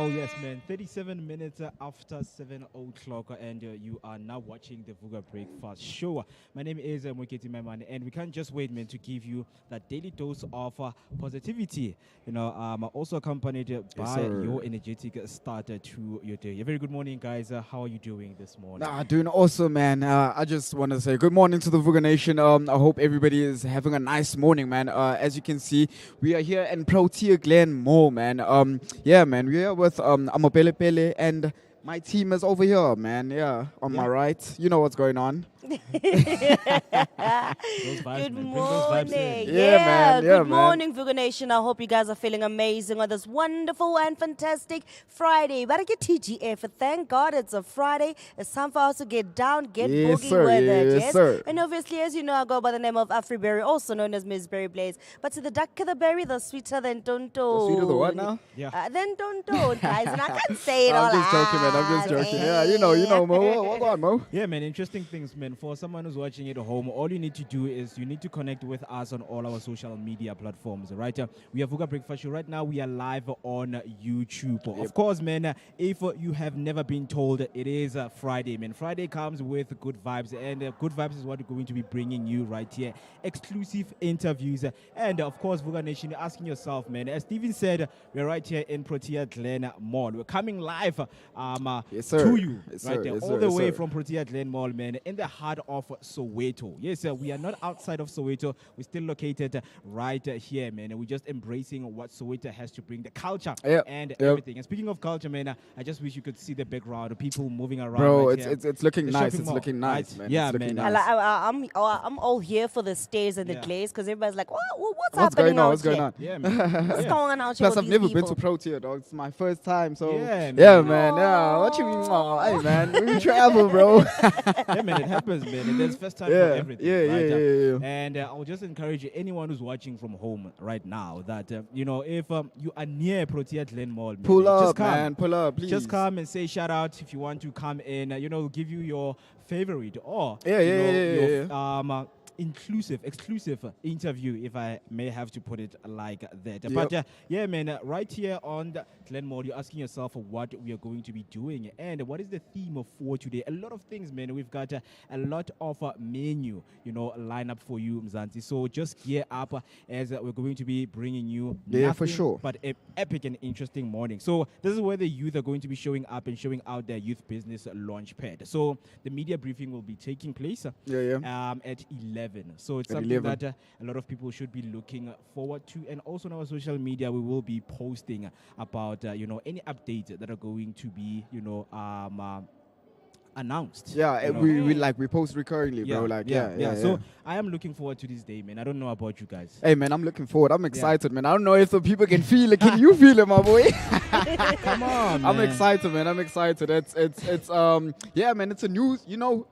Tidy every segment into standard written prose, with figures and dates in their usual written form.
Oh, yes, man. 37 minutes after 7 o'clock, and you are now watching the Vooka Breakfast Show. My name is Mweketi Memane, and we can't just wait, man, to give you that daily dose of positivity. Also accompanied by your energetic start to your day. A very good morning, guys. How are you doing this morning? Doing awesome, man. I just want to say good morning to the Vooka Nation. I hope everybody is having a nice morning, man. As you can see, we are here in Protea Glen Mall, man. Yeah, man. We are with Amopele Pele, and my team is over here, man. Yeah, on my right. You know what's going on. Those vibes, Good man. Bring those morning. vibes in. Yeah, Good man. morning, Vooka Nation. I hope you guys are feeling amazing on this wonderful and fantastic Friday. But I get TGF. Thank God it's a Friday. It's time for us to get down, get Yes, boogie sir. with it. Yes, sir. And obviously, as you know, I go by the name of Afriberry, also known as Miss Berry Blaze. But to the darker the berry, the sweeter than Tonto. The sweeter the what now? Yeah. Then Tonto, guys. And I can't say it all I'm just joking, man. I'm just joking. Yeah, you know, Mo. What on, Mo? Yeah, man, interesting things, man. For someone who's watching at home, all you need to do is you need to connect with us on all our social media platforms, right? We have Vooka Breakfast Show. Right now, we are live on YouTube. Of course, man, if you have never been told, it is Friday, man. Friday comes with good vibes, and good vibes is what we're going to be bringing you right here. Exclusive interviews, and of course, Vooka Nation, you're asking yourself, man, as Steven said, we're right here in Protea Glen Mall. We're coming live Yes, sir. to you, Yes, right sir. there, Yes, all sir. the Yes, way sir. from Protea Glen Mall, man, in the heart of Soweto. Yes, we are not outside of Soweto. We're still located right here, man. And we're just embracing what Soweto has to bring, the culture Yep, and yep. everything. And speaking of culture, man, I just wish you could see the background, people moving around. Bro, right it's looking The nice. shopping It's mall, looking nice, right? man. Yeah, It's looking man. nice. I'm all here for the stairs and the Yeah. glaze because everybody's like, what's What's happening going on? out What's going here? on? Yeah, man. What's Yeah. going on out here Plus, with I've these never people? been to Protea, dog. It's my first time, so Yeah, yeah, man. man. Yeah, what you mean? Oh, hey, man, we travel, bro. Yeah, man, it happens, man. And there's first time for Yeah, everything. yeah, right? yeah. And I'll just encourage anyone who's watching from home right now that, if you are near Protea Glen Mall, man, Pull just up, come. man. Pull up, please. Just come and say shout out if you want to come in, give you your favorite or Yeah, your exclusive interview, if I may have to put it like that. Yep. But yeah, man, right here on the Glen Mall, you're asking yourself what we are going to be doing and what is the theme for today. A lot of things, man. We've got a lot of menu, line up for you, Mzansi. So just gear up as we're going to be bringing you Yeah, for nothing sure. but an epic and interesting morning. So this is where the youth are going to be showing up and showing out their youth business launch pad. So the media briefing will be taking place at 11. So it's At something 11. that a lot of people should be looking forward to. And also on our social media, we will be posting about any updates that are going to be announced. Yeah, we post recurringly, bro. So I am looking forward to this day, man. I don't know about you guys. Hey, man, I'm looking forward. I'm excited, man. I don't know if the people can feel it. Can you feel it, my boy? Come on, I'm man. excited, man. I'm excited. It's yeah, man. It's a new.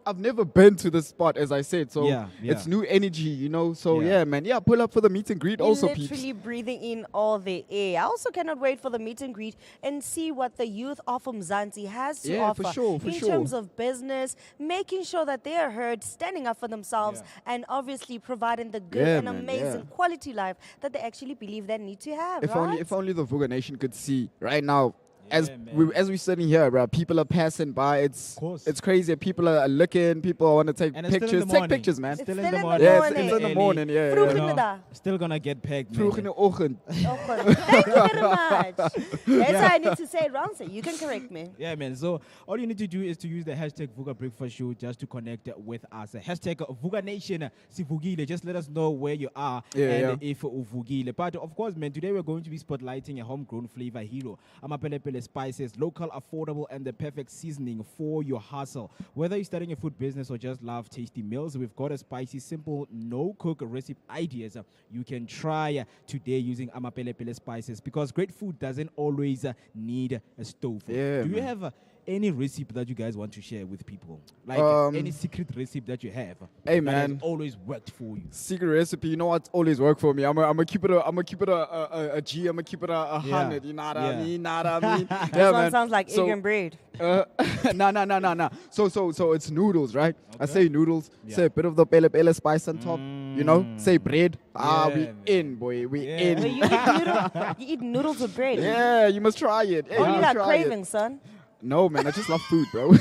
I've never been to this spot, as I said. So Yeah. it's new energy. So Yeah. yeah, man. Yeah, pull up for the meet and greet. You're Also, literally peeps. breathing in all the air. I also cannot wait for the meet and greet and see what the youth of Mzansi has to Yeah, offer for sure, in terms of business, making sure that they are heard, standing up for themselves, and obviously providing the good Yeah, and man, amazing yeah. quality life that they actually believe they need to have. If only the Vooka Nation could see right now. As man. we're sitting here, bro, people are passing by. It's crazy. People are looking. People want to take And it's still in pictures. the Take morning. pictures, man. It's Still still in the in the morning. Yeah, morning. it's in the morning. Yeah, Vroeg yeah. in the dag. Still gonna get pegged, Vroeg in man. de ochtend. Thank you very much. That's how I need to say it wrong, so you can correct me. Yeah, man. So all you need to do is to use the hashtag Vooka Breakfast Show just to connect with us. Hashtag Vooka Nation Sivugile. Just let us know where you are and if uvugile. But of course, man, today we're going to be spotlighting a homegrown flavor hero. Amapelepele spices, local, affordable, and the perfect seasoning for your hustle. Whether you're starting a food business or just love tasty meals, we've got a spicy, simple, no-cook recipe ideas you can try today using Amapelepele spices, because great food doesn't always need a stove. Yeah, Do you man. have any recipe that you guys want to share with people? Like any secret recipe that you have Hey, that man. has always worked for you? Secret recipe, you know what's always worked for me? I'm gonna keep it a G. I'm gonna keep it a Yeah. 100. You know what I Yeah. mean? Know what I mean? This Yeah, one man. sounds like So, egg and bread. No. So it's noodles, right? I Okay. say noodles. Yeah. Say a bit of the pele spice on top. You know? Say bread. Yeah, We man. in, boy. We Yeah. in. Wait, you eat noodles with bread? Yeah, you must try it. Hey, Oh, you you must got try cravings, son. It. No, man, I just love food, bro.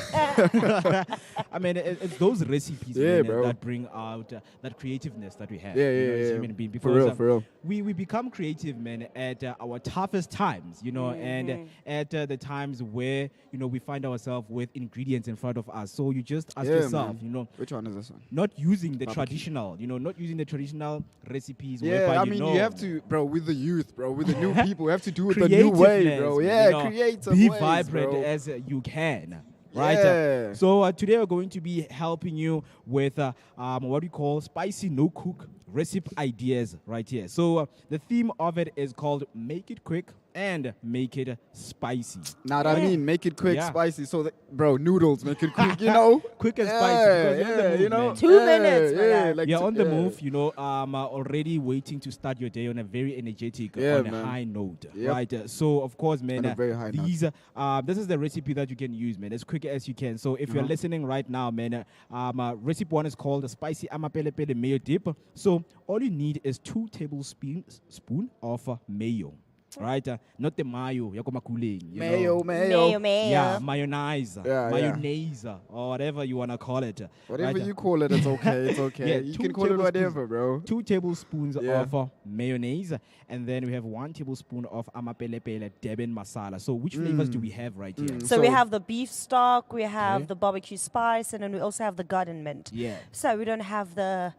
I mean, it's those recipes, Yeah, man, bro. that bring out that creativeness that we have. Yeah, you know, yeah, as yeah. human beings. For Because, real, for real. We become creative, man, at our toughest times, you know, and at the times where, you know, we find ourselves with ingredients in front of us. So you just ask Yeah, yourself, man. you know, Which one is this one? not using the Barbecue. traditional, you know, not using the traditional recipes. Yeah, whereby I mean, know, you have to, bro, with the youth, bro, with the new people, you have to do it the new way, bro. creativeness, Yeah, you know, creative be ways, vibrant bro. as you can. Right. Yeah. So today we're going to be helping you with what we call spicy no cook recipe ideas right here. So the theme of it is called "Make It Quick and Make It Spicy." Now what I mean, make it quick, Yeah. spicy. So, bro, noodles, make it quick, you know? Quick and Yeah, spicy. Because you're on the move, you know? man. 2 minutes, my guy. like You're two- on the yeah. move, you know, already waiting to start your day on a very energetic, Yeah, on a man. high note, Yep. right? So, of course, man, On a very high note. these, this is the recipe that you can use, man, as quick as you can. So, if you're Uh-huh. listening right now, man, recipe one is called the spicy amapelepele mayo dip. So, all you need is 2 tablespoons of mayo. Right, not the mayo, yako makuleng, you know. Mayo. Yeah, mayonnaise, Yeah, mayonnaise, or whatever you wanna call it. Whatever right? you call it, it's okay. It's okay. Yeah, you 2 can call it whatever, tablespoons. bro. 2 tablespoons Yeah. of mayonnaise, and then we have 1 tablespoon of amapelepele Durban masala. So which flavors do we have right here? So we So- have the beef stock, we have Okay. the barbecue spice, and then we also have the garden mint. Yeah. So we don't have the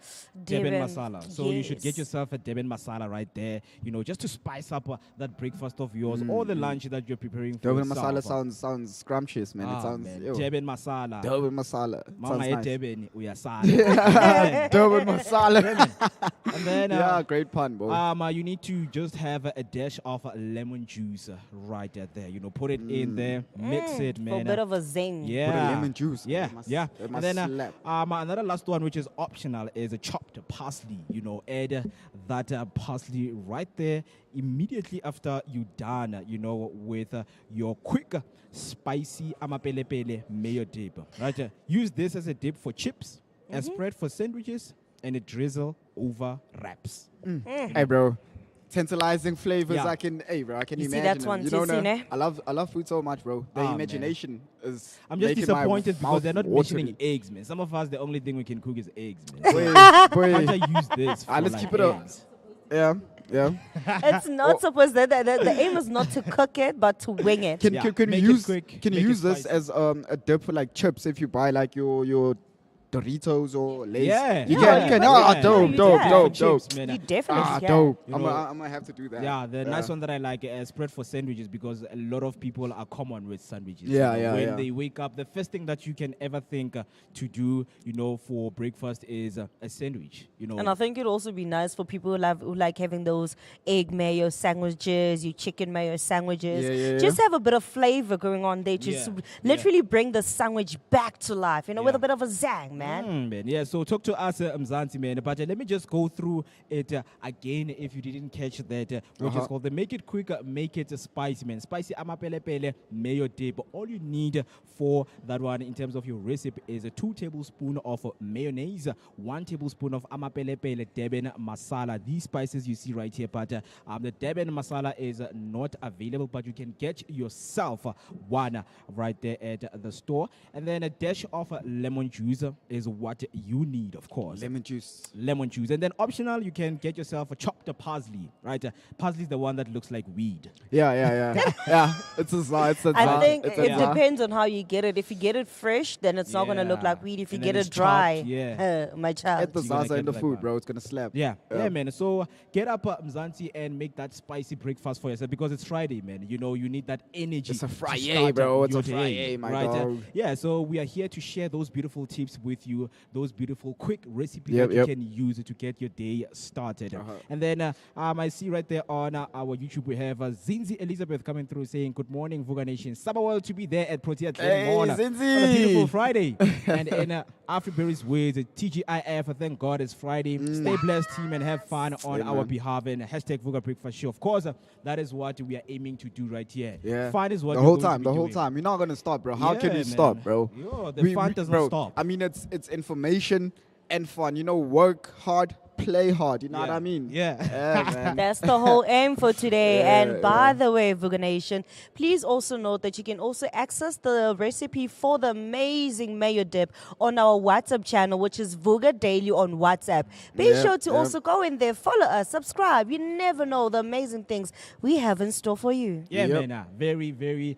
Durban Durban masala. So you should get Yes. yourself a Durban masala right there, you know, just to spice up that breakfast of yours or the lunch that you're preparing for Durban yourself. masala sounds scrumptious, man. Ah, It sounds man. ew. Durban masala. Durban masala. Mama Sounds nice. Durban, uyasala. Durban masala. And then Yeah, great pun, bro. you need to just have a dash of lemon juice right there. You know, put it in there, mix it, for a man. bit of a zing. Yeah, lemon juice. Yeah, It must- yeah. it And must then slap. another last one, which is optional, is a chopped parsley. You know, add that parsley right there immediately after you done. You know, with your quick spicy amapelepele mayo dip. Right. Use this as a dip for chips, a spread for sandwiches, and a drizzle over wraps. Hey, bro. Tantalizing flavors. Yeah. I can You see, imagine. that's them. one You too, know, see, ne? I love food so much, bro. The Ah, man. imagination is. I'm just making my disappointed because mouth they're not watery. mentioning eggs, man. Some of us, the only thing we can cook is eggs, man. Boy, Can't boy. I use this? For Let's like keep it up. eggs? Yeah, yeah. It's not supposed that the aim is not to cook it, but to wing it. Can Yeah, can we make it use quick, can you make it use this spicy. as a dip for like chips if you buy like your Doritos or Lay's? Yeah, you Yeah, can. you Ah, can. dope, You dope, can. dope, Chips, dope. man. You definitely Ah, can. dope. You I'm know- gonna have to do that. Yeah, the nice one that I like is spread for sandwiches because a lot of people are common with sandwiches. Yeah, you know, yeah, When yeah. they wake up, the first thing that you can ever think to do, you know, for breakfast is a sandwich. You know, And I think it'd also be nice for people who like having those egg mayo sandwiches, you chicken mayo sandwiches. Yeah, yeah, yeah. Just have a bit of flavor going on there. Just Yeah, literally bring the sandwich back to life, you know, with Yeah. a bit of a zang, man. Man. Yeah, so talk to us, Mzansi, man. But let me just go through it again if you didn't catch that, which is called the Make It Quick, Make It Spicy, man. Spicy amapelepele mayo dip. All you need for that one in terms of your recipe is 2 tablespoons of mayonnaise, 1 tablespoon of amapelepele Durban masala. These spices you see right here, but the Durban masala is not available, but you can get yourself one right there at the store. And then a dash of lemon juice is what you need, of course. Lemon juice. Lemon juice. And then optional, you can get yourself a chopped parsley, right? Parsley is the one that looks like weed. Yeah. Yeah. It's a za. It's a za. I think it's it a za. depends on how you get it. If you get it fresh, then it's not going to look Yeah. like weed. If you And get then it it's dry, chopped, yeah. my child. Add the You're gonna zaza in get the like food, that. bro. It's gonna slap. Yeah, man. So get up, Mzansi, and make that spicy breakfast for yourself because it's Friday, man. You know, you need that energy. It's a to Friday, start bro. It's your a Friday, day, my right? dog. Yeah, so we are here to share those beautiful tips with with you those beautiful, quick recipes Yep, that you yep. can use to get your day started. And then I see right there on our YouTube we have Zinzi Elizabeth coming through saying, "Good morning, Vooka Nation. Summer to be there at Protea Glen Mall on a Zinzi. beautiful Friday." And in Afriberry's words, TGIF, thank God it's Friday. Stay blessed, team, and have fun on our behalf. And hashtag Vooka Breakfast Show. Of course, that is what we are aiming to do right here. Yeah. Fun is what the we're whole going to time, be the whole doing. time. You're not gonna stop, bro. How can Yeah, you stop, man. bro? Yo, the fun doesn't bro, stop. I mean, it's information and fun. You know, work hard, play hard. You know what I mean? Yeah. Yeah, man. That's the whole aim for today. Yeah, And by the way, Vooka Nation, please also note that you can also access the recipe for the amazing mayo dip on our WhatsApp channel, which is Vooka Daily on WhatsApp. Be Yeah, sure to yeah. also go in there, follow us, subscribe. You never know the amazing things we have in store for you. Yeah, Yep. man. Very, very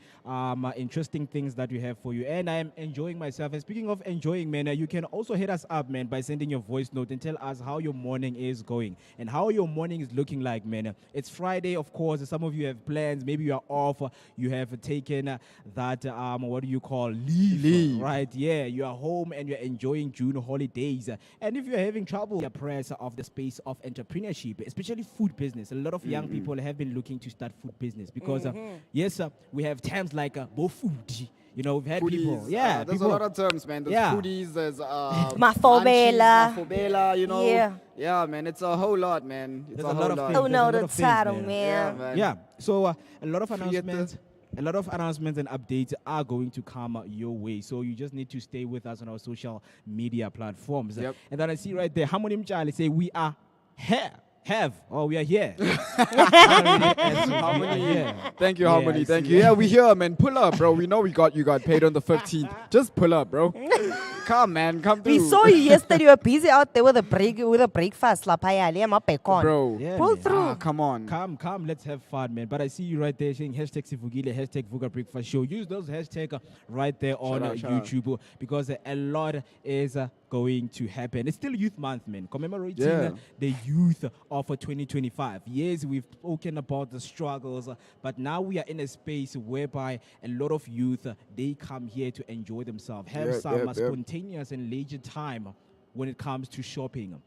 interesting things that we have for you. And I am enjoying myself. And speaking of enjoying, man, you can also hit us up, man, by sending your voice note and tell us how your morning is going and how your morning is looking like, man. It's Friday, of course. Some of you have plans. Maybe you are off. You have taken that, what do you call, leave. Right? Yeah, you are home and you're enjoying June holidays. And if you're having trouble, the press of the space of entrepreneurship, especially food business, a lot of young people have been looking to start food business because, yes, we have terms like food. You know, we've had people. Foodies, Yeah, there's people. a lot of terms, man. There's Yeah. foodies, there's Mafobela. mafobela, you know. Yeah. Yeah, man, it's a whole lot, man. It's There's a a whole lot of lot. things. Oh There's a no, lot the of things, title, man. Yeah, man. man. Yeah. So a lot of Create the- announcements. A lot of announcements and updates are going to come your way. So you just need to stay with us on our social media platforms. Yep. And then I see right there, Harmony Mchali say we are here. We are here. Harmony. Thank you, Yeah, Harmony. I Thank see. you. Yeah, we here, man. Pull up, bro. We know you got paid on the 15th. Just pull up, bro. Come, man. Come through. We saw you yesterday. You were busy out there with a breakfast. La payali, I'm a bacon. Bro. Yeah, Pull man. through. Come on. Come, let's have fun, man. But I see you right there saying hashtag Sivugile, hashtag Vooka Breakfast Show. Use those hashtags right there on Shout out. YouTube because a lot is going to happen. It's still Youth Month, man. Commemorating Yeah. the youth of 2025. Yes, we've spoken about the struggles, but now we are in a space whereby a lot of youth, they come here to enjoy themselves, have Yep, some yep, yep. spontaneous and leisure time when it comes to shopping.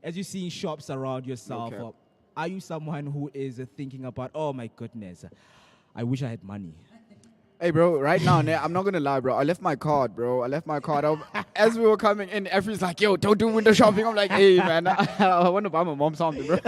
As you see in shops around yourself, Okay. are you someone who is thinking about, oh my goodness, I wish I had money? Hey, bro, right now, I'm not going to lie, bro. I left my card, bro. As we were coming in, everybody's like, yo, don't do window shopping. I'm like, hey, man, I want to buy my mom something, bro.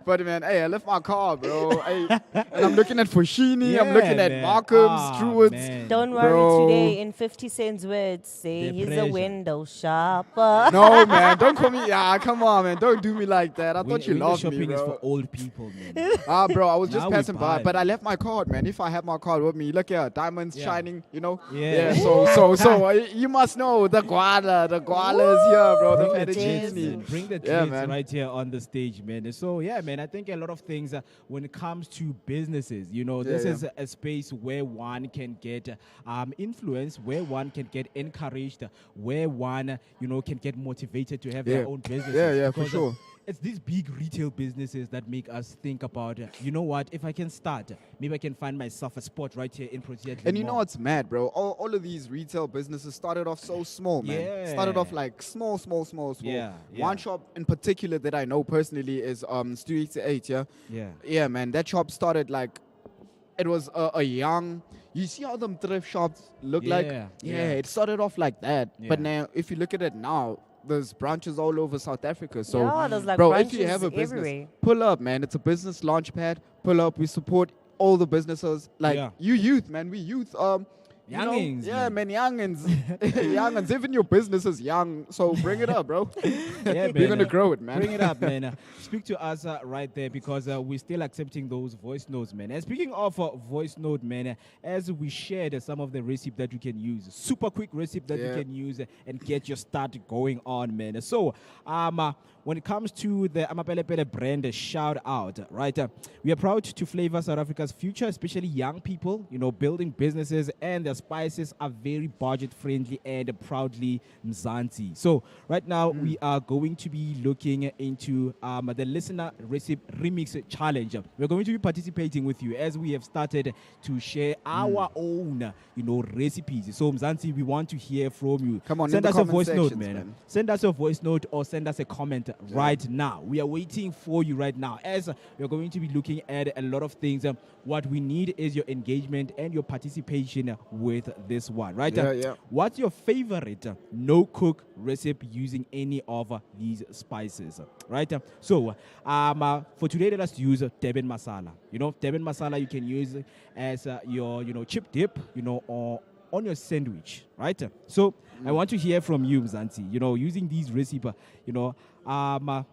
But, man, hey, I left my card, bro. Hey, and I'm looking at Fushini. I'm looking at man. Markham, Stewart's. Man. Don't worry Bro. today. In 50 cents words, say The he's a pressure. window shopper. No, man, don't call me. Yeah, come on, man. Don't do me like that. I thought you Window loved shopping me, is for bro. old people, man. Bro, I was just Now we passing by, buy, but I man. left my card, man. If I had my card with me, look here, diamonds Yeah. shining, you know. Yeah. So you must know the guala is here, bro. The Bring the Cheers. treats, man. fettuccine. Bring the Yeah, treats man. right here on the stage, man. So, yeah, man, I think a lot of things when it comes to businesses, you know, this Yeah, is a space where one can get influence, where one can get encouraged, where one, you know, can get motivated to have their Yeah. own businesses. Yeah, for Because, sure. It's these big retail businesses that make us think about, you know what, if I can start, maybe I can find myself a spot right here in Protea Glen And you know Mall. what's mad, bro? All of these retail businesses started off so small, man. Yeah. Started off like small. Yeah, One yeah. shop in particular that I know personally is Stu 88, yeah? Yeah. Yeah, man. That shop started like, it was a young, you see how them thrift shops look like? Yeah, Yeah, yeah. it started off like that. But Yeah. now, if you look at it now, there's branches all over South Africa. So, Yeah, there's like bro, if branches you have a business, everywhere. pull up, man. It's a business launch pad. Pull up. We support all the businesses. Like, Yeah. you youth, man. We youth. You know, Youngins, yeah, man. man, youngins. Youngins. Even your business is young. So bring it up, bro. Yeah, We're man, going to grow it, man. Bring it up, man. Speak to us right there because we're still accepting those voice notes, man. And speaking of voice note, man, as we shared some of the recipe that you can use, super quick recipe that Yeah. you can use and get your start going on, man. So, when it comes to the Amapelepele brand, shout out, right? We are proud to flavor South Africa's future, especially young people, you know, building businesses and their spices are very budget friendly and proudly Mzansi. So right now we are going to be looking into the listener recipe remix challenge. We're going to be participating with you as we have started to share our own, recipes. So Mzansi, we want to hear from you. Come on, send in us the a voice comment note, sections, man. Send us a voice note or send us a comment right now. We are waiting for you right now as we're going to be looking at a lot of things. What we need is your engagement and your participation with this one, right? Yeah. What's your favorite no-cook recipe using any of these spices, right? So for today, let us use Durban masala. Durban masala you can use as your chip dip, or on your sandwich, right? So I want to hear from you, Mzansi. Using these recipes,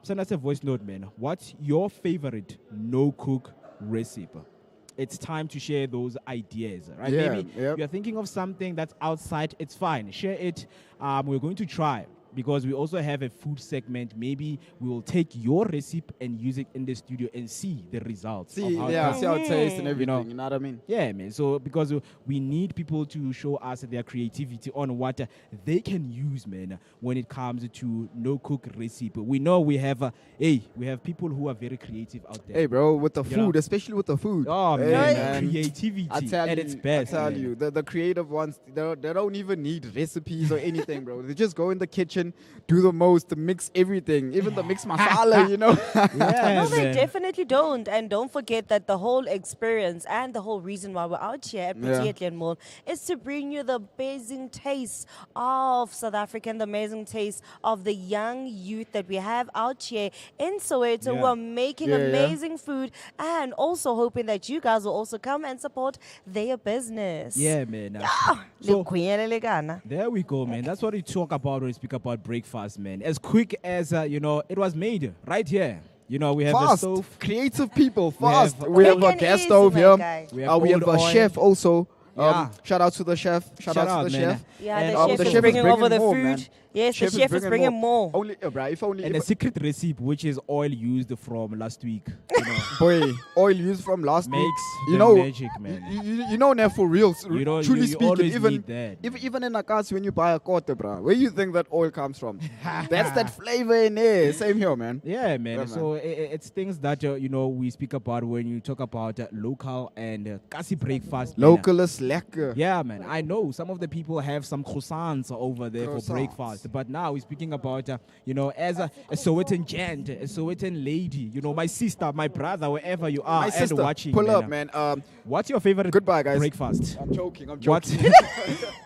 send us a voice note, man. What's your favorite no-cook recipe? It's time to share those ideas, right? Maybe you're thinking of something that's outside, it's fine. Share it. We're going to try because we also have a food segment. Maybe we will take your recipe and use it in the studio and see the results. See how it tastes and everything. You know what I mean? Yeah, man. So because we need people to show us their creativity on what they can use, man, when it comes to no-cook recipe. We know we have people who are very creative out there. Hey, bro, with the food, especially with the food. Oh, Hey, man. Creativity at its best. I tell you, the creative ones, they don't even need recipes or anything, bro. They just go in the kitchen, do the most, mix everything, even the mixed masala, Yeah, No, they man. definitely don't. And don't forget that the whole experience and the whole reason why we're out here at Protea Glen Mall is to bring you the amazing taste of South Africa and the amazing taste of the young youth that we have out here in Soweto who are making amazing food and also hoping that you guys will also come and support their business. Yeah, man. So, So, there we go, man. That's what we talk about when we speak about breakfast, man. As quick as, it was made right here. We have the fast, stove. creative people, fast. have- We have Quick a and gas easy, stove my here. guy. We have We have old a oil. chef also. Yeah. Shout out to the chef. Shout out to the man. chef. Yeah, And, the chef is bringing over the more, food. man. Yes, the chef is bringing more. Only, bro, if only, And a secret recipe, which is oil used from last week. boy, oil used from last week. Makes You the know, magic, man. You know now for real, You truly you speaking, always even need that. even in Akasi when you buy a quarter, bro, where you think that oil comes from? That's that flavor in there. Same here, man. Yeah, man. Yeah, So it's things that we speak about when you talk about local and kasi breakfast. man. Local is lekker. Yeah, man. I know some of the people have some croissants over there Croissants. for breakfast, but now we're speaking about as a Sowetan gent, a Sowetan lady. My sister, my brother, wherever you are My and sister, watching. pull man. up, man. What's your favorite Goodbye, guys. breakfast? I'm joking. What's,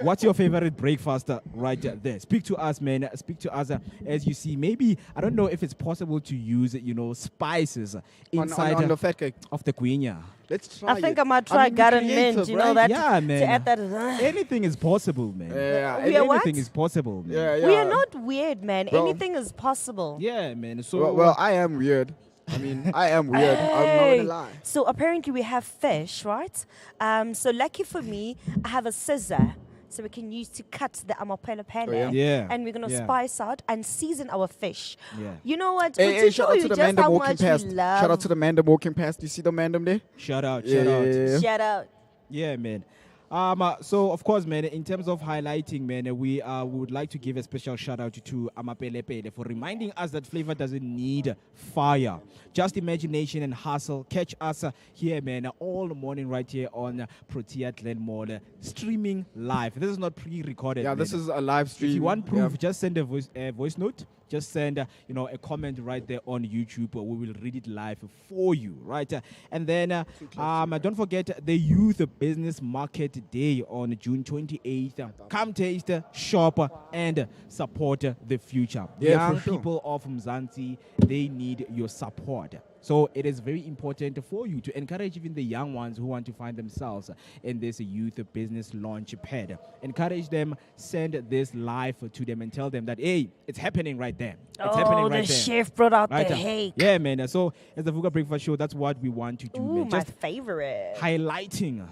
what's your favorite breakfast right there? Speak to us, man. Speak to us as you see. Maybe, I don't know if it's possible to use, spices inside on the fat cake. of the queen. Let's try I think it. I might try mean, we're garden creative, mint. You right? know that Yeah, to man. add that. Anything is possible, man. Yeah, We are what? Anything is possible, man. yeah. We are not weird, man. Bro. Anything is possible. Yeah, man. So, Well, I am weird. I mean, I am weird. I'm not Hey. gonna lie. So apparently we have fish, right? So lucky for me, I have a scissor. So we can use to cut the amapele pele. Oh, yeah? Yeah, And we're going to yeah. spice out and season our fish. Yeah. You know what? Hey, to shout show out you to the just man how walking much we past. love. Shout out to the man walking past. You see the man there? shout out, Yeah, shout out. yeah. Shout out. Yeah, man. So of course, man, in terms of highlighting, man, we would like to give a special shout out to Amapele Pele for reminding us that flavor doesn't need fire, just imagination and hustle. Catch us here, man, all morning right here on Protea Glen Mall, streaming live. This is not pre-recorded. Yeah, man. this is a live stream. If you want proof, Yeah. just send a voice note. Just send a comment right there on YouTube. We will read it live for you, right? And then don't forget the Youth Business Market Day on June 28th. Come taste, shop, and support the future. Yeah, Young for sure. people of Mzansi, they need your support. So it is very important for you to encourage even the young ones who want to find themselves in this youth business launch pad. Encourage them, send this live to them and tell them that, hey, it's happening right there. It's happening Oh, right the there. chef brought out Right the there. hake. Yeah, man. So as the Vooka Breakfast Show, that's what we want to do, Ooh, man. my Just favorite. highlighting.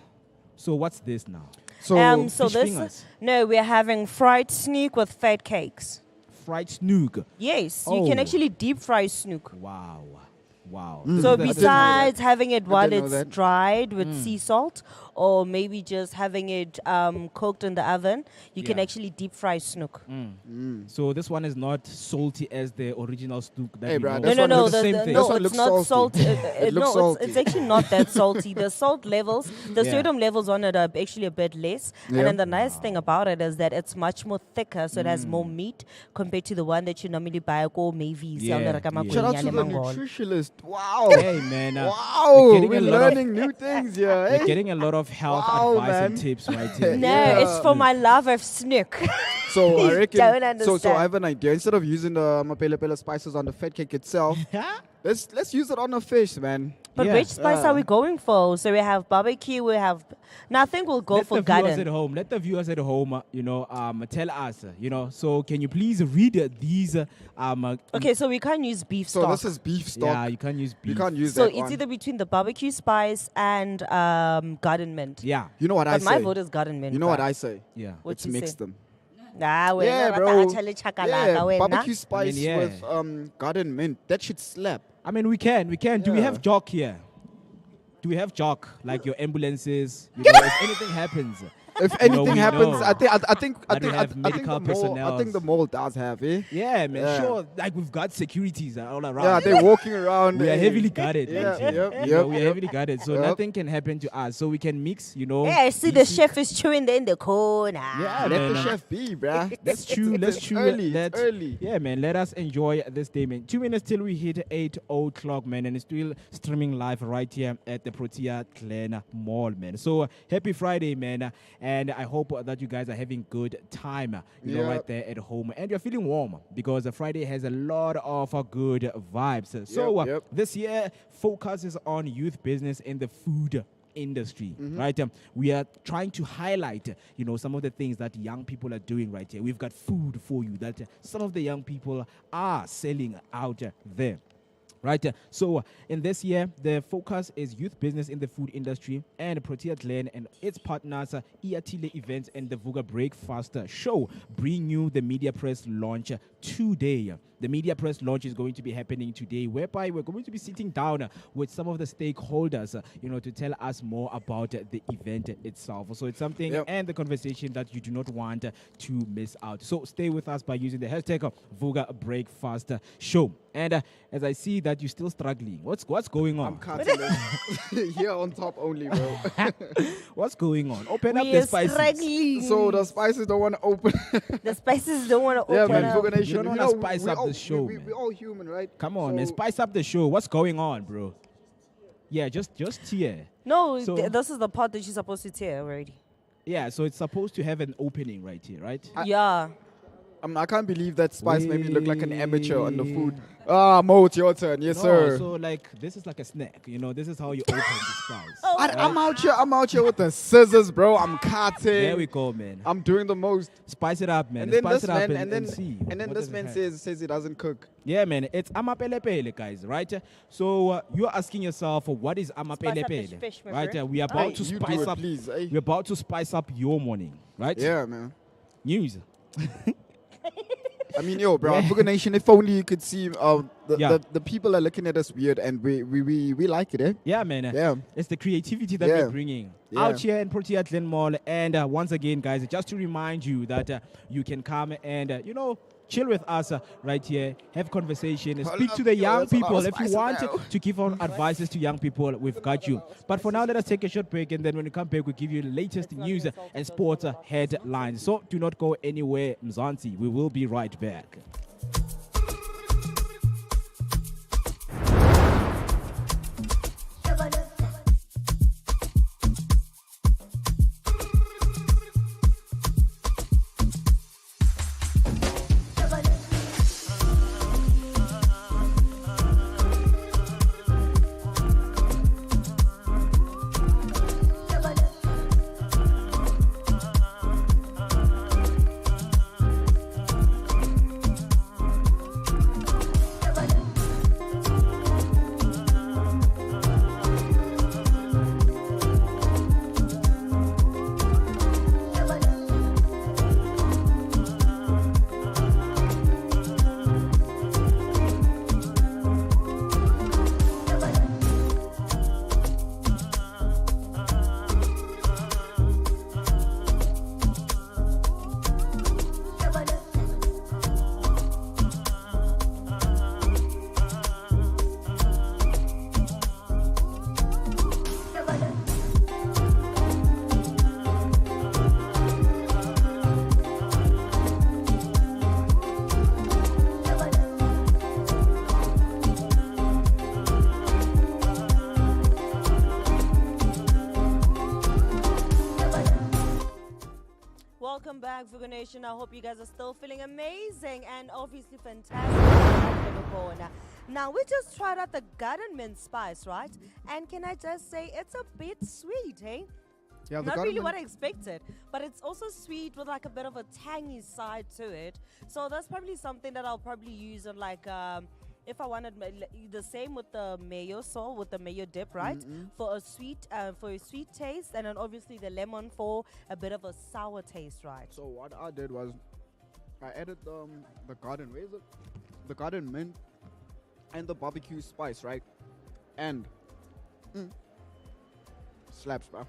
So what's this now? So, So fish this, fingers. no, we're having fried snook with fat cakes. Fried snook. Yes, you can Oh. actually deep fry snook. Wow. Wow. So I didn't know that. besides having it while didn't know it's that. dried with sea salt, or maybe just having it cooked in the oven, you can Yeah. actually deep fry snook. So this one is not salty as the original snook that Hey, we bruh, know. this No, one no, looks- the, same the, thing. no, This one it's looks not salty. salty. It looks no, it's salty. actually not that salty. The salt levels, the Yeah. sodium levels on it are actually a bit less. Yeah. And then the nice thing about it is that it's much more thicker, so it has more meat compared to the one that you normally buy at Mavis. Yeah, yeah. Shout out to the nutritionist. Wow. Hey, man. Wow. getting We're a lot of- learning new things here. We're Hey? getting a lot of health Wow, advice and man. tips right here. No, Yeah. it's for my love of snook. So I reckon. Don't So understand. I have an idea. Instead of using the mapele spices on the fat cake itself, let's use it on the fish, man. But Yeah. which spice are we going for? So we have barbecue, we have. Now I think we'll go Let for the viewers at garden. home. Let the viewers at home, tell us, So can you please read these? Okay, so we can't use beef So stock. this is beef stock. Yeah, you can't use beef. You can't use So that it's one. either between the barbecue spice and garden mint. Yeah, You know what I But my say? vote is garden mint. You know what bruh. I say? yeah. What Let's you mix say? them. Nah, Yeah, wena bro. rata achale chakalaka, Yeah, wena. barbecue spice yeah. with garden mint. That should slap. I mean, we can. Do we Yeah. have jock here? Do we have jock like your ambulances? If anything happens, If No, anything we happens, know I think that we have medical the mall. I think personnels. the mall does have it. yeah, man, Yeah. sure. Like we've got securities all around. Yeah, they're walking around. we are eh. heavily guarded. Yeah, right here. yep, You know, yep, we are yep. heavily guarded, so Yep. nothing can happen to us. So we can mix, Yeah, I see the decent- chef is chewing there in the corner. Yeah, Let man. the chef be, bruh. That's true. It's That's true. Early. Let- It's early. Yeah, man. Let us enjoy this day, man. 2 minutes till we hit 8 o'clock, man, and it's still streaming live right here at the Protea Glen Mall, man. So happy Friday, man, and I hope that you guys are having good time, Yeah. right there at home, and you're feeling warm because Friday has a lot of good vibes. So Yep. this year focuses on youth business in the food industry, right? We are trying to highlight, some of the things that young people are doing right here. We've got food for you that some of the young people are selling out there. Right, so in this year, the focus is youth business in the food industry, and Protea Glen and its partners, Iatile Events and the Vooka Breakfast Show, bring you the media press launch today. The media press launch is going to be happening today, whereby we're going to be sitting down with some of the stakeholders, to tell us more about the event itself. So it's something and the conversation that you do not want to miss out. So stay with us by using the hashtag Vooka Breakfast Show. And as I see that you're still struggling, what's going on? I'm cutting it here on top only, bro. What's going on? Open up We the are spices. struggling. So the spices don't want to open. The spices don't want to Yeah, open man. up. Vooka Nation. You don't wanna know, spice we up all- the show, we man. We're all human, right? Come on, man. So- Spice up the show. What's going on, bro? Yeah, just here. No, So- this is the part that you're supposed to tear already. Yeah, so it's supposed to have an opening right here, right? Yeah. I can't believe that spice made me look like an amateur on the food. Mo, it's your turn. Yes, No, sir. so like this is like a snack, this is how you open the spice. Oh, I'm out here with the scissors, bro. I'm cutting. There we go, man. I'm doing the most. Spice it up, man. And then Spice this it up man, and see. and then what this does it man have. says he doesn't cook. Yeah, man. It's amapelepele, guys, right? So you're asking yourself, what is Spice up amapelepele? the fish, my Right? friend. We are about to You spice do it, up. please. Eh? We're about to spice up your morning, right? Yeah, man. News. I mean, yo, bro, Yeah. Vooka Nation. If only you could see, Yeah. the people are looking at us weird, and we like it, eh? Yeah, man. Yeah. It's the creativity that Yeah. we're bringing Yeah. out here in Protea Glen Mall. And once again, guys, just to remind you that you can come and, chill with us right here, have conversation, speak to the young That's a lot people. of If you spice want now. to give out advices to young people, we've got you. But for now, let us take a short break, and then when we come back, we'll give you the latest news and sports headlines. So do not go anywhere, Mzansi. We will be right back. Nation. I hope you guys are still feeling amazing and obviously fantastic. Now, we just tried out the garden mint spice, right? And can I just say, it's a bit sweet, hey? Yeah, Not really what I expected, but it's also sweet with like a bit of a tangy side to it. So that's probably something that I'll probably use on like if I wanted the same with the mayo sauce, with the mayo dip, right? For a sweet taste, and then obviously the lemon for a bit of a sour taste, right? So what I did was I added the garden, where is it? The garden mint and the barbecue spice, right? And slaps, bro.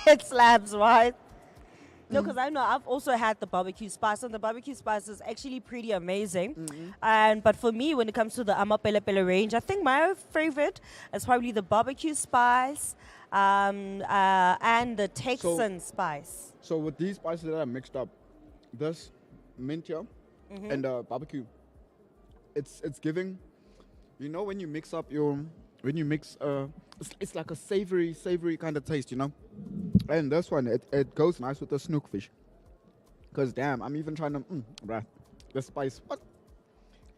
It slaps, right? No, because I know I've also had the barbecue spice, and the barbecue spice is actually pretty amazing. But for me, when it comes to the Amapelepele range, I think my favorite is probably the barbecue spice and the Texan spice. So with these spices that are mixed up, this mint here and barbecue, it's giving. You know when you mix it's like a savory kind of taste, you know. And this one, it goes nice with the snook fish. Cause damn, I'm even trying to, bruh, the spice. What?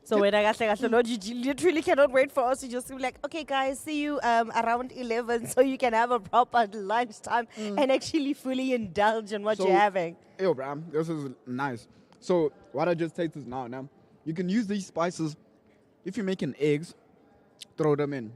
So when I got Lord, you literally cannot wait for us to just be like, okay, guys, see you around 11, so you can have a proper lunchtime and actually fully indulge in what you're having. Yo, bruh, this is nice. So what I just tasted now, you can use these spices if you're making eggs. Throw them in.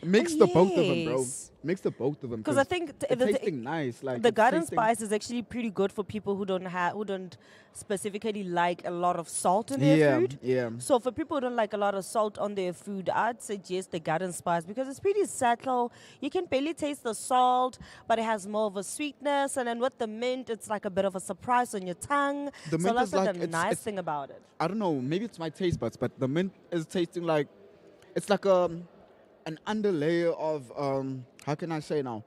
Mix the both of them, bro. Mix the both of them. Because I think it's tasting nice. Like the garden spice is actually pretty good for people who don't specifically like a lot of salt in their food. Yeah. So for people who don't like a lot of salt on their food, I'd suggest the garden spice because it's pretty subtle. You can barely taste the salt, but it has more of a sweetness. And then with the mint, it's like a bit of a surprise on your tongue. The mint that's is like the nice thing about it. I don't know. Maybe it's my taste buds, but the mint is tasting like it's like an underlayer of how can I say now?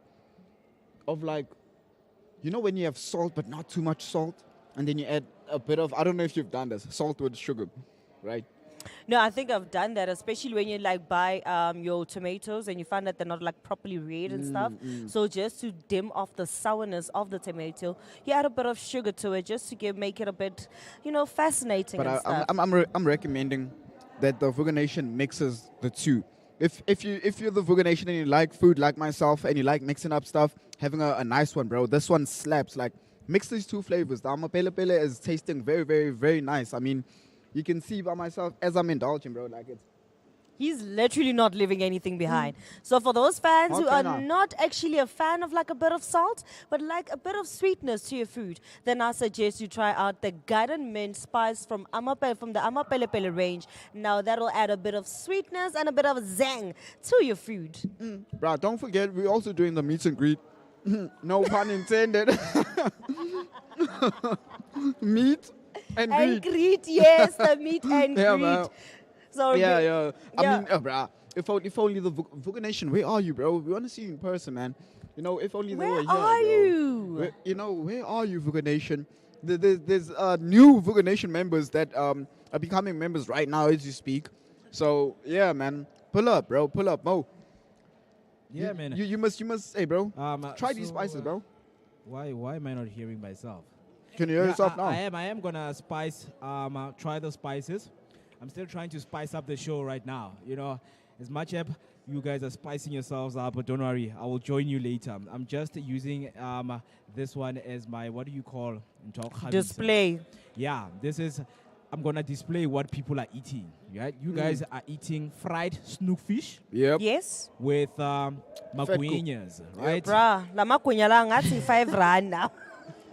Of like, you know when you have salt but not too much salt, and then you add a bit of, I don't know if you've done this, salt with sugar, right? No, I think I've done that, especially when you like buy your tomatoes and you find that they're not like properly red and stuff. So just to dim off the sourness of the tomato, you add a bit of sugar to it just to make it a bit, fascinating. But and stuff. I'm recommending that the Vooka Nation mixes the two. If you're the Vooka Nation and you like food like myself and you like mixing up stuff, having a nice one, bro. This one slaps. Like, mix these two flavors. The Amapelepele is tasting very, very, very nice. I mean, you can see by myself as I'm indulging, bro. Like, it's... He's literally not leaving anything behind. So for those fans who are not actually a fan of like a bit of salt, but like a bit of sweetness to your food, then I suggest you try out the garden mint spice from the Amapelepele range. Now that'll add a bit of sweetness and a bit of zang to your food. Bro, don't forget, we're also doing the meet and greet. No pun intended. Meet and greet. Yes, the meet and greet. Man. So yeah. I mean, bro, if only the Vooka Nation, where are you, bro? We want to see you in person, man. If only they were here. Where are you? Where are you, Vooka Nation? There's new Vooka Nation members that are becoming members right now as you speak. So yeah, man, pull up, bro, pull up, Mo. Yeah, man. You must, hey, bro. Try these spices, bro. Why am I not hearing myself? Can you hear yourself now? I am gonna try the spices. I'm still trying to spice up the show right now. As much as you guys are spicing yourselves up, but don't worry, I will join you later. I'm just using this one as my, what do you call? Display. Yeah, I'm going to display what people are eating. Right? You guys are eating fried snook fish. Yep. Yes. With maguinas, right? Bruh, la maguinya lang at 5 rand now.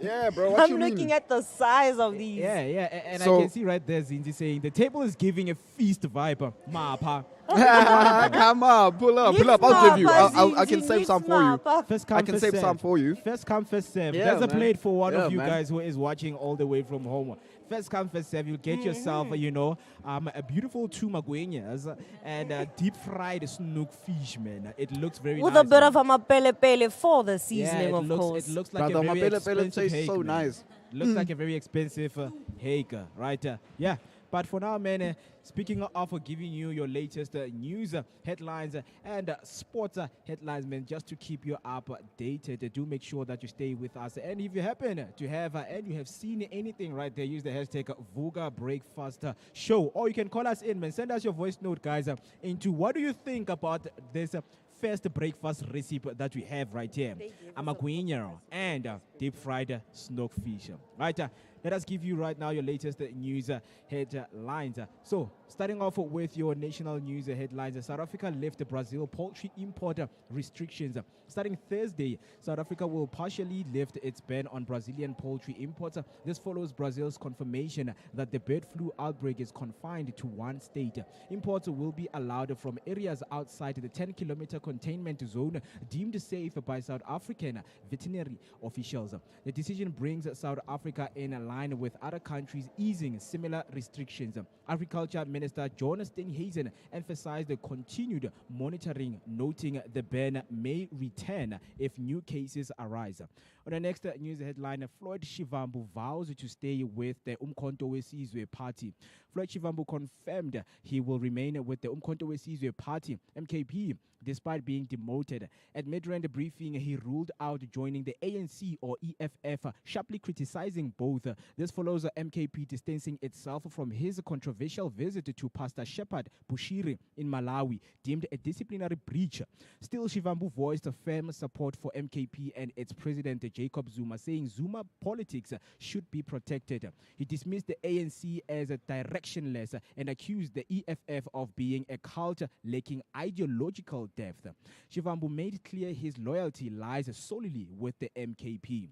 Yeah, bro. I'm looking at the size of these. Yeah. And I can see right there Zinzi saying the table is giving a feast vibe. Mapa. Come on, pull up. I'll give you. I can save some for you. First come, I can save some for you. First come, first serve. Yeah, There's a man. plate for one of you man. guys who is watching all the way from home. First come, first serve. You get yourself, a beautiful 2 maguinas and deep fried snook fish, man. It looks very with nice. With a bit of a mapele for the seasoning, of course. It looks like Brother, a very mapele expensive tastes hake, so man. nice. Looks like a very expensive hake, right? Yeah. But for now, man, speaking of giving you your latest news headlines and sports headlines, man, just to keep you updated, do make sure that you stay with us. And if you happen to have and you have seen anything right there, use the hashtag Vooka Breakfast Show, or you can call us in, man. Send us your voice note, guys, into what do you think about this first breakfast recipe that we have right here. Amaguinero and deep fried snookfish. Right, let us give you right now your latest news headlines. So, starting off with your national news headlines, South Africa lifts Brazil poultry import restrictions. Starting Thursday, South Africa will partially lift its ban on Brazilian poultry imports. This follows Brazil's confirmation that the bird flu outbreak is confined to one state. Imports will be allowed from areas outside the 10-kilometer containment zone deemed safe by South African veterinary officials. The decision brings South Africa in line with other countries easing similar restrictions. Agriculture Minister John Steenhuisen emphasized the continued monitoring, noting the ban may return if new cases arise. On the next news headline, Floyd Shivambu vows to stay with the Umkhonto weSizwe party. Floyd Shivambu confirmed he will remain with the Umkhonto weSizwe party, MKP, despite being demoted. At mid-rand briefing, he ruled out joining the ANC or EFF, sharply criticizing both. This follows MKP distancing itself from his controversial visit to Pastor Shepherd Bushiri in Malawi, deemed a disciplinary breach. Still, Shivambu voiced firm support for MKP and its president Jacob Zuma, saying Zuma politics should be protected. He dismissed the ANC as directionless and accused the EFF of being a cult lacking ideological depth. Shivambu made clear his loyalty lies solely with the MKP.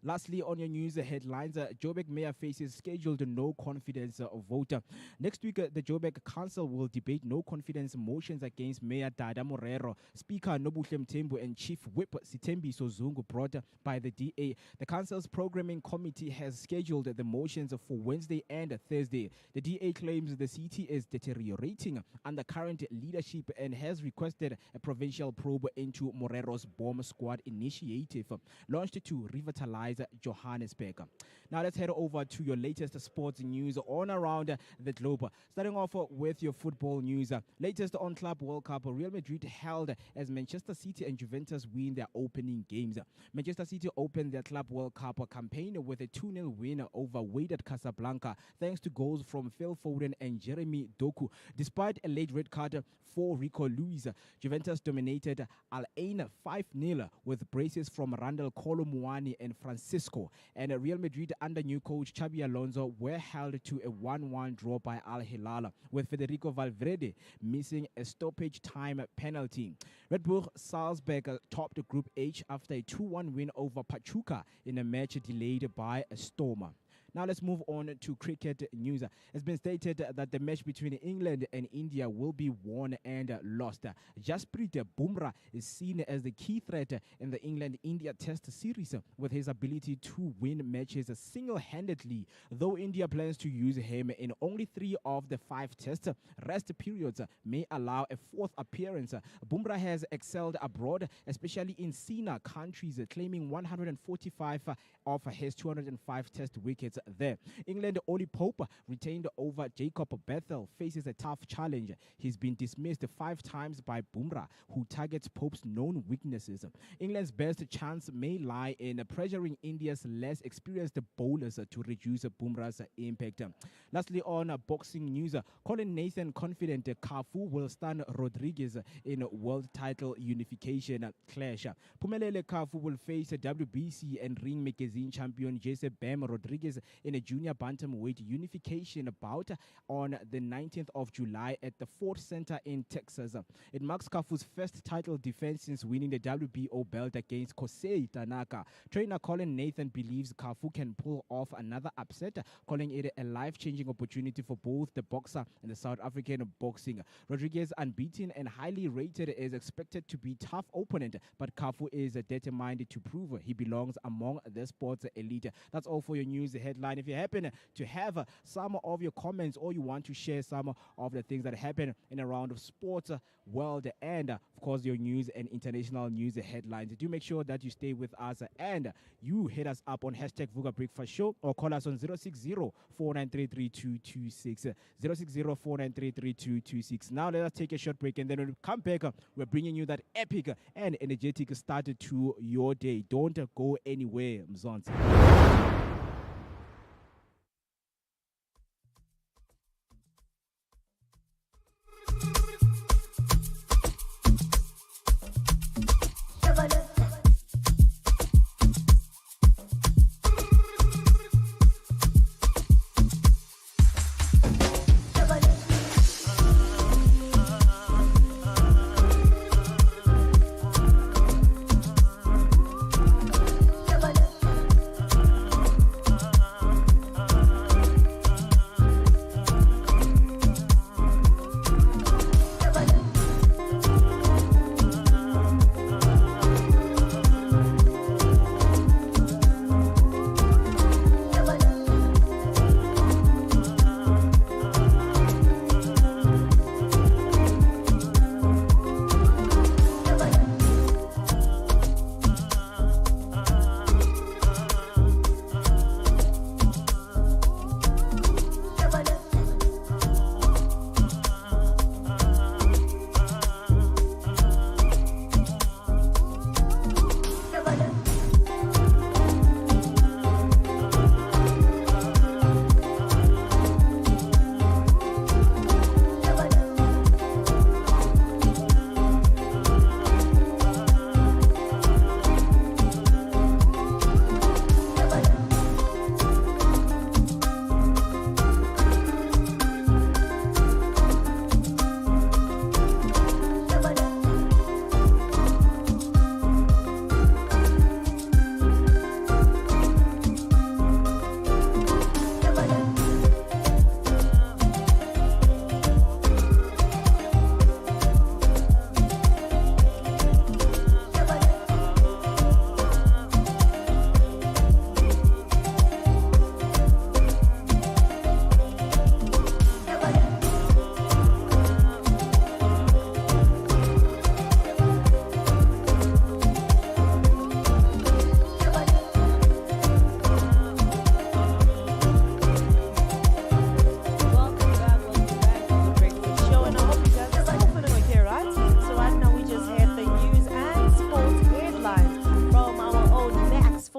Lastly, on your news headlines, Joburg Mayor faces scheduled no confidence vote. Next week, the Joburg Council will debate no confidence motions against Mayor Dada Morero, Speaker Nobuhle Mthembu, and Chief Whip Sitembi Sozungu, brought by the DA. The Council's programming committee has scheduled the motions for Wednesday and Thursday. The DA claims the city is deteriorating under current leadership and has requested a provincial probe into Morero's bomb squad initiative, launched to revitalize Johannesburg. Now let's head over to your latest sports news on around the globe. Starting off with your football news. Latest on Club World Cup, Real Madrid held as Manchester City and Juventus win their opening games. Manchester City opened their Club World Cup campaign with a 2-0 win over Wydad Casablanca, thanks to goals from Phil Foden and Jeremy Doku. Despite a late red card for Rico Lewis, Juventus dominated Al Ain 5-0 with braces from Randall Kolo Muani and Francisco. And Real Madrid under new coach Xabi Alonso were held to a 1-1 draw by Al Hilal, with Federico Valverde missing a stoppage time penalty. Red Bull Salzburg topped Group H after a 2-1 win over Pachuca in a match delayed by a storm. Now let's move on to cricket news. It's been stated that the match between England and India will be won and lost. Jasprit Bumrah is seen as the key threat in the England-India Test series, with his ability to win matches single-handedly. Though India plans to use him in only 3 of the 5 Test, rest periods may allow a 4th appearance. Bumrah has excelled abroad, especially in SENA countries, claiming 145 of his 205 Test wickets there. England Oli Pope, retained over Jacob Bethel, faces a tough challenge. He's been dismissed 5 times by Bumrah, who targets Pope's known weaknesses. England's best chance may lie in pressuring India's less experienced bowlers to reduce Bumrah's impact. Lastly, on boxing news, Colin Nathan confident Kafu will stun Rodriguez in world title unification clash. Pumelele Kafu will face WBC and Ring Magazine champion Jesse Bam Rodriguez in a junior bantamweight unification bout on the 19th of July at the Ford Center in Texas. It marks Kafu's first title defense since winning the WBO belt against Kosei Tanaka. Trainer Colin Nathan believes Kafu can pull off another upset, calling it a life-changing opportunity for both the boxer and the South African boxing. Rodriguez, unbeaten and highly rated, is expected to be a tough opponent, but Kafu is determined to prove he belongs among the sports elite. That's all for your news headlines. line. If you happen to have some of your comments or you want to share some of the things that happen in a round of sports world and, of course, your news and international news headlines, do make sure that you stay with us and you hit us up on hashtag Vooka Breakfast Show or call us on 060-4933-226. 060-4933-226. Now let us take a short break, and then when we come back, we're bringing you that epic and energetic start to your day. Don't go anywhere, Mzonsi.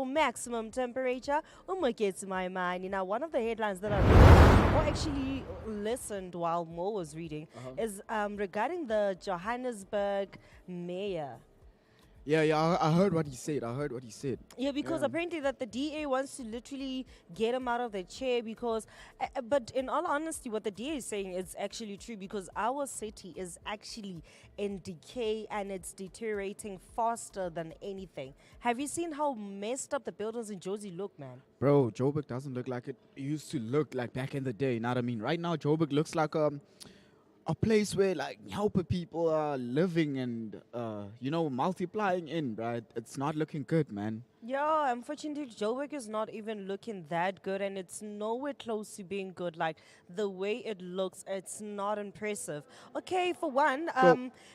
Maximum temperature. Gets my mind. Now, one of the headlines that I read, or actually listened while Mo was reading, is regarding the Johannesburg mayor. Yeah, I heard what he said. Yeah, because apparently that the DA wants to literally get him out of the chair because, but in all honesty, what the DA is saying is actually true because our city is actually in decay and it's deteriorating faster than anything. Have you seen how messed up the buildings in Jozi look, man? Bro, Joburg doesn't look like it used to look like back in the day. You know what I mean? Right now, Joburg looks like a place where like helper people are living and multiplying in, right? It's not looking good, man. Yeah, unfortunately, Joburg is not even looking that good, and it's nowhere close to being good. Like the way it looks, it's not impressive. Okay, for one,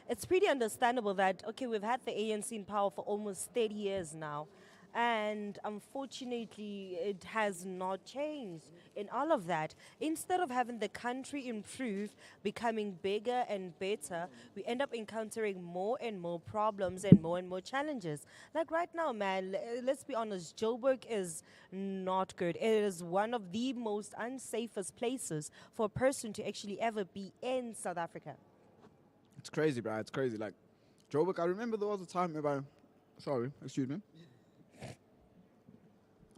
it's pretty understandable that we've had the ANC in power for almost 30 years now. And unfortunately, it has not changed in all of that. Instead of having the country improve, becoming bigger and better, we end up encountering more and more problems and more challenges. Like right now, man, let's be honest, Joburg is not good. It is one of the most unsafest places for a person to actually ever be in South Africa. It's crazy, bro. It's crazy. Like, Joburg, I remember there was a time excuse me.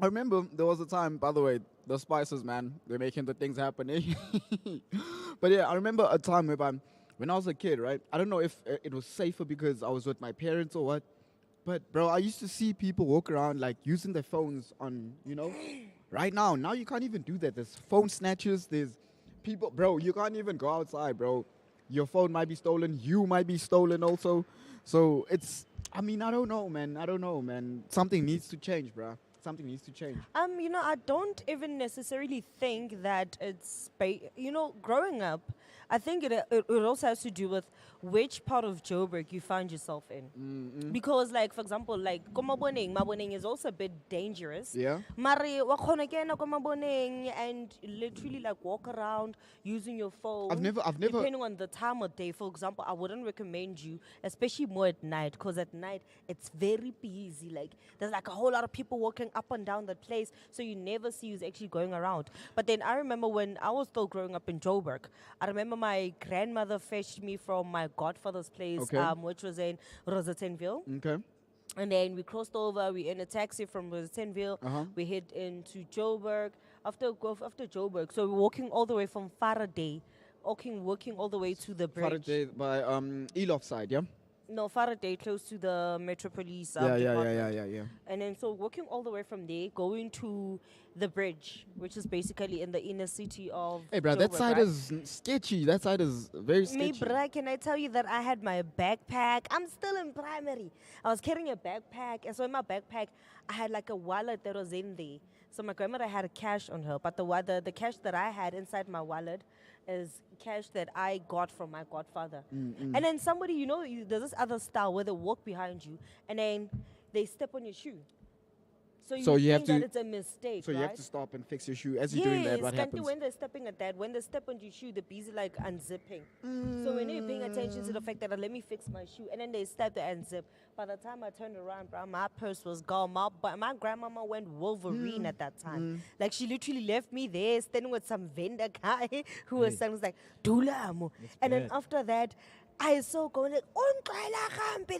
I remember there was a time, by the way, the spices, man, they're making the things happening. But yeah, I remember a time when I was a kid, right? I don't know if it was safer because I was with my parents or what. But, bro, I used to see people walk around, like, using their phones on, right now. Now you can't even do that. There's phone snatchers. There's people, bro, you can't even go outside, bro. Your phone might be stolen. You might be stolen also. So I don't know, man. Something needs to change, bro. something needs to change? I don't even necessarily think that it's, growing up, I think it also has to do with which part of Joburg you find yourself in. Because, like, for example, like, Maboning is also a bit dangerous. Yeah. Mari, wa khona kena ko Maboneng and literally, like, walk around using your phone. I've never. Depending on the time of day, for example, I wouldn't recommend you, especially more at night, because at night it's very busy. Like, there's like a whole lot of people walking up and down that place, so you never see who's actually going around. But then I remember when I was still growing up in Joburg, I remember my grandmother fetched me from my godfather's place, Okay. which was in Rosettenville. Okay. And then we crossed over, we in a taxi from Rosettenville, we head into Joburg. After Joburg, so we're walking all the way from Faraday, walking all the way to the bridge. Faraday by Elof side, yeah. No, Faraday, close to the Metropolis. Yeah. And then so walking all the way from there, going to the bridge, which is basically in the inner city of Hey, bro, that Joburg, side right? is sketchy. That side is very Me, sketchy. bruh, can I tell you that I had my backpack? I'm still in primary. I was carrying a backpack, and so in my backpack, I had like a wallet that was in there. So my grandmother had a cash on her, but the cash that I had inside my wallet is cash that I got from my godfather. And then somebody, there's this other style where they walk behind you, and then they step on your shoe. So you have think that to- it's a mistake, So right? you have to stop and fix your shoe. As you're doing that, what Kanti happens? when they're stepping at that, when they step on your shoe, they're busy like unzipping. So when you're paying attention to the fact that let me fix my shoe, and then they step to unzip. By the time I turned around, bro, my purse was gone. But my grandmama went Wolverine at that time. Like she literally left me there standing with some vendor guy who was saying, was like, Dulamo. And then bad. after that, I saw going like,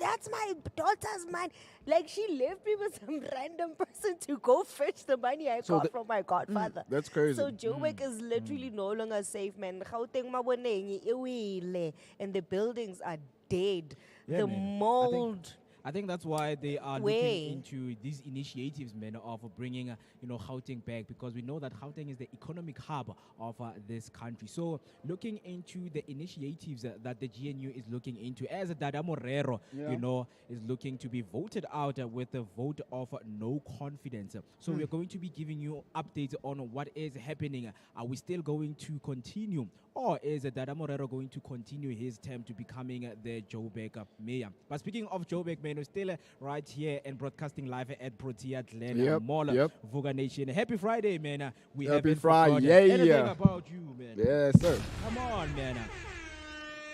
that's my daughter's money. Like she left me with some random person to go fetch the money I So got the- from my godfather. That's crazy. So Joburg is literally no longer safe, man. Gauteng Maboneng, iwile, and the buildings are dead. Yeah, The man. mold. I think that's why they are Way. looking into these initiatives, man, of bringing, Gauteng back, because we know that Gauteng is the economic hub of this country. So looking into the initiatives that the GNU is looking into, as Dada Morero, is looking to be voted out with a vote of no confidence. So we're going to be giving you updates on what is happening. Are we still going to continue? Or is Dada Morero going to continue his term to becoming the Joburg mayor? But speaking of Joburg, man, we're still right here and broadcasting live at Protea Glen Mall, Vooka Nation. Happy Friday, man. We Happy haven't forgotten Friday. anything about you, man. Yes, sir. Come on, man.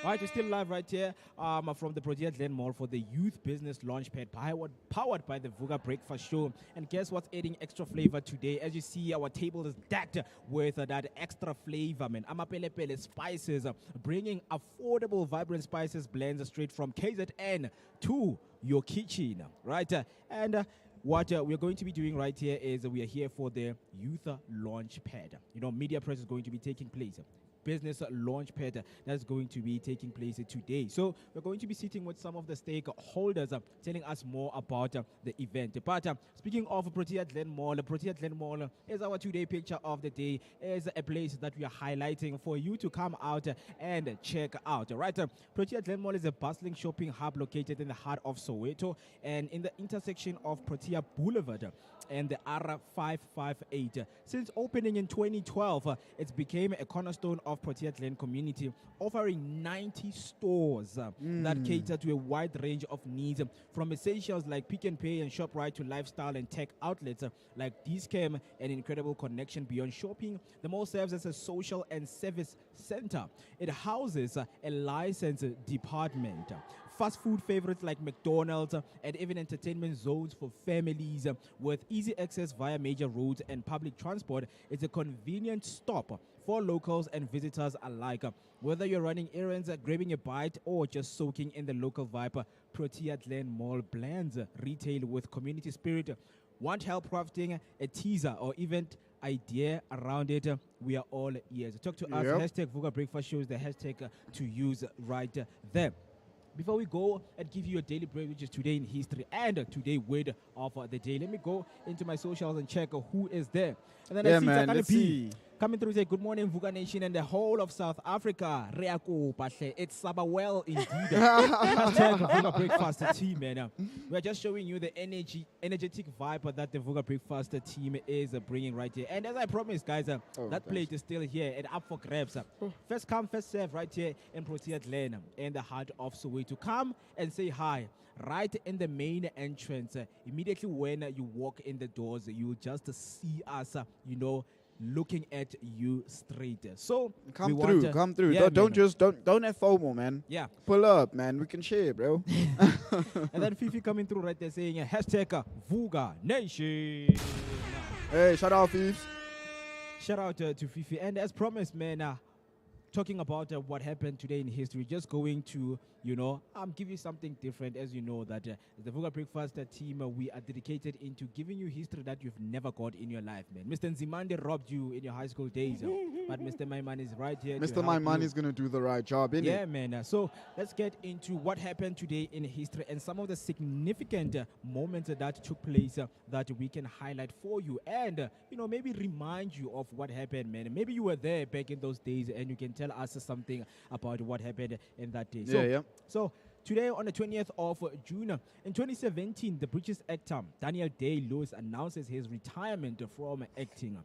All right, we're still live right here from the Protea Glen Mall for the Youth Business Launchpad, powered by the Vooka Breakfast Show. And guess what's adding extra flavor today? As you see, our table is decked with that extra flavor, man. Amapelepele spices, bringing affordable, vibrant spices blends straight from KZN to your kitchen, right? What we're going to be doing right here is we are here for the Youth Launchpad. Media press is going to be taking place. Business Launchpad that's going to be taking place today. So we're going to be sitting with some of the stakeholders telling us more about the event. But speaking of Protea Glen Mall is our today picture of the day, is a place that we are highlighting for you to come out and check out. Right, Protea Glen Mall is a bustling shopping hub located in the heart of Soweto and in the intersection of Protea Boulevard and the R558. Since opening in 2012, it's became a cornerstone of Protea Glen community, offering 90 stores that cater to a wide range of needs, from essentials like Pick and Pay and ShopRite to lifestyle and tech outlets like Dscam, an incredible connection beyond shopping. The mall serves as a social and service center. It houses a license department, fast food favorites like McDonald's, and even entertainment zones for families with easy access via major roads and public transport. It's a convenient stop for locals and visitors alike. Whether you're running errands, grabbing a bite, or just soaking in the local vibe, Protea Glen Mall blends retail with community spirit. Want help crafting a teaser or event idea around it? We are all ears. Talk to us. Hashtag Vooka Breakfast Show is the hashtag to use right there. Before we go and give you a daily break, which is today in history and today word of the day, let me go into my socials and check who is there. And then I see man, Tsakani let's P. see. Coming through, say good morning, Vooka Nation and the whole of South Africa. Reaku Pashe, it's Sabawell indeed. Hashtag Vooka Breakfast team, man. We're just showing you the energetic vibe that the Vooka Breakfast team is bringing right here. And as I promised, guys, that plate is still here and up for grabs. First come, first serve right here in Protea Glen in the heart of Soweto. Come and say hi. Right in the main entrance, immediately when you walk in the doors, you'll just see us, looking at you straight. So come through. Yeah, don't have FOMO, man. Yeah. Pull up, man. We can share, bro. And then Fifi coming through right there saying hashtag Vooka Nation. Hey, shout out, Fifs. Shout out to Fifi. And as promised, man, talking about what happened today in history, just going to, give you something different. As you know that the Vooka Breakfast team, we are dedicated into giving you history that you've never got in your life, man. Mr. Nzimande robbed you in your high school days, but Mr. Maiman is right here. Mr. Maiman is going to do the right job, innit? Yeah, man. So let's get into what happened today in history and some of the significant moments that took place that we can highlight for you and, maybe remind you of what happened, man. Maybe you were there back in those days and you can tell us something about what happened in that day. So today, on the 20th of June, in 2017, the British actor Daniel Day-Lewis announces his retirement from acting.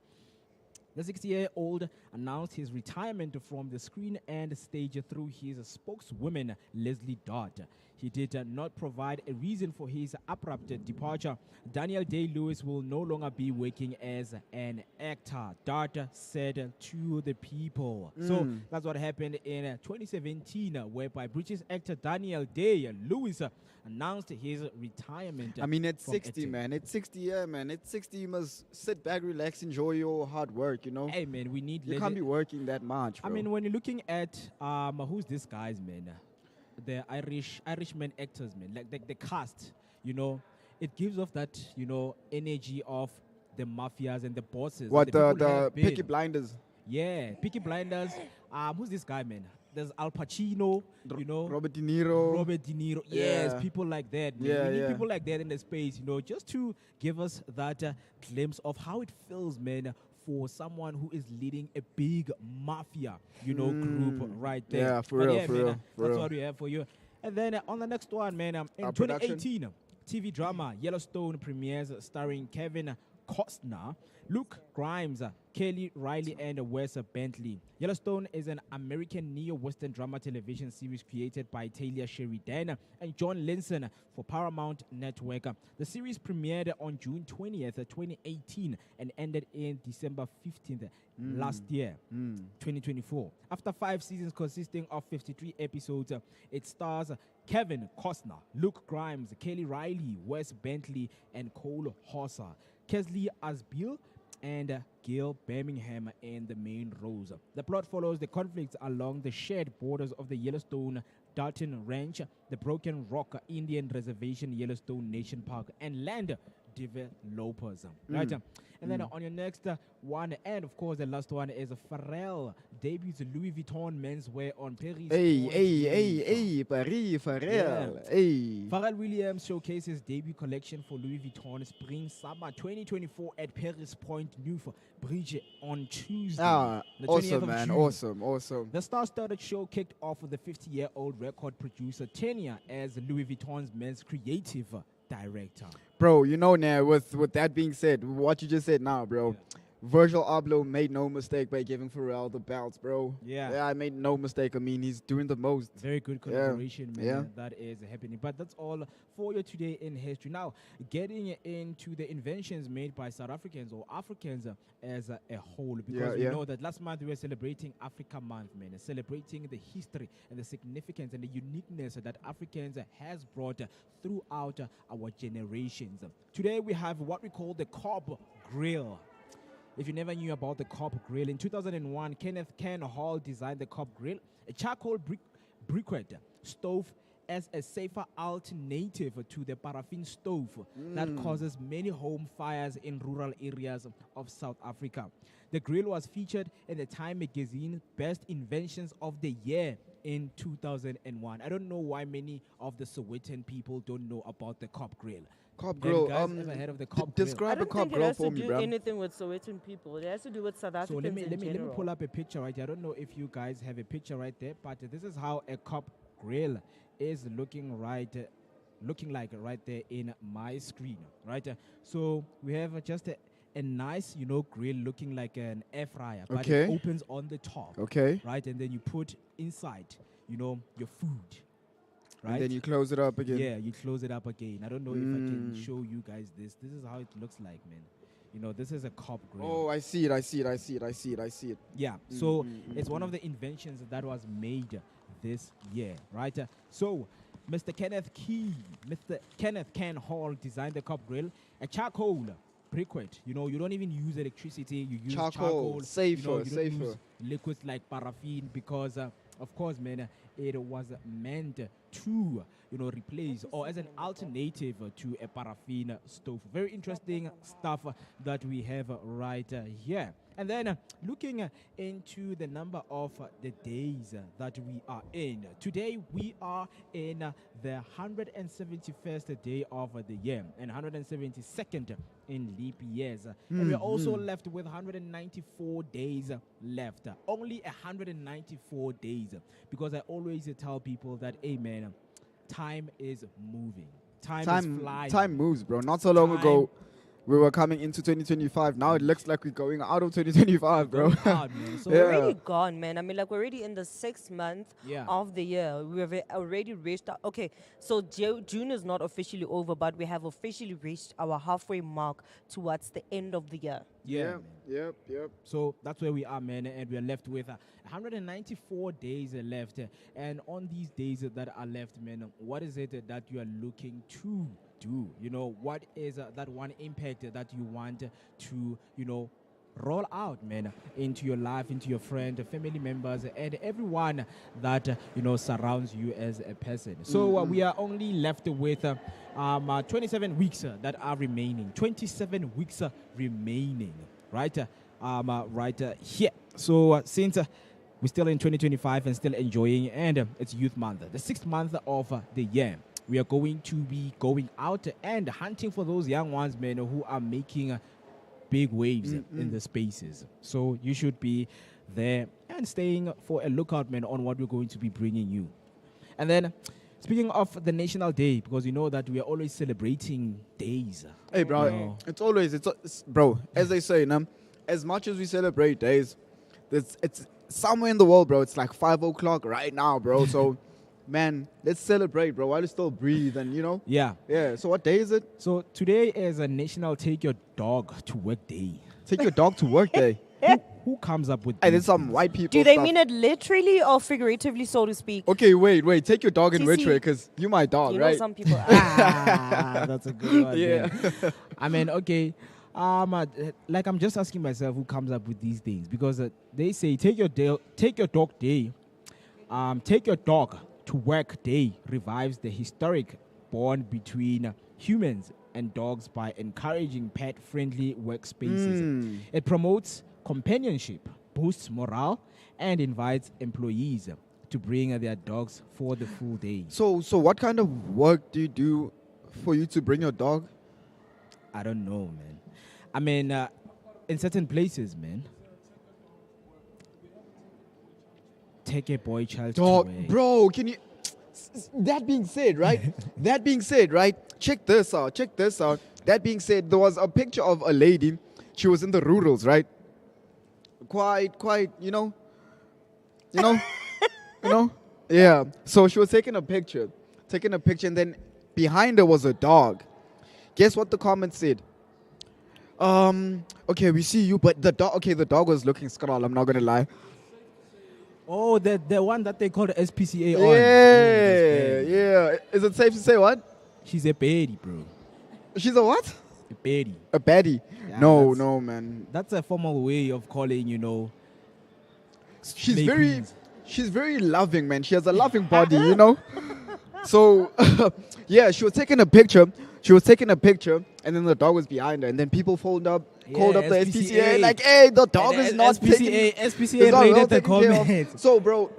The 60-year-old announced his retirement from the screen and stage through his spokeswoman, Leslie Dodd. He did not provide a reason for his abrupt departure. Daniel Day-Lewis will no longer be working as an actor, Dodd said to the People. So that's what happened in 2017, whereby British actor Daniel Day-Lewis announced his retirement. I mean, at 60, acting. man. At 60, yeah, man. At 60, you must sit back, relax, enjoy your hard work, Hey, man, we need... You can't be working that much, bro. I mean, when you're looking at... who's this guys, man? The Irishman actors, man. Like the cast, it gives off that, energy of the mafias and the bosses. What, the Peaky Blinders? Yeah, Peaky Blinders. Who's this guy, man? There's Al Pacino, Robert De Niro. Robert De Niro. Yeah. Yes, people like that. Man. Yeah, we need people like that in the space, just to give us that glimpse of how it feels, man, for someone who is leading a big mafia, group right there. Yeah, for real. That's what we have for you. And then on the next one, man, in 2018, TV drama Yellowstone premieres starring Kevin Costner, Luke Grimes, Kelly Riley, and Wes Bentley. Yellowstone is an American neo-Western drama television series created by Taylor Sheridan and John Linson for Paramount Network. The series premiered on June 20th, 2018 and ended in December 15th last year, 2024. After 5 seasons consisting of 53 episodes, it stars Kevin Costner, Luke Grimes, Kelly Riley, Wes Bentley, and Cole Hauser. Kesley Asbiel and Gail Birmingham in the main roles. The plot follows the conflicts along the shared borders of the Yellowstone Dalton Ranch, the Broken Rock Indian Reservation, Yellowstone Nation Park, and land developers. Right? And then on your next one, and of course the last one is Pharrell debuts Louis Vuitton menswear on Paris. Paris, Pharrell. Yeah. Hey. Pharrell Williams showcases debut collection for Louis Vuitton Spring Summer 2024 at Paris Point Neuf Bridge on Tuesday. The 20th Awesome, of man. June. Awesome. The star-studded show kicked off with the 50-year-old record producer tenure as Louis Vuitton's men's creative director. Bro, now, with that being said, what you just said now, bro, Virgil Abloh made no mistake by giving Pharrell the belts, bro. Yeah, I made no mistake. I mean, he's doing the most. Very good collaboration, man. Yeah. That is happening. But that's all for you today in history. Now, getting into the inventions made by South Africans or Africans as a whole, because we know that last month we were celebrating Africa Month, man, celebrating the history and the significance and the uniqueness that Africans has brought throughout our generations. Today we have what we call the Cobb Grill. If you never knew about the Cobb Grill, in 2001, Kenneth Ken Hall designed the Cobb Grill, a charcoal briquette stove as a safer alternative to the paraffin stove that causes many home fires in rural areas of South Africa. The grill was featured in the Time magazine Best Inventions of the Year in 2001. I don't know why many of the Sowetan people don't know about the Cobb Grill. Cop Have grill. you guys ever heard of the cop grill? I Describe a don't cop think it grill has for to me, do bro. anything with Sowetan people. It has to do with South So Africans let me in general. pull up a picture right here. I don't know if you guys have a picture right there, but this is how a cop grill is looking looking like right there in my screen, right? So we have just a nice, grill looking like an air fryer, but Okay. it opens on the top, Okay. right? And then you put inside, your food, right? And then you close it up again. Yeah, you close it up again. I don't know if I can show you guys this. This is how it looks like, man. This is a cop grill. Oh, I see it. I see it. I see it. I see it. I see it. Yeah, so it's one of the inventions that was made this year, right? So Mr. Kenneth Ken Hall designed the cop grill, a charcoal briquette. You don't even use electricity. You use charcoal. Safer, you don't safer. use liquids like paraffin because, of course, man, it was meant to, replace or as an alternative to a paraffin stove. Very interesting stuff that we have right here. And then looking into the number of the days that we are in. Today we are in the 171st day of the year and 172nd in leap years. And we're also left with 194 days left. Only 194 days. Because I always tell people that, hey man, time is moving. Time is flying. Time moves, bro. Not so long ago, we were coming into 2025. Now it looks like we're going out of 2025, bro. Going out, man. So We're already gone, man. I mean, like, we're already in the 6th month Yeah. of the year. We've already reached okay, so June is not officially over, but we have officially reached our halfway mark towards the end of the year. yeah, man. Yep. So that's where we are, man, and we're left with 194 days left. And on these days that are left, man, what is it that you are looking to do? What is that one impact that you want to, roll out, man, into your life, into your friend, family members, and everyone that, surrounds you as a person. So we are only left with 27 weeks that are remaining. 27 weeks remaining, right? Right here. So since we're still in 2025 and still enjoying, and it's Youth Month, the 6th month of the year, we are going to be going out and hunting for those young ones, man, who are making big waves in the spaces. So you should be there and staying for a lookout, man, on what we're going to be bringing you. And then, speaking of the National Day, because you know that we are always celebrating days. Hey, bro. It's bro. As they say, as much as we celebrate days, it's somewhere in the world, bro. It's like 5 o'clock right now, bro. So, man, let's celebrate, bro. While you still breathe, and Yeah. Yeah. So what day is it? So today is a National Take Your Dog to Work Day. Take your dog to work day. Who comes up with Hey, these there's some things? white people. Do they stuff. mean it literally or figuratively, so to speak? Okay, wait. Take your dog in TC. which way? Because you my dog, You know, right? some people. That's a good one. Yeah. man. I mean, okay. Like I'm just asking myself who comes up with these things because they say take your dog day, take your dog to work day revives the historic bond between humans and dogs by encouraging pet-friendly workspaces. It promotes companionship, boosts morale, and invites employees to bring their dogs for the full day. So what kind of work do you do for you to bring your dog? I don't know, man. I mean, in certain places, man, take a boy child to Dog, work. bro, can you... That being said, right? Check this out. That being said, there was a picture of a lady. She was in the rurals, right? Quite, you know? Yeah. So she was taking a picture, and then behind her was a dog. Guess what the comments said? Okay, we see you, but the dog was looking scroll, I'm not gonna lie. Oh, the one that they call the SPCA on. Yeah. Is it safe to say what? She's a baddie, bro. She's a what? A baddie. A baddie? Yeah, No, man. That's a formal way of calling, She's slay very, queens. she's very loving, man. She has a loving body, you know. So, yeah, she was taking a picture, and then the dog was behind her, and then people called up the SPCA, like, hey, the dog And is not SPCA it's not well rated the taken care of. comments. So, bro,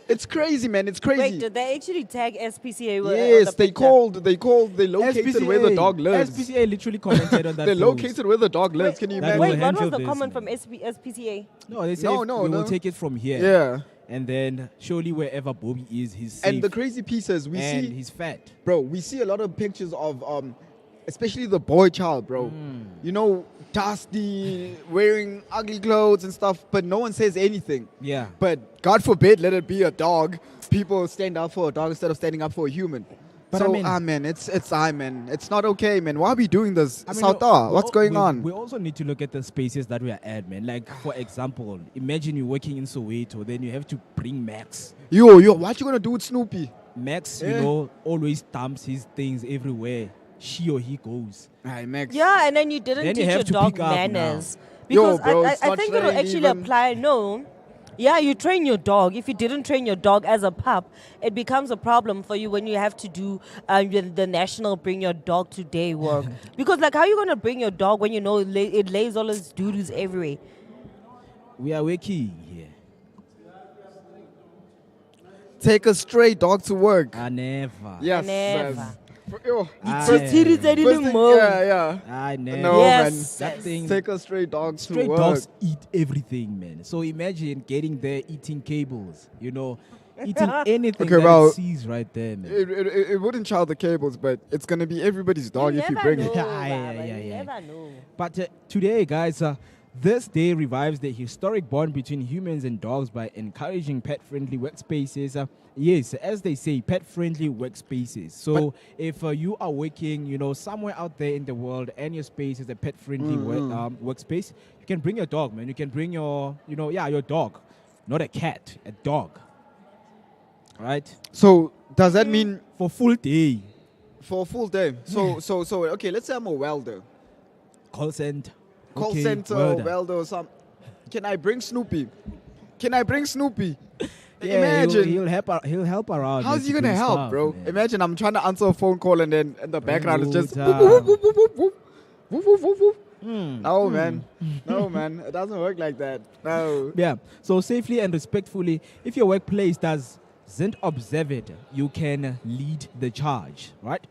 It's crazy, man. It's crazy. Wait, did they actually tag SPCA? on the Yes, they picture? they located where the dog lives. SPCA literally commented on that. They post. located where the dog lives. Can you That imagine? Wait, what handle was the this, comment man. from SPCA? No, they said No, we will no. take it from here. Yeah. And then surely wherever Bobby is, he's safe. And the crazy piece is we and see, he's fat. bro, we see a lot of pictures of especially the boy child, bro. You know, dusty, wearing ugly clothes and stuff, but no one says anything. Yeah. But God forbid, let it be a dog. People stand up for a dog instead of standing up for a human. But So, I mean- man, it's not okay, man. Why are we doing this? I mean, Sauta, what's going on? We also need to look at the spaces that we are at, man. Like, for example, imagine you're working in Soweto, then you have to bring Max. Yo, what you gonna do with Snoopy? Max, Yeah. you know, always dumps his things everywhere. She or he goes. Hey, Max. Yeah, and then you didn't Then you teach have your to dog pick up manners. Yo, Because bro, I it's not think it'll trained actually even. apply. No. Yeah, you train your dog. If you didn't train your dog as a pup, it becomes a problem for you when you have to do the national bring your dog to day work. Because, like, how are you going to bring your dog when you know it lays all its doo-doos everywhere? We are working here. Take a stray dog to work. I never. Yes. Never. yes. Yo, I first- never. first thing- yeah. I never. No, Yes. That thing. Take a stray dog to Stray work. dogs eat everything, man. So imagine getting there, eating cables, you know, eating anything Okay, that well, it sees right there, man. It wouldn't chow the cables, but it's gonna be everybody's dog if you never bring know, it. Baba, Yeah. You never know. But today, guys, this day revives the historic bond between humans and dogs by encouraging pet-friendly workspaces. Yes, as they say, pet-friendly workspaces. So if you are working, you know, somewhere out there in the world and your space is a pet-friendly workspace, you can bring your dog, man. You can bring your, your dog. Not a cat, a dog. Right? So does that mean For full day. for a full day? So okay, let's say I'm a welder, Call center. call Okay, center, welder. welder or something. Can I bring Snoopy? Can I bring Snoopy? Yeah, Imagine. he'll help around. How's man, he to gonna bring help, stuff, bro? man. Imagine I'm trying to answer a phone call and then in the background it's just Vooka. whoop, whoop, whoop, whoop, whoop, whoop, whoop, whoop, whoop. No, man. No, man. It doesn't work like that. No. Yeah. So safely and respectfully, if your workplace doesn't observe it, you can lead the charge, right?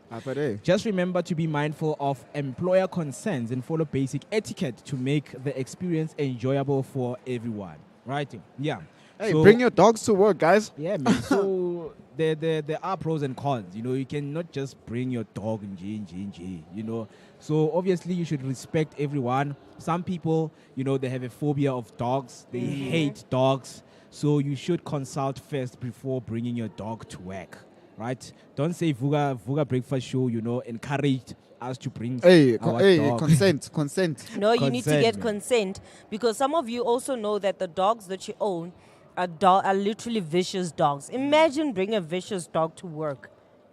Just remember to be mindful of employer concerns and follow basic etiquette to make the experience enjoyable for everyone, right? Yeah. Hey, So- bring your dogs to work, guys. Yeah, man. So there are pros and cons. You know, you cannot just bring your dog and G. You know, so obviously you should respect everyone. Some people, you know, they have a phobia of dogs. They hate dogs. So you should consult first before bringing your dog to work, right? Don't say Vooka Breakfast Show, you know, encouraged us to bring our dog. Consent. No, you need to Consent, get man. consent because some of you also know that the dogs that you own are literally vicious dogs. Imagine bring a vicious dog to work.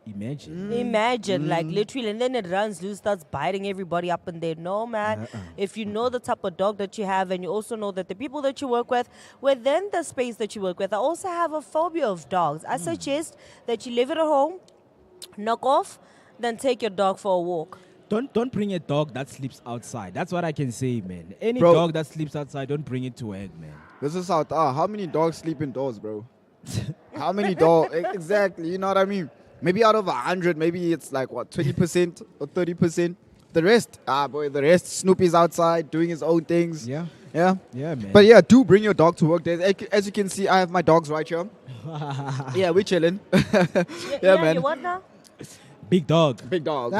Imagine. Imagine, like literally, and then it runs loose, starts biting everybody up in there. No, man. If you know the type of dog that you have, and you also know that the people that you work with, within the space that you work with, also have a phobia of dogs. I suggest that you leave it at home, knock off, then take your dog for a walk. Don't bring a dog that sleeps outside. That's what I can say, man. Any Bro. dog that sleeps outside, don't bring it to work, man. This is how many dogs sleep indoors, bro? How many dogs? Exactly. You know what I mean? Maybe out of 100, maybe it's like what 20% or 30%. The rest, the rest. Snoopy's outside doing his own things. Yeah. Yeah. Yeah, man. But yeah, do bring your dog to work. As you can see, I have my dogs right here. Yeah, we're chilling. Yeah, man. You what now? Big dog. Big dog.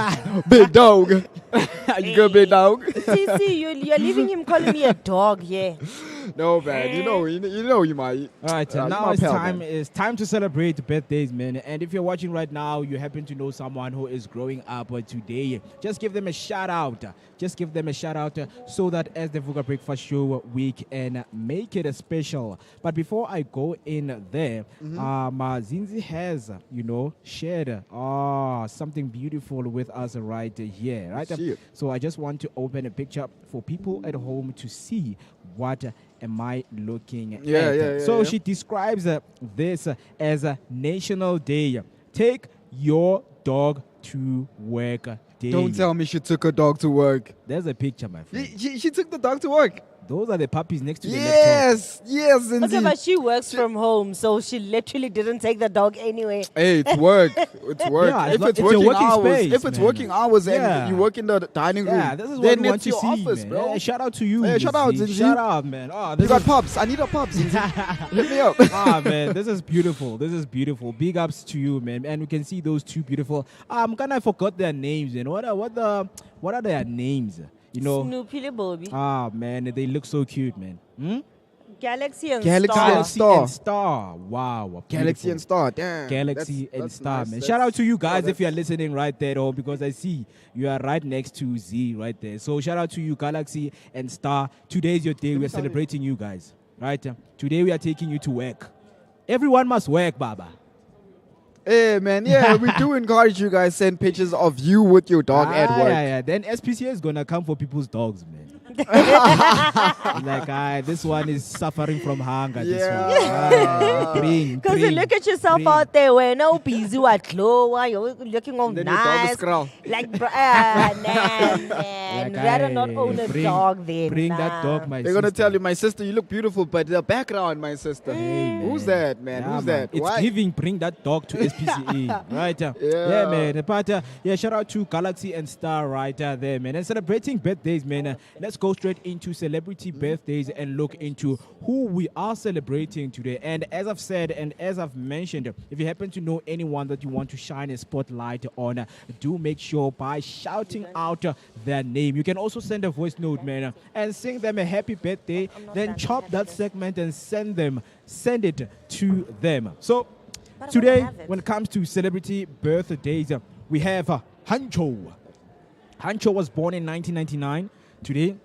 Big dog. You good, big dog? See, you're leaving him calling me a dog, yeah. No, man. You know you might. All right, you now my it's pal, time. man. It's time to celebrate birthdays, man. And if you're watching right now, you happen to know someone who is growing up today. Just give them a shout out. Just give them a shout out so that as the Vooka Breakfast Show, we can make it a special. But before I go in there, Zinzi has, shared something beautiful with us right here, right? See it. So I just want to open a picture for people at home to see what am I looking at. So she describes this as a National Day. Take your dog to work day. Don't tell me she took her dog to work. There's a picture, my friend. She took the dog to work. Those are the puppies next to the laptop. Yes, indeed. Okay, but she works from home, so she literally didn't take the dog anyway. Hey, it's work. It's work. Yeah, if it's it's your working working hours, space, if it's man. working hours Yeah. and you work in the dining room, Yeah, this is what then we want it's to your see, office, man. bro. Yeah, shout out to you. Yeah, shout out, Zinzi. Zinzi. Shout out, man. Oh, You this got is, pups. I need a pups. Hit me up. ah, man, this is beautiful. This is beautiful. Big ups to you, man. And we can see those two beautiful. Kind of forgot their names. You know what are their names? You know. Snoopy the Bobby. Ah, man, they look so cute, man. Galaxy and Galaxy Star. and Star. and Star. Wow. Galaxy beautiful. and Star. Damn. Galaxy That's and Star, nice. man. That's- Shout out to you guys oh, if you are listening right there, oh, because I see you are right next to Z right there. So shout out to you, Galaxy and Star. Today's your day. We are celebrating you guys, right? Today we are taking you to work. Everyone must work, Baba. Hey, man. Yeah, we do encourage you guys send pictures of you with your dog at work. Yeah. Then SPCA is gonna come for people's dogs, man. Like, this one is suffering from hunger. This Yeah. one. Bring. Because you look at yourself out there where no busy, what glow, you're looking all Then your dog is nice. growl. Like, man. Like, Rather not own a dog then. Bring that dog, my They're gonna sister. tell you, my sister, you look beautiful, but the background, my sister. Hey, Who's man. that, man? Yeah, Who's man. that? It's Why? giving. Bring that dog to SPCA, right? Yeah. Man. But shout out to Galaxy and Star right there, man. And celebrating birthdays, man. Let's go straight into celebrity birthdays and look into who we are celebrating today. And as I've said and as I've mentioned, if you happen to know anyone that you want to shine a spotlight on, do make sure by shouting out their name. You can also send a voice note, man, and sing them a happy birthday. Then chop that segment and send it to them. So But I today, don't have it. when it comes to celebrity birthdays, we have Hancho. Hancho was born in 1999 today,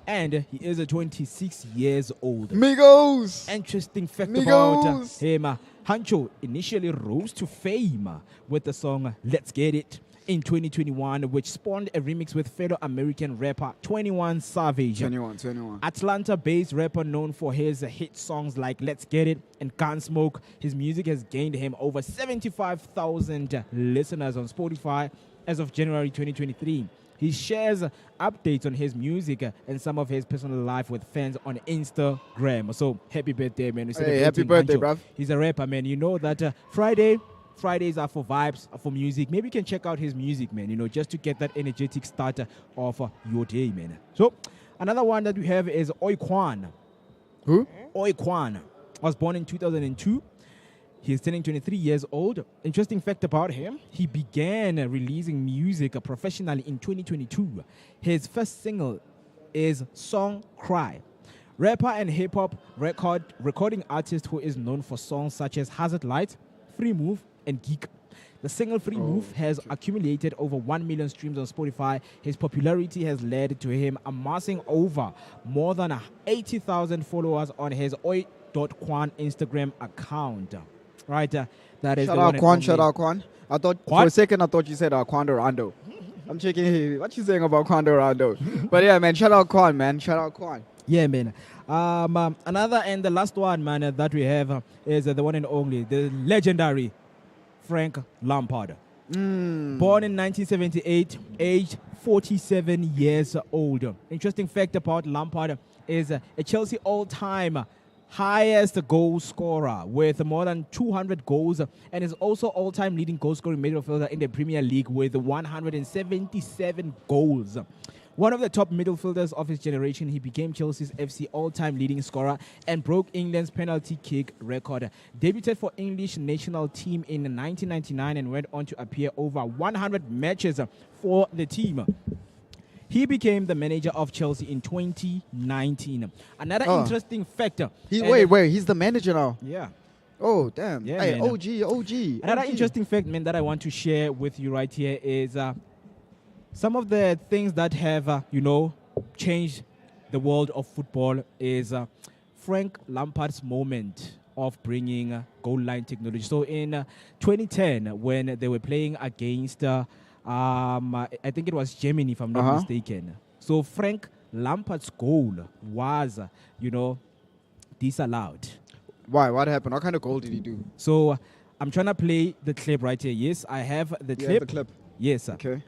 and he is 26 years old. Migos. Interesting fact Migos. about him. Hancho initially rose to fame with the song Let's Get It in 2021, which spawned a remix with fellow American rapper 21 Savage. 21. Atlanta-based rapper known for his hit songs like Let's Get It and Gunsmoke. His music has gained him over 75,000 listeners on Spotify as of January 2023. He shares updates on his music and some of his personal life with fans on Instagram. So happy birthday, man. We're Hey, happy celebrating birthday, Hancho. bruv. He's a rapper, man. You know that Fridays are for vibes, are for music. Maybe you can check out his music, man, just to get that energetic start of your day, man. So, another one that we have is Oi Kwan. Who? Oi Kwan was born in 2002. He is turning 23 years old. Interesting fact about him, he began releasing music professionally in 2022. His first single is Song Cry. Rapper and hip-hop recording artist who is known for songs such as Hazard Light, Free Move, and Geek. The single Free Move has accumulated over 1 million streams on Spotify. His popularity has led to him amassing over more than 80,000 followers on his oi.kwan Instagram account. Right, that is Shout the one out and Kwan, only. shout out Kwan. I thought for What? a second I thought you said Kwando Rondo. I'm checking here. What you saying about Kwando Rondo? But yeah, man, shout out Kwan, man. Shout out Kwan. Yeah, man. Another and the last one, man, that we have is the one and only, the legendary Frank Lampard. Born in 1978, aged 47 years old. Interesting fact about Lampard is a Chelsea all-time highest goal scorer with more than 200 goals and is also all-time leading goal-scoring midfielder in the Premier League with 177 goals. One of the top midfielders of his generation, he became Chelsea's FC all-time leading scorer and broke England's penalty kick record. Debuted for English national team in 1999 and went on to appear over 100 matches for the team. He became the manager of Chelsea in 2019. Another interesting factor. Wait, he's the manager now. Yeah. Oh, damn. Yeah, Hey, man. OG. Another OG. interesting fact, man, that I want to share with you right here is some of the things that have, changed the world of football is Frank Lampard's moment of bringing goal line technology. So in 2010, when they were playing against, I think it was Germany, if I'm not mistaken. So Frank Lampard's goal was, disallowed. Why? What happened? What kind of goal did he do? So I'm trying to play the clip right here. Yes, I have the You clip. have the clip. Yes, sir. Okay.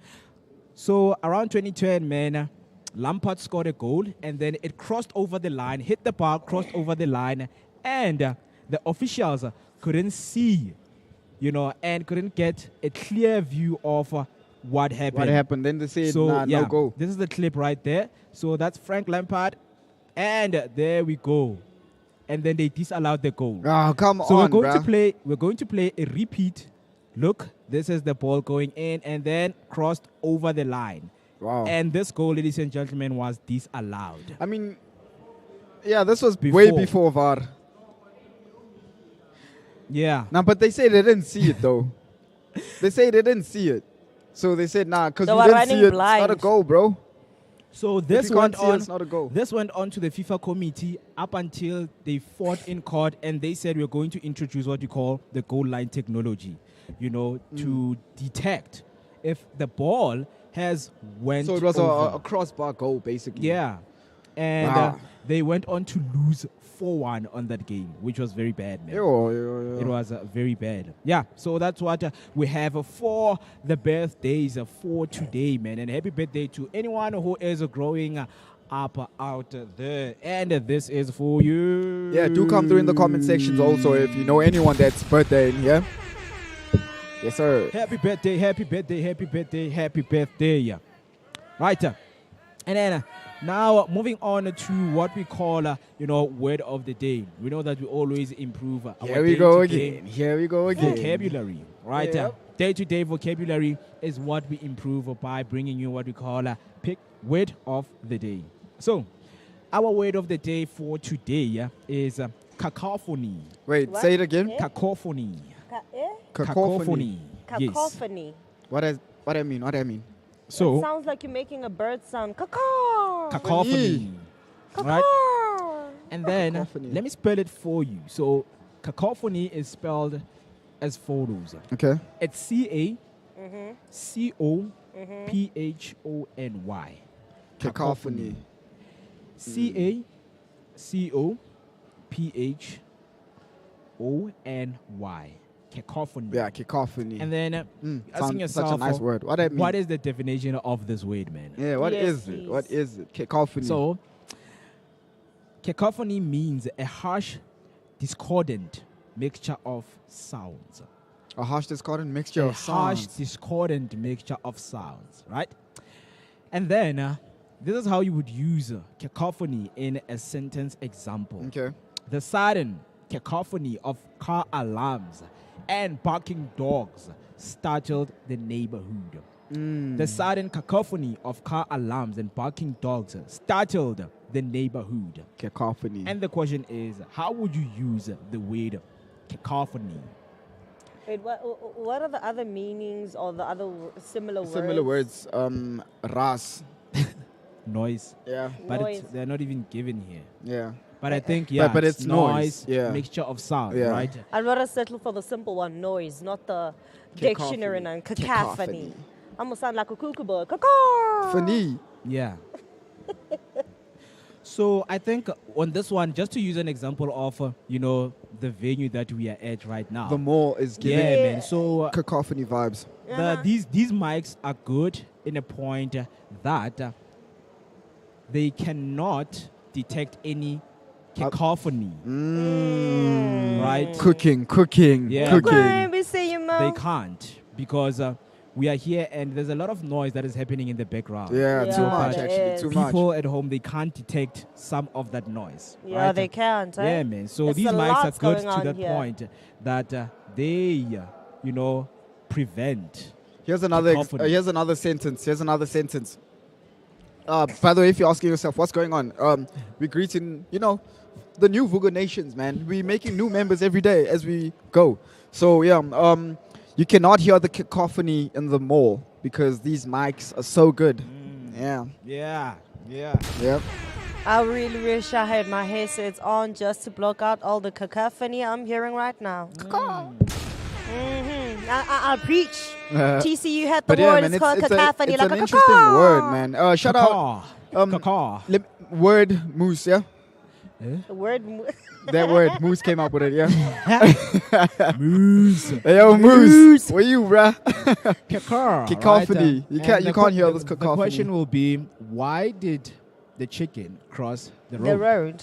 So around 2010, man, Lampard scored a goal, and then it crossed over the line, hit the bar, crossed over the line, and the officials couldn't see, and couldn't get a clear view of what happened. What happened? Then they said, So, nah, yeah, no goal. this is the clip right there. So that's Frank Lampard, and there we go. And then they disallowed the goal. Oh, come So on, we're going bruh. to play a repeat. Look, this is the ball going in and then crossed over the line. Wow. And this goal, ladies and gentlemen, was disallowed. I mean, yeah, this was Before. way before VAR. Yeah. Now, but they say they didn't see it, though. They say they didn't see it. So they said, nah, because They you were didn't see running it, blind. it's not a goal, bro. So If this you can't went see it, on. it's not a goal. This went on to the FIFA committee up until they fought in court, and they said we're going to introduce what you call the goal line technology, to detect if the ball has went. So it was over. a crossbar goal, basically. Yeah. And Wow. they went on to lose 4-1 on that game, which was very bad, man. Yeah. It was very bad. Yeah, so that's what we have for the birthdays for today, man. And happy birthday to anyone who is growing up out there. And this is for you. Yeah, do come through in the comment sections also if you know anyone that's birthday in here. Yes, sir. Happy birthday, happy birthday, happy birthday, happy birthday. Yeah. Right. And then now moving on to what we call, word of the day. We know that we always improve our Here we go day-to-day again. Here we go again. vocabulary, right? Yep. Day-to-day vocabulary is what we improve by bringing you what we call a pick word of the day. So, our word of the day for today is cacophony. Wait, What? say it again. Yeah. Cacophony. Cacophony. Yes. Cacophony. What I mean? It So, sounds like you're making a bird sound. Caw. cacophony. Right? Caw. And then, Cacophony. let me spell it for you. So, cacophony is spelled as follows. Okay. It's C-A-C-O-P-H-O-N-Y. Cacophony. C-A-C-O-P-H-O-N-Y. Cacophony. Yeah, cacophony. And then asking Sounds yourself, such a nice word. What I mean? what is the definition of this word, man? Yeah, what Yes, is please. it? What is it? Cacophony. So, cacophony means a harsh, discordant mixture of sounds. a harsh discordant mixture A of harsh, sounds. discordant mixture of sounds, right? And then, this is how you would use cacophony in a sentence example. Okay. The sudden cacophony of car alarms and barking dogs startled the neighborhood. The sudden cacophony of car alarms and barking dogs startled the neighborhood. Cacophony. And the question is, how would you use the word cacophony? Wait, what are the other meanings or the other similar words? Similar words. Ras. Noise. Yeah. But Noise. they're not even given here. Yeah. But I think, yeah, but it's noise, yeah. mixture of sound, Yeah. right? I'd rather settle for the simple one, noise, not the Cacophony. dictionary and cacophony. Cacophony. I'm gonna sound like a cuckoo bird. Caw. Funny. Yeah. So I think on this one, just to use an example of, the venue that we are at right now. The mall is giving yeah, Yeah. man. So cacophony vibes. these mics are good in a point that they cannot detect any cacophony, right? Cooking. Yeah. Cooking. Okay, we see you, They Mo. can't because we are here and there's a lot of noise that is happening in the background. Yeah, too Yeah, much it actually. is. Too much. People at home, they can't detect some of that noise. Yeah, right? they can't. Eh? Yeah, man. So It's these a mics are lot's good going to on that here. point that they, prevent. Here's another Cacophony. here's another sentence. By the way, if you're asking yourself what's going on, we're greeting, the new Vooka Nations, man. We're making new members every day as we go. So yeah, you cannot hear the cacophony in the mall because these mics are so good. Yeah. Yeah. Yep. I really wish I had my headsets on just to block out all the cacophony I'm hearing right now. I'll preach. TCU had the But yeah, word. man, It's called cacophony. it's like an a interesting caw. word, man. Shout out Cacaw. word moose, yeah. The word That word, moose came up with it, yeah. Moose. Hey, yo, moose. Where you, bruh? Cacophony. Right? You can't hear this The cacophony. question will be, why did the chicken cross the road? the road.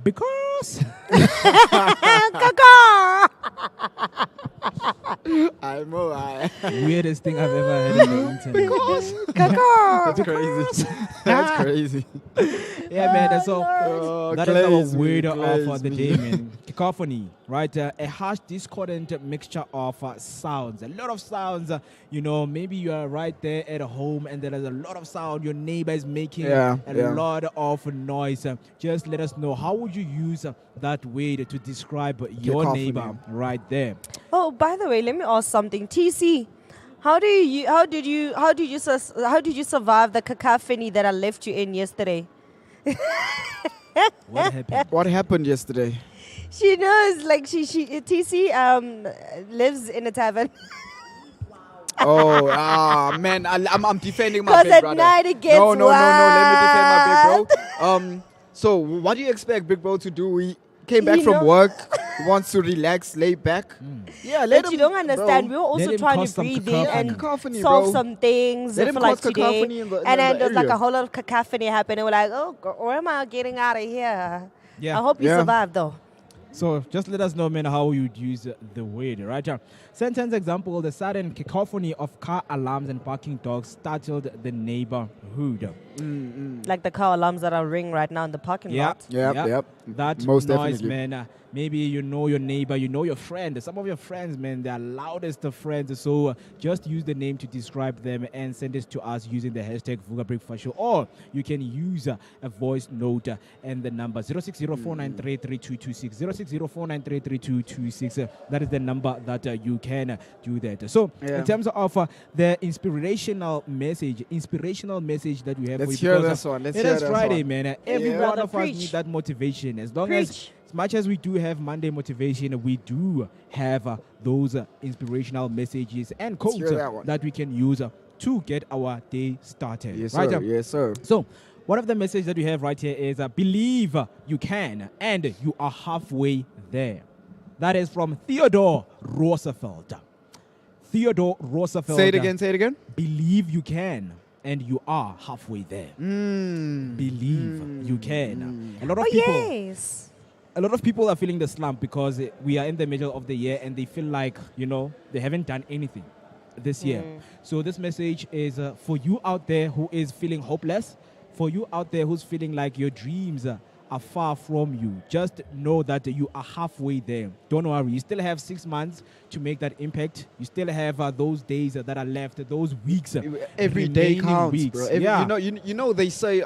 Because weirdest thing I've ever heard in the internet. That's crazy. That's crazy. Yeah, man. So that is glaze our me, word of glaze the me. day, man. Cacophony, right? A harsh, discordant mixture of sounds. A lot of sounds. Maybe you are right there at home and there is a lot of sound. Your neighbor is making a lot of noise. Just let us know, how would you use that word to describe your Cacophony. neighbor right there? Oh, by the way, let me ask something. TC, how did you survive the cacophony that I left you in yesterday? What happened? What happened yesterday? She knows, like TC lives in a tavern. Man, I'm defending my 'Cause big at brother. night it gets no, let me defend my wild. big bro. So what do you expect big bro to do? He came back You from know- work, wants to relax, lay back. Yeah, let But him, you don't understand. We bro. were also Let him trying cause to some breathe in cacophony. and Cacophony, solve bro. some things Let him for like cause today. cacophony in the And then there's like area. a whole lot of cacophony happening. We're like, oh, where am I getting out of here? Yeah. I hope you Yeah. survive though. So just let us know, man, how you'd use the word, right? Sentence example: the sudden cacophony of car alarms and barking dogs startled the neighborhood. Like the car alarms that are ringing right now in the parking lot. Yep. That Most noise, definitely. man. Maybe you know your neighbor, you know your friend. Some of your friends, man, they're loudest of friends. So just use the name to describe them and send it to us using the hashtag Vooka Breakfast Show. Or you can use a voice note and the number 0604933226. 0604933226. That is the number that you can do that. So in terms of the inspirational message that we have Let's for you, hear because, this one. Let's it hear is this Friday, one. man. Every Yeah. one Brother, of us preach. need that motivation. As Preach. much as we do have Monday motivation, we do have those inspirational messages and quotes hear that one. that we can use to get our day started. Yes, right? sir. Yes, sir. So, one of the messages that we have right here is believe you can and you are halfway there. That is from Theodore Roosevelt. Theodore Roosevelt. Say it again. Believe you can and you are halfway there. Believe you can. A lot of Oh, people yes. a lot of people are feeling the slump because we are in the middle of the year and they feel like, they haven't done anything this year. So this message is for you out there who is feeling hopeless, for you out there who's feeling like your dreams are far from you. Just know that you are halfway there. Don't worry. You still have 6 months to make that impact. You still have those days that are left, those weeks. Every day remaining counts, weeks. bro. Yeah. You know they say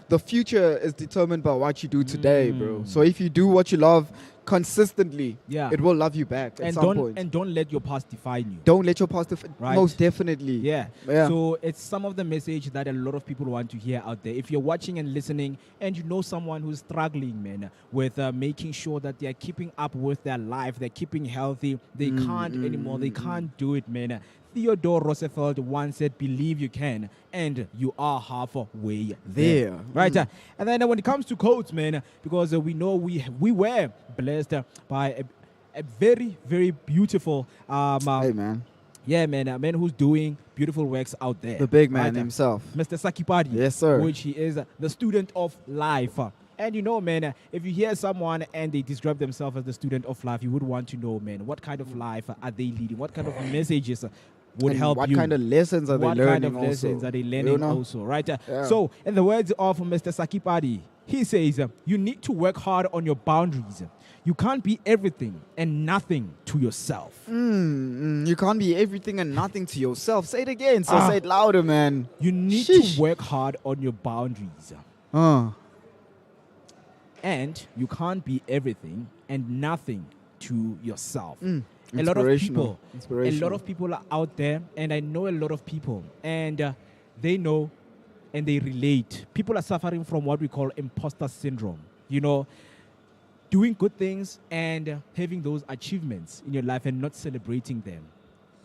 the future is determined by what you do today, bro. So if you do what you love consistently, Yeah. it will love you back at and some point. don't let your past define you. Don't let your past Right. most definitely. Yeah. Yeah. So it's some of the message that a lot of people want to hear out there. If you're watching and listening and you know someone who's struggling, man, with making sure that they're keeping up with their life, they're keeping healthy, they can't anymore, they can't do it, man. Theodore Roosevelt once said, believe you can, and you are halfway there. Right? And then when it comes to quotes, man, because we know we were blessed by a very, very beautiful Hey, man. yeah, man, a man who's doing beautiful works out there. The big man Right? himself. Mr. Sakipadi. Yes, sir. Which he is the student of life. And man, if you hear someone and they describe themselves as the student of life, you would want to know, man, what kind of life are they leading? What kind of messages would And help what you? kind of lessons are they What learning kind of also? lessons are they You learning know? also, right? Yeah. So, in the words of Mr. Sakipadi, he says, you need to work hard on your boundaries. You can't be everything and nothing to yourself. You can't be everything and nothing to yourself. Say it again. So say it louder, man. You need Sheesh. to work hard on your boundaries. And you can't be everything and nothing to yourself. A lot of people are out there, and I know a lot of people, and they know and they relate. People are suffering from what we call imposter syndrome. Doing good things and having those achievements in your life and not celebrating them.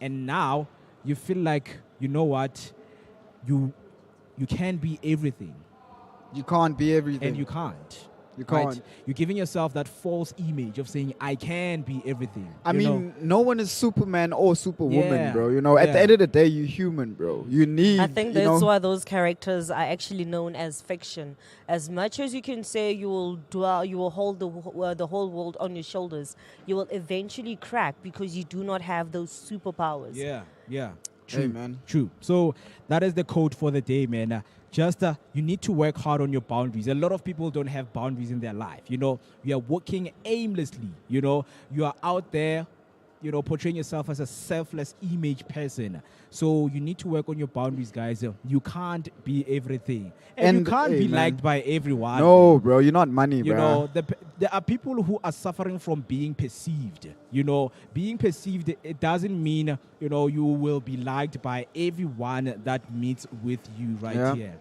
And now you feel like, you know what, you can be everything. You can't be everything. And you can't. You right? can't. You're giving yourself that false image of saying, I can be everything. I mean, no one is Superman or Superwoman, Yeah, bro. You know, at the yeah. end of the day, you're human, bro. You need, I think you that's know, why those characters are actually known as fiction. As much as you can say you will dwell, you will hold the whole world on your shoulders, you will eventually crack because you do not have those superpowers. Yeah, yeah. Hey, True, man. True. So that is the code for the day, man. Just you need to work hard on your boundaries. A lot of people don't have boundaries in their life. You know, you are working aimlessly. You know, you are out there, you know, portraying yourself as a selfless image person. So you need to work on your boundaries, guys. You can't be everything, and you can't hey, be man. liked by everyone. No, bro. You're not money, You bro. know, there are people who are suffering from being perceived. You know, being perceived, it doesn't mean, you know, you will be liked by everyone that meets with you right here.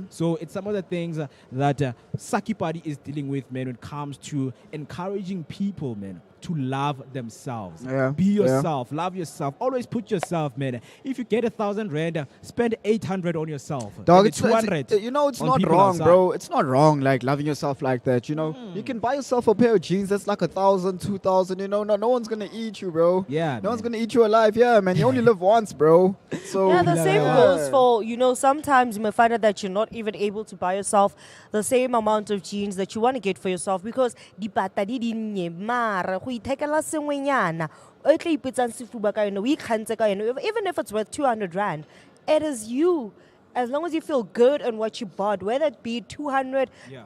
So it's some of the things that Saki Party is dealing with, man, when it comes to encouraging people, man, to love themselves. Yeah, Be yeah. yourself. Love yourself. Always put yourself, man. If you get 1,000 rand, spend 800 on yourself. Dog, And it's 200 you know, it's on not people wrong, outside. bro. It's not wrong, like loving yourself like that. You know, you can buy yourself a pair of jeans that's like 1,000, 2,000. You know, no one's gonna eat you, bro. Yeah, no one's man. gonna eat you alive. Yeah, man. You only live once, bro. So Yeah, the same yeah. goes for, you know, sometimes you may find out that you're not even able to buy yourself the same amount of jeans that you want to get for yourself because di pata di dinnye mara go ithekela sengwenyana o tla ipetsang sefuba ka yone o ikgantse ka yone even if it's worth 200 rand. It is you, as long as you feel good on what you bought, whether it be 200, Yeah.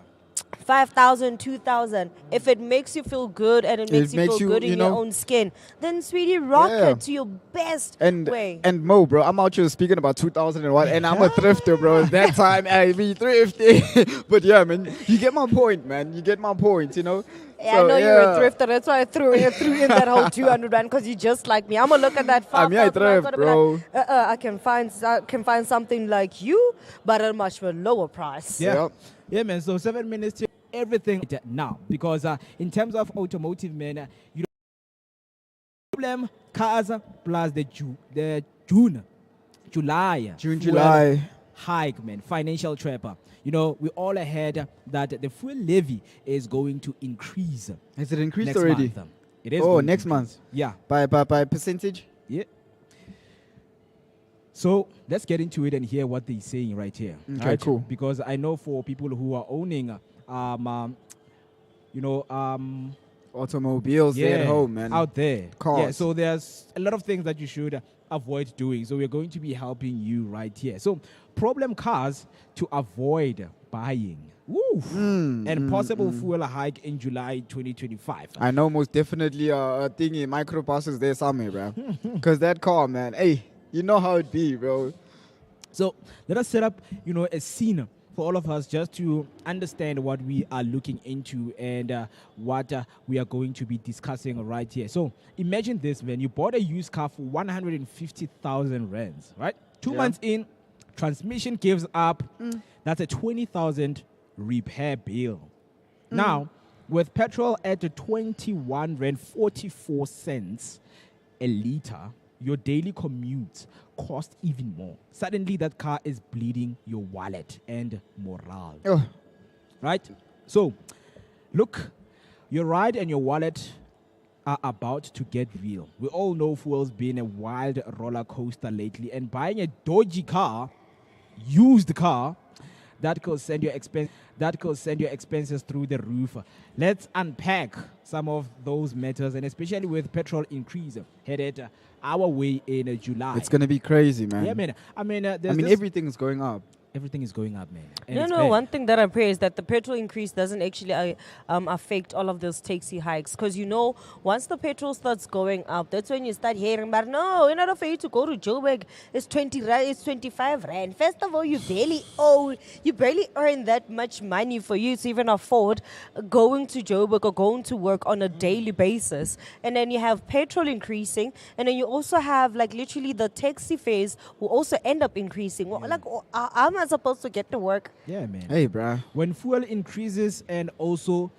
5,000, 2,000. If it makes you feel good and it makes you feel good in your own skin, then sweetie, rock Yeah. it to your best way. And Mo, bro, I'm out here speaking about 2001, and I'm a thrifter, bro. That time I be thrifty. But yeah, man, you get my point, man. You get my point, you know. Yeah, So, I know you're a yeah. thrifter. That's why I threw in that whole 200 rand because you just like me. I'm gonna look at that. I mean, I thrift, bro. I can find something like you, but at a much lower price. Yeah. Yep. Yeah, man. So 7 minutes to everything now. Because in terms of automotive, man, you don't problem cars plus the July fuel July. hike, man. Financial trapper. You know, we all ahead that the fuel levy is going to increase. Has it increased next already? month. It is. Oh, going to next increase. month. Yeah. By percentage? Yeah. So let's get into it and hear what they're saying right here. Okay, right? cool. Because I know for people who are owning, Automobiles there at home, man. out there. Yeah, Cars. so there's a lot of things that you should avoid doing. So we're going to be helping you right here. So problem cars to avoid buying. Woo. And possible fuel hike in July 2025. I know most definitely a thing in microbuses there somewhere, bro. Because that car, man, hey, you know how it be, bro. So let us set up, a scene for all of us just to understand what we are looking into and what we are going to be discussing right here. So imagine this, man. You bought a used car for 150,000 rands, right? 2 Yeah. months in, transmission gives up. That's a 20,000 repair bill. Now, with petrol at 21 rand 44 cents a liter, your daily commute costs even more. Suddenly, that car is bleeding your wallet and morale. Oh, Right? So, look, your ride and your wallet are about to get real. We all know fuel's been a wild roller coaster lately, and buying a dodgy car, used car, that could send your expenses through the roof. Let's unpack some of those matters, and especially with petrol increase headed our way in July. it's going to be crazy, man. Yeah, man. I mean, Everything's going up. everything is going up, man. And it's No, bad. one thing that I pray is that the petrol increase doesn't actually affect all of those taxi hikes. Because, once the petrol starts going up, that's when you start hearing about, no, in order for you to go to Joburg, it's 20 rand, it's 25 rand. First of all, you barely earn that much money for you to even afford going to Joburg or going to work on a daily basis. And then you have petrol increasing, and then you also have, literally the taxi fares will also end up increasing. Well, how am I supposed to get to work? Yeah, man. Hey, bruh. When fuel increases and also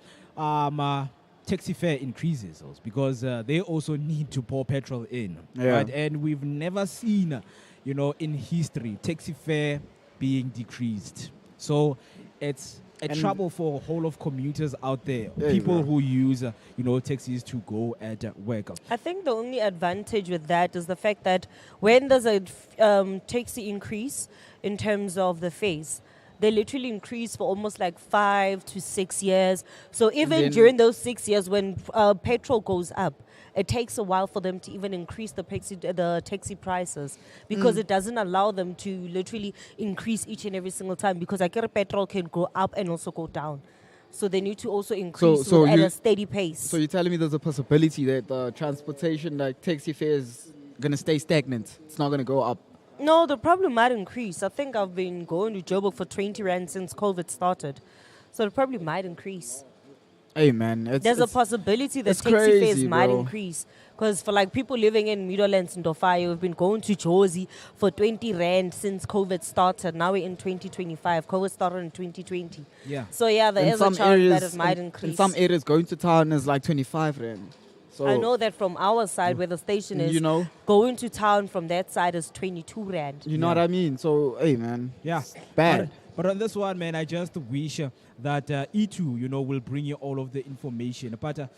taxi fare increases also, because they also need to pour petrol in. Yeah. Right? And we've never seen, in history, taxi fare being decreased. So it's trouble for a whole of commuters out there, Yeah, people bro. who use, taxis to go at work. I think the only advantage with that is the fact that when there's a taxi increase in terms of the fares, they literally increase for almost like 5 to 6 years. So even then- during those 6 years when petrol goes up, it takes a while for them to even increase the taxi prices because it doesn't allow them to literally increase each and every single time because I get petrol can go up and also go down. So they need to also increase so at you- a steady pace. So you're telling me there's a possibility that transportation, like taxi fares, gonna stay stagnant? It's not gonna go up. No, the problem might increase. I think I've been going to Joburg for 20 rand since COVID started. So it probably might increase. Hey man, There's a possibility that it's taxi fares crazy, might bro. increase. Because for like people living in Meadowlands and Dofai, we've been going to Jozi for 20 rand since COVID started. Now we're in 2025. COVID started in 2020. Yeah. So yeah, there in is a some chance areas, that it might in increase. some areas, going to town is like 25 rand. So I know that from our side where the station is, you know, going to town from that side is 22 rand. you know what I mean. So hey man, Yeah. bad. But on this one, man, I just wish that E2, will bring you all of the information. But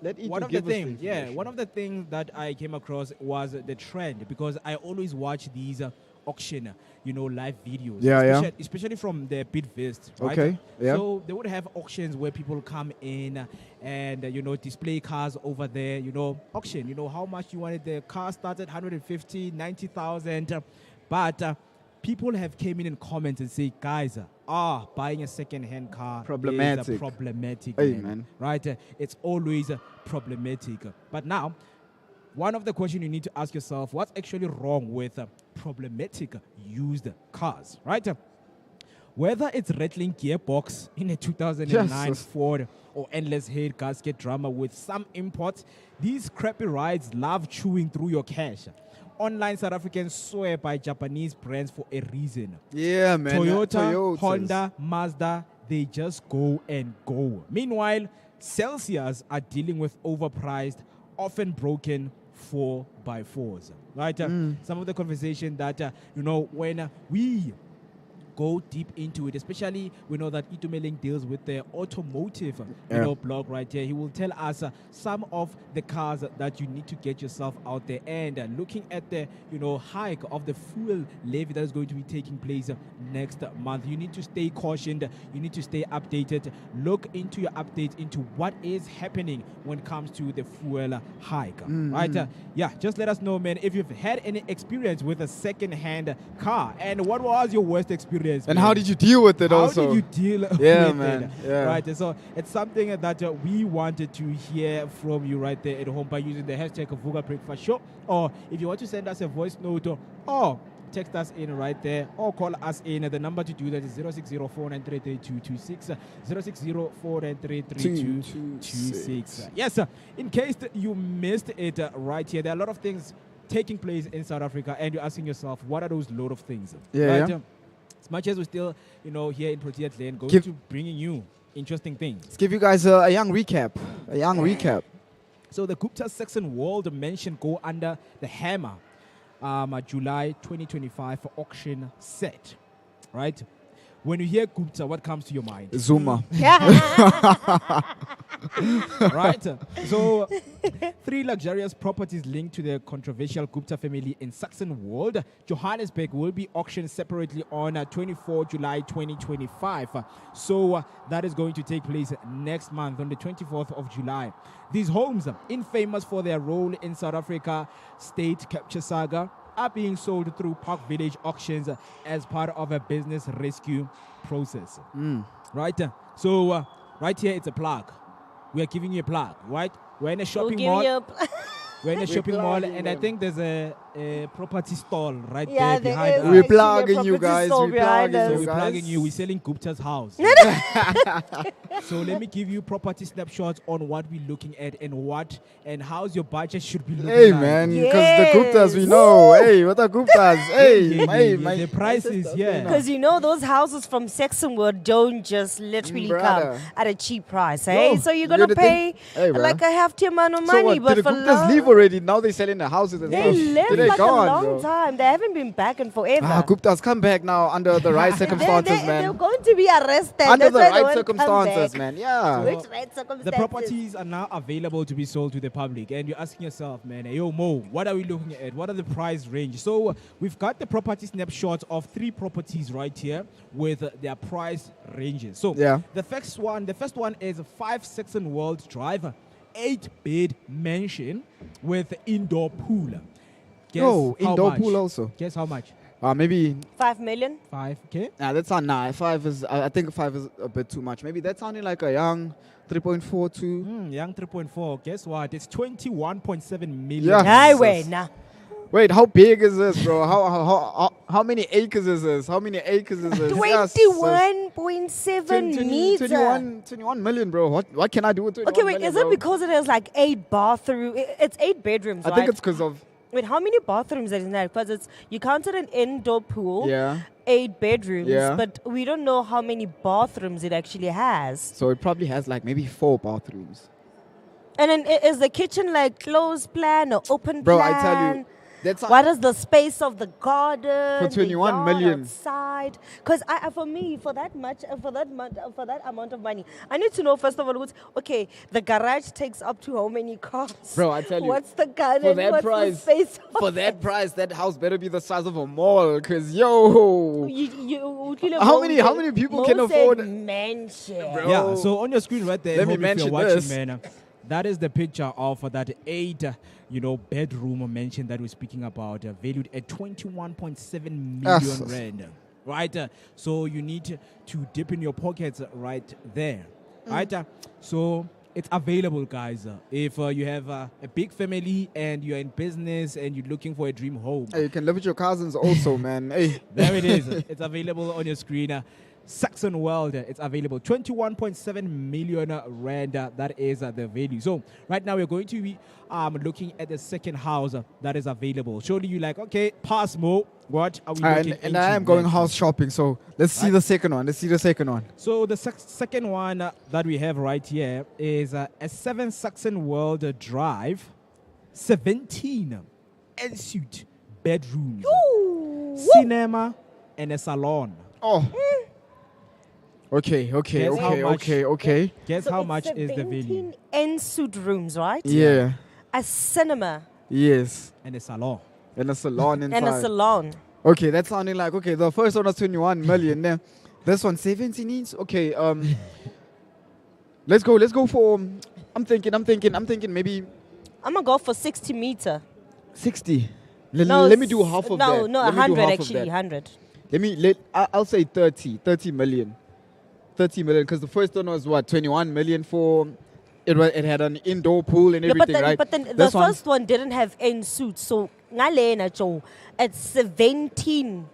Let E2 one of the give us things, information. one of the things that I came across was the trend because I always watch these auction, live videos. Yeah, yeah. Especially from the Bitvest, right? Okay, yeah. So they would have auctions where people come in and, display cars over there, auction, how much you wanted. The car started 150, 90,000. But people have came in and commented and say, guys, buying a second-hand car Problematic. is problematic. Hey, man. Right? It's always problematic. But now, one of the questions you need to ask yourself, what's actually wrong with problematic used cars, right? Whether it's rattling gearbox in a 2009 Jesus. Ford or endless head gasket drama with some imports, these crappy rides love chewing through your cash. Online South Africans swear by Japanese brands for a reason. Yeah, man. Toyota, Toyotas. Honda, Mazda, they just go and go. Meanwhile, Celsius are dealing with overpriced, often broken 4x4s. Right? Some of the conversation that, when we go deep into it, especially we know that Itumeleng deals with the automotive blog right here. He will tell us some of the cars that you need to get yourself out there, and looking at the hike of the fuel levy that is going to be taking place next month. You need to stay cautioned, you need to stay updated. Look into your updates into what is happening when it comes to the fuel hike. Right? Just let us know, man, if you've had any experience with a second-hand car, and what was your worst experience. And how did you deal with it How also? did you deal Yeah, with man. it? Yeah. Right. So it's something that we wanted to hear from you right there at home by using the hashtag Vooka Breakfast Show. Or if you want to send us a voice note or text us in right there or call us in. The number to do that is 06049333226, 06049333226. Yes, in case you missed it right here, there are a lot of things taking place in South Africa, and you're asking yourself, what are those load of things? Yeah, Right? yeah. As much as we're still, here in Protea Glen, going Give- to bringing you interesting things. Let's give you guys a young recap. A young recap. So the Gupta Saxon World Mansion go under the hammer July 2025 for auction set, right? When you hear Gupta, what comes to your mind? Zuma. Right? So, 3 luxurious properties linked to the controversial Gupta family in Saxon World, Johannesburg, will be auctioned separately on 24 July 2025. So, that is going to take place next month on the 24th of July. These homes, infamous for their role in South Africa state capture saga, are being sold through Park Village auctions as part of a business rescue process. Right? So, right here, it's a plug. We are giving you a plug, right? We're in a shopping mall. We're in a shopping mall, and I think there's a property stall right there behind us. We're plugging you guys. We're plugging So you we're guys. plugging you. We're selling Gupta's house. So let me give you property snapshots on what we're looking at and how's your budget should be looking Hey, like. man. Because the Guptas, we know. Hey, what are Guptas? Hey, Yeah, my the prices, yeah. Because those houses from Saxon World don't just literally Brother. come at a cheap price, eh? Yo, so you're you gonna gotta pay think- hey, bro. like a hefty amount of So money, what, but did the for Guptas leave already. Now they're selling the houses and They stuff. lived They're like gone, a long bro. time. They haven't been back in forever. Gupta's come back now under the right circumstances, They're man. going to be arrested. Under That's the why they right won't come circumstances, back. man. Yeah. Which right circumstances? The properties are now available to be sold to the public, and you're asking yourself, man, yo, Mo, what are we looking at? What are the price range? So we've got the property snapshots of 3 properties right here with their price ranges. So Yeah. the first one is a 5-section World Drive, 8-bed mansion with indoor pool. Guess Oh, how indoor much? pool also. Guess how much? Maybe 5 million? 5K? Nah, that's not nice. 5 is, I think 5 is a bit too much. Maybe that's sounding like a young 3.42. Young 3.4. Guess what? It's 21.7 million. Yeah. Highway, nah. Wait, how big is this, bro? How many acres is this? How many acres is this? Yes, 21.7 meters. 21 million, bro. What can I do with 21 Okay, wait, million, is it bro? because it has like 8 bathrooms? It's 8 bedrooms, I right? think it's because of, Wait, how many bathrooms is that? Because it's you counted an indoor pool, yeah. 8 bedrooms, Yeah. but we don't know how many bathrooms it actually has. So it probably has like maybe 4 bathrooms. And then is the kitchen like closed plan or open Bro, plan? I tell you, that's What is the space of the garden? For 21 the yard million. outside? Because for me, for that amount of money, I need to know first of all, okay, the garage takes up to how many cars? Bro, I tell you, what's the garden? for that what's price, the space of for that price, that house better be the size of a mall. Cause yo, how many people can afford mansion? Bro. Yeah, so on your screen right there, Let me hope if you're mention watching, this. man, that is the picture of that 8, bedroom mansion that we're speaking about, valued at 21.7 million Yes. rand. Right? So you need to dip in your pockets right there. Right? So it's available, guys. If you have a big family and you're in business and you're looking for a dream home, Hey, you can live with your cousins also, man. Hey, there it is. It's available on your screen. Saxon World, it's available. 21.7 million rand. That is the value. So right now we're going to be looking at the second house that is available. Surely you like, okay, pass Mo. What are we looking and I into am going next? house shopping. So let's see Right. the second one. Let's see the second one. So the second one that we have right here is a 7 Saxon World Drive, 17 ensuite bedrooms, cinema, and a salon. Oh. Okay. Guess how much? Okay. Guess So how it's much is the value? 17 en-suite rooms, right? Yeah. A cinema Yes. And a salon. And a salon inside. and a salon. Okay, that's sounding like, okay, the first one was 21 million. Then this one 17 inch. Okay, let's go for, I'm thinking maybe I'm gonna go for 60 meter. 60. No, Let me do half of that. No, no, Let me do 100 half of actually, that. 100. I'll say 30 million. 30 million, because the first one was what, 21 million for, it had an indoor pool and Yeah, everything, but then right? the This one- first one didn't have en-suite, so ngalena Joe, it's 17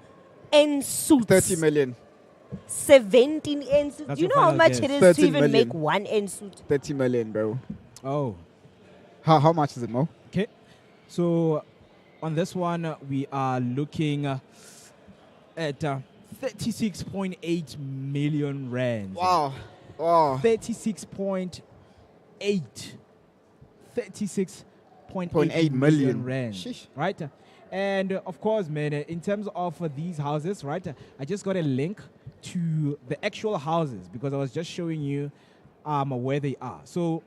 en-suites. 30 million, 17 en-suites. That's Do you your know how final much guess. it is 13 to even million. make one en-suite? 30 million, bro. Oh, How much is it, Mo? okay. So on this one, we are looking at 36.8 million rand. Wow. 36.8. 36.8 0.8 million million. rand. Sheesh. Right? And of course, man, in terms of these houses, right, I just got a link to the actual houses because I was just showing you where they are. So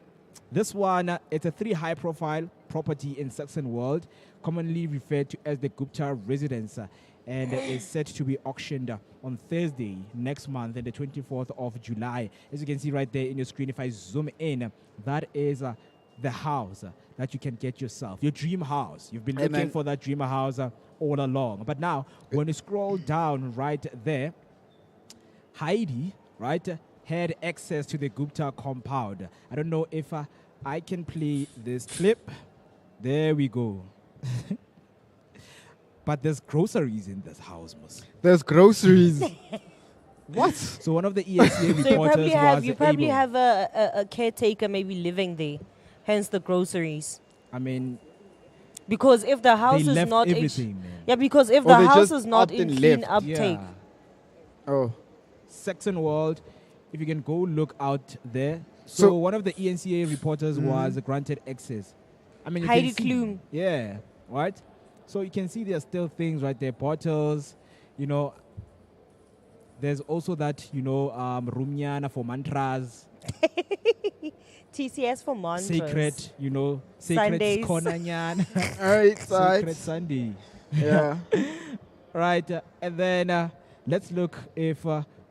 this one, it's a 3 high-profile property in Saxon World, commonly referred to as the Gupta residence, and is set to be auctioned on Thursday next month, on the 24th of July. As you can see right there in your screen, if I zoom in, that is the house that you can get yourself, your dream house. You've been looking Amen. for that dream house all along. But now, when you scroll down right there, Heidi, right, had access to the Gupta compound. I don't know if I can play this clip. There we go. But there's groceries in this house, Mus. There's groceries. What? So one of the ESA So you reporters probably was have able. a caretaker maybe living there, hence the groceries. I mean, Because if the house they is left not everything, man. yeah, because if Or the they house just is not upped in and clean left. uptake, Yeah. Oh. Saxon World, if you can go look out there. So one of the ENCA reporters was granted access I mean, you Heidi can see, Klum. yeah, right. So you can see there's still things right there, bottles, you know. There's also that, Rumyana for mantras, TCS for mantras. sacred, sacred Sundays. Konanyan, Alright, sacred Sunday. Yeah. Right, and then let's look if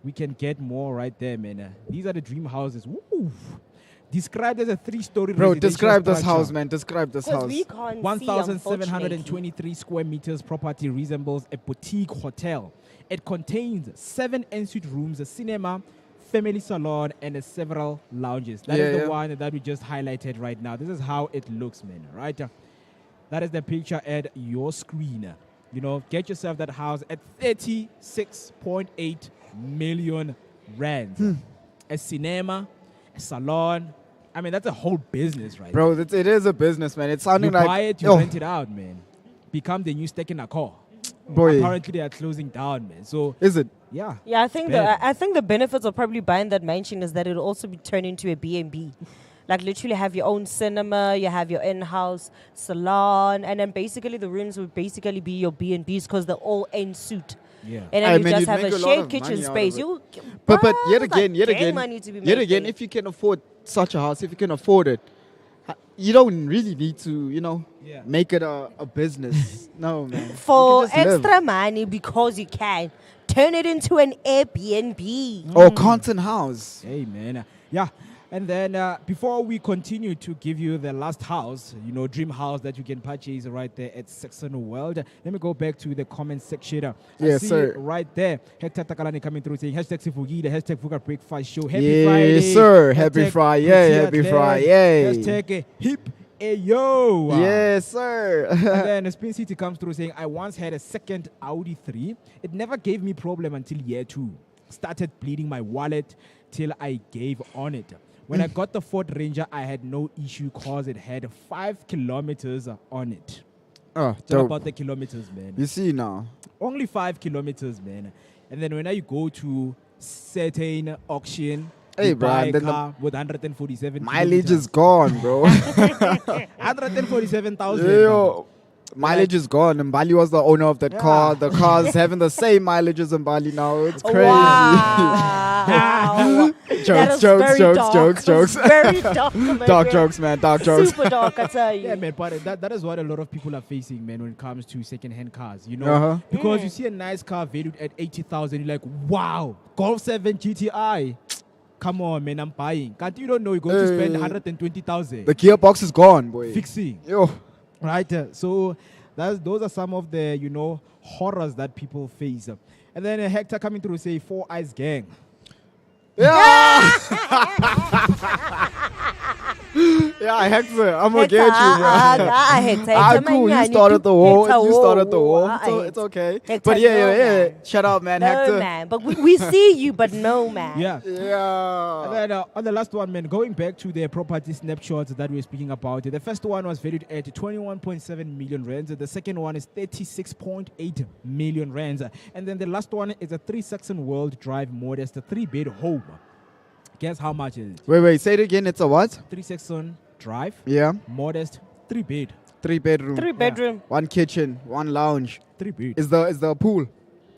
we can get more right there, man. These are the dream houses. Woo! Described as a 3-story Bro, residential describe this structure. house, man. Describe this Because house. we can't see, 1,723 square meters property resembles a boutique hotel. It contains 7 ensuite rooms, a cinema, family salon, and several lounges. That is the one that we just highlighted right now. This is how it looks, man. Right? That is the picture at your screen. Get yourself that house at 36.8 million rand. A cinema, a salon. I mean, that's a whole business, right? Bro, it is a business, man. It's sounding You like... buy it, you rent it out, man. Become the new steak in a car. Boy. Apparently, they are closing down, man. So, Is it? yeah. Yeah, I think bad. I think the benefits of probably buying that mansion is that it'll also be turned into a B&B. Like literally have your own cinema, you have your in-house salon, and then basically the rooms would basically be your B&Bs because they're all en suite. Yeah. And Aye, then you man, just you'd have make a a lot shared of kitchen money out of space. it. You, But yet bruh, again, like money to be yet again, making. if you can afford such a house, if you can afford it, you don't really need to, Yeah. make it a business. No, man. For You can just live. extra money because you can turn it into an Airbnb. Or content house. Hey, man. Yeah. And then before we continue to give you the last house, dream house that you can purchase right there at Saxon World, let me go back to the comment section. I Yes, see sir. right there. Hector Takalani coming through saying hashtag Sifugile, hashtag Vooka Breakfast Show. Happy Yes, Friday. sir. Happy Hashtag Friday. Protea Happy Glen. Friday. Hashtag hip ayo. Yes, sir. And then Spin City comes through saying, I once had a second Audi 3. It never gave me problem until year 2. Started bleeding my wallet till I gave on it. When I got the Ford Ranger, I had no issue because it had 5 kilometers on it. Oh, It's all dope. about the kilometers, man. You see now. Only 5 kilometers, man. And then when you go to certain auction, Hey, you bro, buy and a then the car with 147 Mileage is kilometers. gone, bro. 147,000. Yo, mileage is gone. Mbali was the owner of that car. The car's having the same mileage as Mbali now. It's crazy. Wow. That is jokes, very jokes, dark. jokes, jokes. Very dark. my Dark friend. jokes, man. Dark jokes. Super dark, I tell you. Yeah, man, but that is what a lot of people are facing, man, when it comes to second-hand cars, Uh-huh. Because you see a nice car valued at 80,000, you're like, wow, Golf 7 GTI. Come on, man, I'm buying. Can't you don't know you're going to spend 120,000 The gearbox is gone, boy. fixing, Yo. right? So those are some of the, horrors that people face. And then Hector coming through say, 4 Eyes Gang. Yeah. Yeah, Hector, I'm gonna get you, bro. Cool. You started the war. You started the war. So it's okay. Hector, But yeah, no, yeah, yeah. man. Shut up, man, No, Hector. man. But we see you, but no, man. Yeah. Yeah. And then on the last one, man, going back to the property snapshots that we were speaking about, the first one was valued at 21.7 million rands. The second one is 36.8 million rands. And then the last one is a 3 Saxon World Drive modest 3-bed home. Guess how much is it? Wait. Say it again. It's a what? 3 Saxon Drive, Yeah. modest 3-bed. 3-bedroom. 3-bedroom. 1 kitchen, 1 lounge. 3-bed. Is the pool?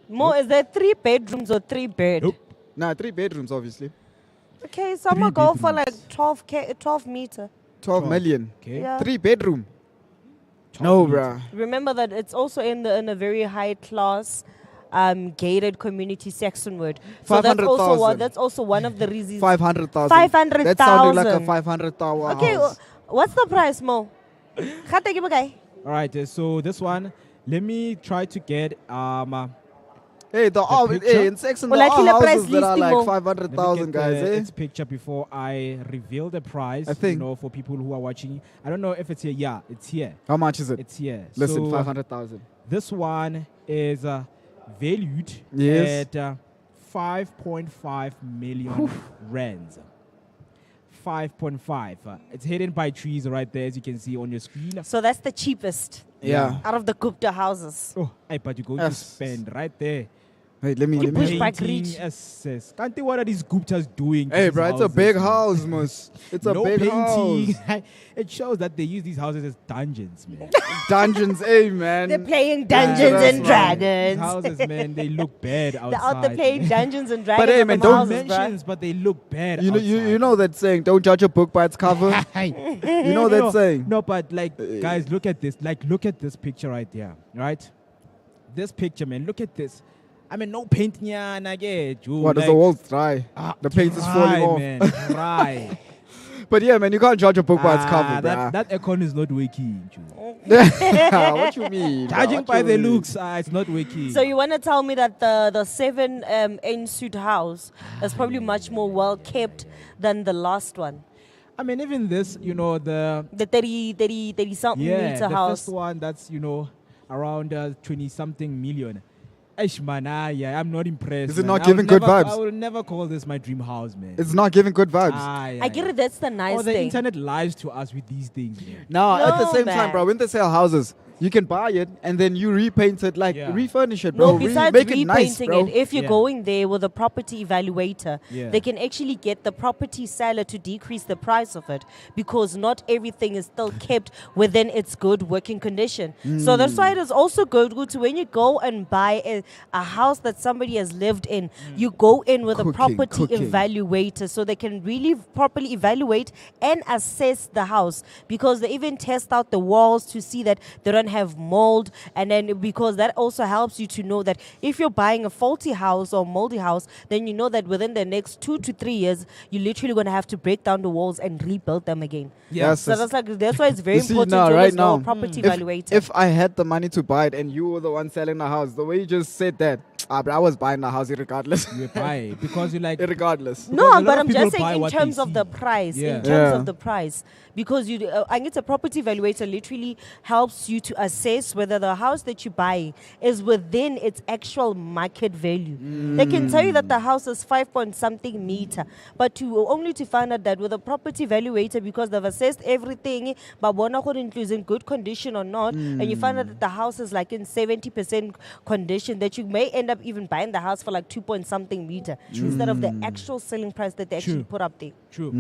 More, is there 3 bedrooms or 3 bed? Nope. Nah, 3 bedrooms, obviously. Okay, so I'm gonna go for like bedrooms. 12 meter. 12 million. Okay. Yeah. 3-bedroom. 12 No, meters. bruh. Remember that it's also in a very high class gated community Saxon word. So that's also one of the reasons. 500,000. 500,000. That sounded like a 500,000 Okay, house. what's the price, Mo? Khata ke bokae? All right, so this one, let me try to get Hey, picture? in Saxon, Well, there like are in a price houses that are listing, like Mo. let me 500,000, get guys. its picture before I reveal the price. I think. for people who are watching. I don't know if it's here. Yeah, it's here. How much is it? It's here. Listen, So 500,000. this one is valued Yes. at 5.5 million rands. 5.5. It's hidden by trees right there, as you can see on your screen. So that's the cheapest Yeah. out of the Gupta houses. Oh, hey, but you're going to Yes. spend right there Wait, let me. Pushback Painting reach. access. Can't think what are these Guptas doing? to Hey, these bro, it's a houses, big man? house, Mus. It's a No big painting. house. It shows that they use these houses as dungeons, man. Dungeons, hey, man. They're playing Yeah, Dungeons that's and right. These Dragons. houses, man, they look bad outside. They're out there playing man. Dungeons and Dragons. hey, at man, them don't houses, bruh. Dimensions, but they look bad. You know, you know that saying, don't judge a book by its cover. You know that saying. No, but like, guys, look at this. Like, look at this picture right there, right? This picture, man. Look at this. I mean, no paint, yeah, and I get you. What, is the walls dry? The paint is falling off. Man, dry. But yeah, man, you can't judge a book by its cover, that aircon is not working. bruh. What you mean? bruh? Judging What by you the mean? looks, it's not working. So you want to tell me that the 7 suit house is probably much more well kept than the last one? I mean, even this, you know, the 30 something yeah, meter the house. first one that's, you know, around 20 something million. Eish, man, yeah, I'm not impressed. Is it man. not I will giving good never- vibes? I will never call this my dream house, man. It's not giving good vibes. I get it. That's the nice Oh, the thing. internet lies to us with these things, man. Now, at the No, same man. time, bro, when they sell houses, you can buy it and then you repaint it, like Yeah. refurnish it, bro. No, besides make it repainting nice, bro. it, if you're Yeah. going there with a property evaluator, Yeah. they can actually get the property seller to decrease the price of it because not everything is still kept within its good working condition. So that's why it is also good to when you go and buy a house that somebody has lived in, you go in with a property Cooking. evaluator so they can really properly evaluate and assess the house because they even test out the walls to see that they don't have mold. And then because that also helps you to know that if you're buying a faulty house or moldy house, then you know that within the next 2 to 3 years, you're literally going to have to break down the walls and rebuild them again. Yeah. Yes, So that's why it's very You see important now, to always right know a now, property if, evaluator. if I had the money to buy it and you were the one selling the house, the way you just said that, bro, I was buying the house regardless. You buy it because you like. regardless. because a No, lot but of I'm people just buy saying in what they terms of the see. price. Yeah. In terms Yeah. of the price, because I guess a property evaluator literally helps you to assess whether the house that you buy is within its actual market value. They can tell you that the house is 5 point something meter, but only to find out that with a property evaluator, because they've assessed everything, but one not includes in good condition or not, and you find out that the house is like in 70% condition, that you may end up even buying the house for like 2 point something meter instead of the actual selling price that they actually True. put up there. True.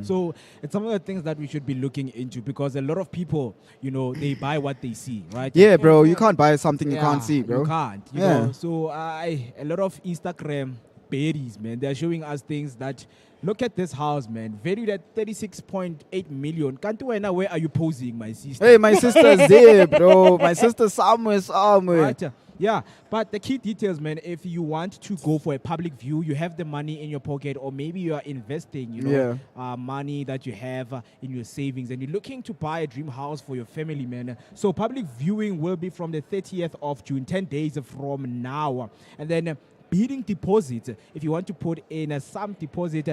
So it's some of the things that we should be looking into because a lot of people, you know, they buy what they see, right? Yeah, bro, you can't buy something you can't see, bro. You can't. You Yeah. know, so a lot of Instagram berries, man, they're showing us things that look at this house, man, valued at 36.8 million. Kantuena, where are you posing, my sister? Hey, my sister's there, bro. My sister's somewhere. Right? Yeah, but the key details, man, if you want to go for a public view, you have the money in your pocket, or maybe you are investing, you know, money that you have in your savings, and you're looking to buy a dream house for your family, man. So public viewing will be from the 30th of June, 10 days from now. And then bidding deposit, if you want to put in some deposit,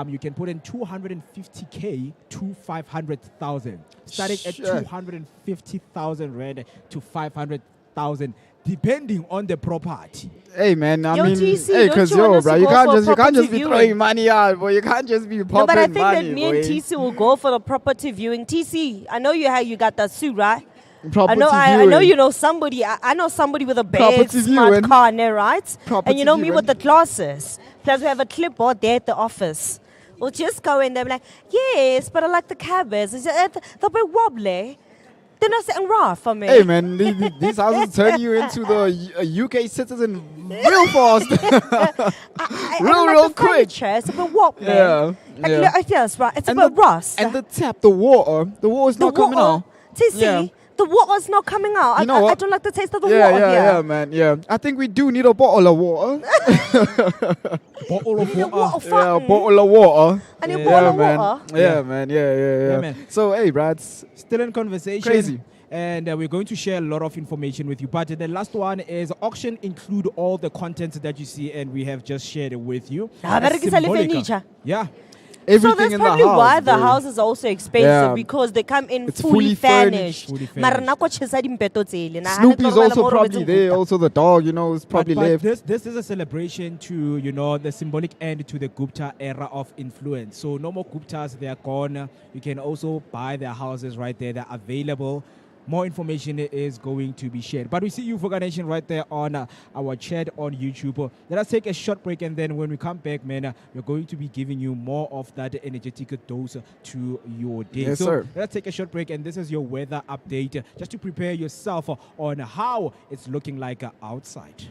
you can put in 250K to 500,000. Starting at 250,000 rand to 500,000. Depending on the property. Hey, man, I Yo, mean, TC, hey, don't cause you want yo, us bro, to you go can't for just property be viewing? throwing money out, boy. You can't just be No, popping but I think money, that me boy. and TC will go for the property viewing. TC, I know you got that suit, right? Property I know viewing. you know somebody. I know somebody with a big Property smart viewing. car in there, right? Property And you know me viewing. with the glasses. Plus we have a clipboard there at the office. We'll just go in there and be like, yes, but I like the cabins. They'll be wobbly. They're not sitting rough for me. Hey, man, these houses turn you into the UK citizen real fast. I real like the quick. furniture. It's a bit wobbly. Yeah, Like, yeah. yes, right. It's And a bit rust. And the tap, the water's not coming out. TC, Yeah. the water's not coming out. You know I what? don't like the taste of the Yeah, water here. yeah, man, yeah. I think we do need a bottle of water. Bottle of The water. water Yeah, a fountain. bottle of water. I need a Yeah, bottle of man. water. Yeah, man. Yeah. Yeah, man. So, hey, Brad. Still in conversation. Crazy. And we're going to share a lot of information with you. But the last one is auction include all the content that you see, and we have just shared it with you. Ah, That's berekisa le symbolic. furniture. Yeah. Everything So that's in the probably house. why the bro. house is also expensive Yeah. because they come in It's fully fully furnished. Fully furnished. Mara nako chesa dimpeto tsele. Na hana Snoopy's tlo robala also mo probably robetseng there. buka. Also, the dog, you know, is probably but left. this is a celebration to, you know, the symbolic end to the Gupta era of influence. So no more Guptas, they are gone. You can also buy their houses right there. They're available more information is going to be shared. But we see you, Vooka Nation, right there on our chat on YouTube. Let us take a short break, and then when we come back, man, we're going to be giving you more of that energetic dose to your day. Yes, so sir. let's take a short break, and this is your weather update, just to prepare yourself on how it's looking like outside.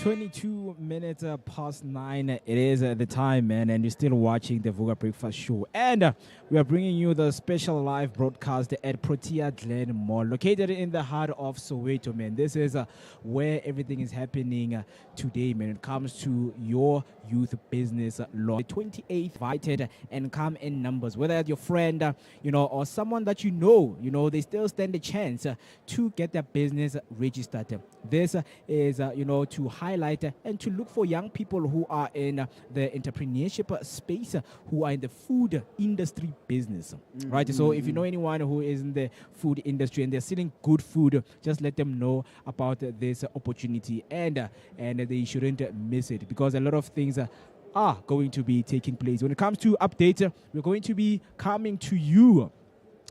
22 minutes past 9. It is the time, man, and you're still watching the Vooka Breakfast Show. And we are bringing you the special live broadcast at Protea Glen Mall, located in the heart of Soweto, man. This is where everything is happening today, man. It comes to your youth business law. The 28th invited and come in numbers. Whether your friend, or someone that they still stand a chance to get their business registered. This is, to highlight and to look for young people who are in the entrepreneurship space, who are in the food industry business, right? So if you know anyone who is in the food industry and they're selling good food, just let them know about this opportunity, and they shouldn't miss it, because a lot of things are going to be taking place. When it comes to updates, we're going to be coming to you,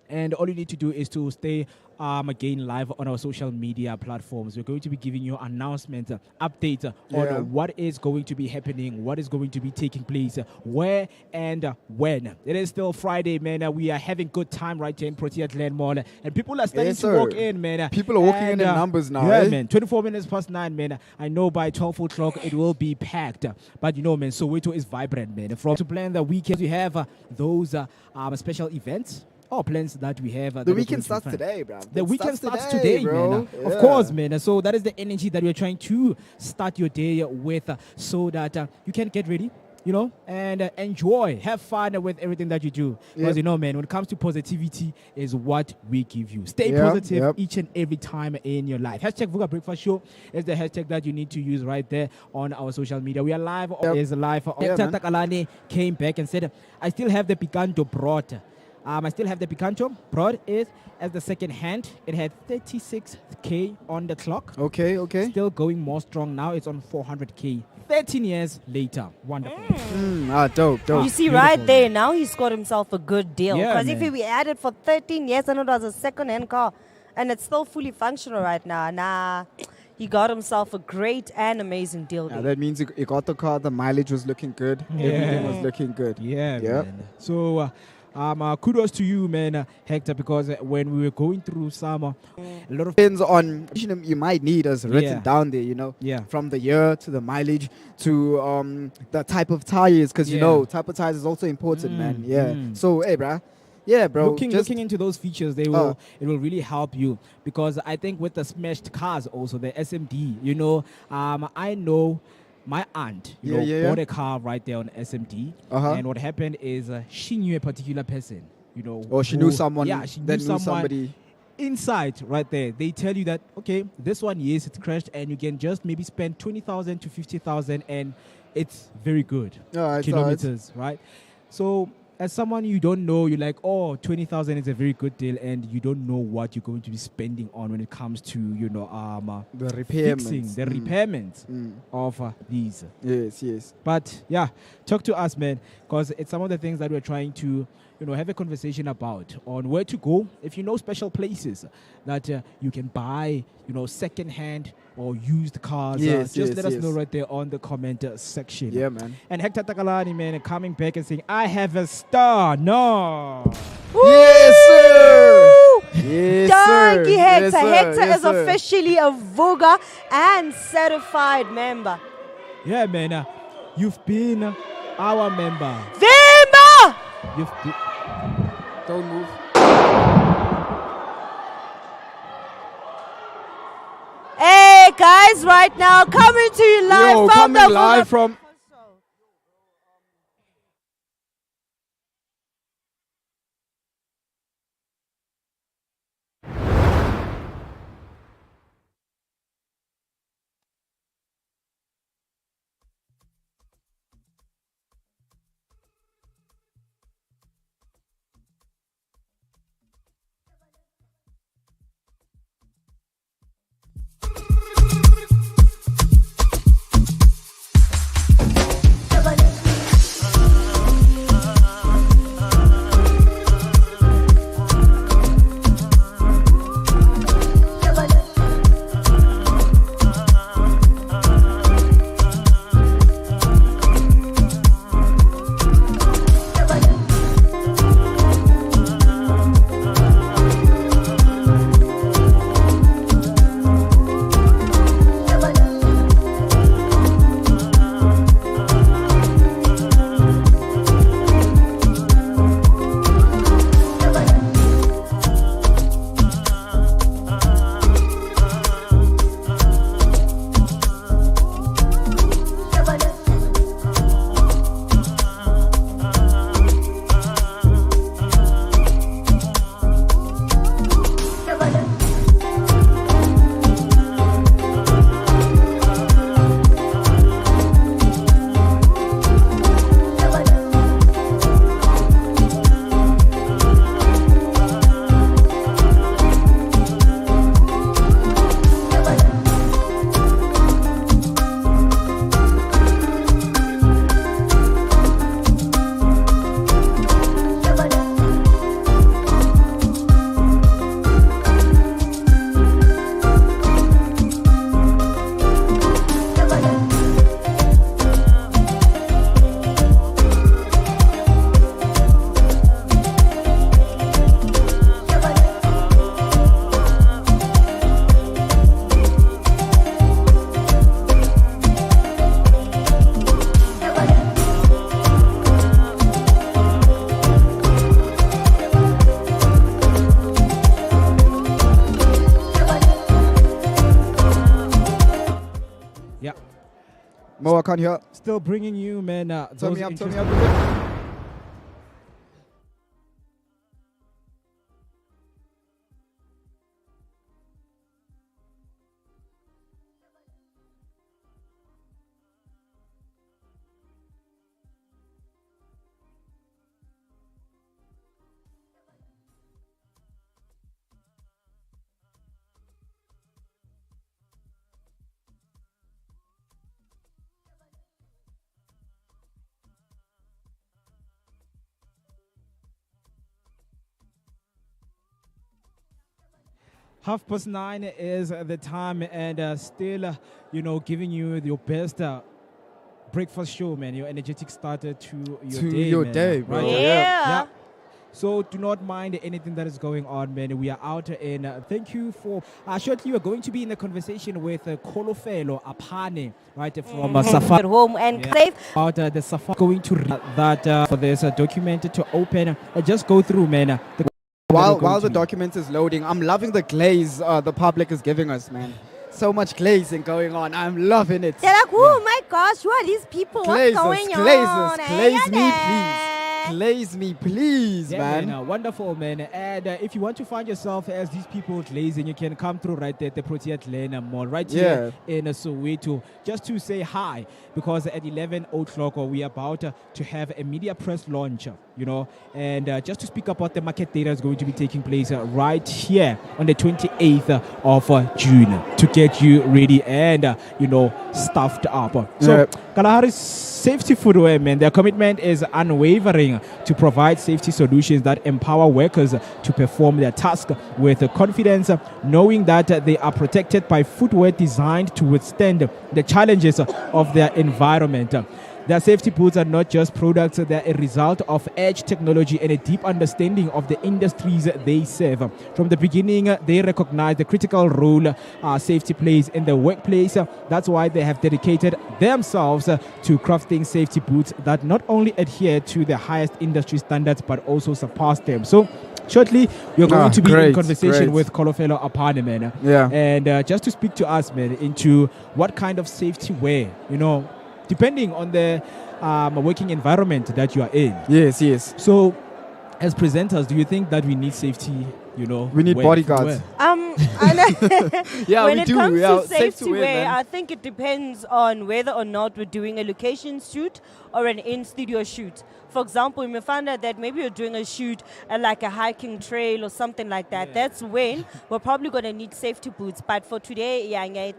and all you need to do is to stay again live on our social media platforms. We're going to be giving you announcements, updates on what is going to be happening, what is going to be taking place, where and when. It is still Friday, man. We are having good time right here in Protea Glen Mall, and people are starting to walk in, man. People are walking in numbers now. Yeah, man. 24 minutes past 9, man. I know by 12 o'clock it will be packed, but man, Soweto is vibrant, man. From to plan the weekend, we have those special events. Plans that we have. The weekend starts today, bro. The weekend starts today, bro. Man. Of course, man. So that is the energy that we're trying to start your day with, so that you can get ready, and enjoy, have fun with everything that you do. Because, man, when it comes to positivity is what we give you. Stay positive each and every time in your life. Hashtag Vooka Breakfast Show is the hashtag that you need to use right there on our social media. We are live. Is live. Takalani came back and said, I still have the Picanto brought. I still have the Picanto. Broad is as the second hand. It had 36K on the clock. Okay. Still going more strong now. It's on 400K. 13 years later. Wonderful. Dope. You see, right there, now he's got himself a good deal. Yeah, because if we had it for 13 years and it was a second-hand car, and it's still fully functional right now, he got himself a great and amazing deal. That means he got the car, the mileage was looking good. Yeah. Everything was looking good. Yeah, man. So, kudos to you, man, Hector, because when we were going through summer, a lot of depends on you might need as written down there, from the year to the mileage to the type of tires, because type of tires is also important, man. So, hey, bro. Yeah, bro. Looking into those features, it will really help you, because I think with the smashed cars also, the SMD, I know my aunt, bought a car right there on SMD, and what happened is she knew a particular person, or she knew someone. Yeah, she knew somebody. Inside, right there, they tell you that, okay, this one, yes, it's crashed, and you can just maybe spend 20,000 to 50,000, and it's very good kilometers, right? So, as someone you don't know, you're like, 20,000 is a very good deal, and you don't know what you're going to be spending on when it comes to, the repairments. Fixing the repairments of these. Yes. But yeah, talk to us, man, because it's some of the things that we're trying to, have a conversation about on where to go. If you know special places that you can buy, second-hand or used cars, just let us know right there on the comment section. Yeah, man. And Hector Takalani, man, coming back and saying, I have a star. No. Yes, sir. Yes, Thank you, Hector. Yes, sir. Hector Yes, is sir. officially a Vooka and certified member. Yeah, man. You've been our member. Vimba! You've been... Don't move. Hey, guys, right now, coming to you live from the live from Mo, I can't hear. Still bringing you, man. Turn those me up, turn me interesting- up. Half past 9 is the time, and still, giving you your best breakfast show, man. Your energetic starter to your To day, your man. day, bro. Right? Yeah. Yeah. So do not mind anything that is going on, man. We are out in. Thank you for. Shortly, we're going to be in a conversation with Kolofelo Apane, right, from Safari. At home and safe. About the Safari. Going to read that for this document to open. Just go through, man. While the document is loading, I'm loving the glaze the public is giving us, man. So much glazing going on. I'm loving it. They're like, oh my gosh, who are these people? Glazes, What's going glazes, on? glaze me, please. Glaze me, please, Yeah, man. Wonderful, man. And if you want to find yourself as these people glazing, you can come through right there at the Protea Glen Mall, right here in Soweto, just to say hi. Because at 11 o'clock, we are about to have a media press launch, and just to speak about the market data is going to be taking place right here on the 28th of June to get you ready and, stuffed up. So, Kalahari's safety footwear, man, their commitment is unwavering to provide safety solutions that empower workers to perform their task with confidence, knowing that they are protected by footwear designed to withstand the challenges of their environment. Their safety boots are not just products, they're a result of edge technology and a deep understanding of the industries they serve. From the beginning, they recognize the critical role safety plays in the workplace. That's why they have dedicated themselves to crafting safety boots that not only adhere to the highest industry standards but also surpass them. So, shortly, we're going to be in conversation with Kolofelo Apane, man. Yeah. And just to speak to us, man, into what kind of safety wear, depending on the working environment that you are in. Yes. So, as presenters, do you think that we need safety, We need bodyguards. Yeah, when we it do. comes Yeah, to safety wear, wear, man. I think it depends on whether or not we're doing a location shoot or an in-studio shoot. For example, you may find out that maybe you're doing a shoot at like a hiking trail or something like that. Yeah. That's when we're probably going to need safety boots. But for today, I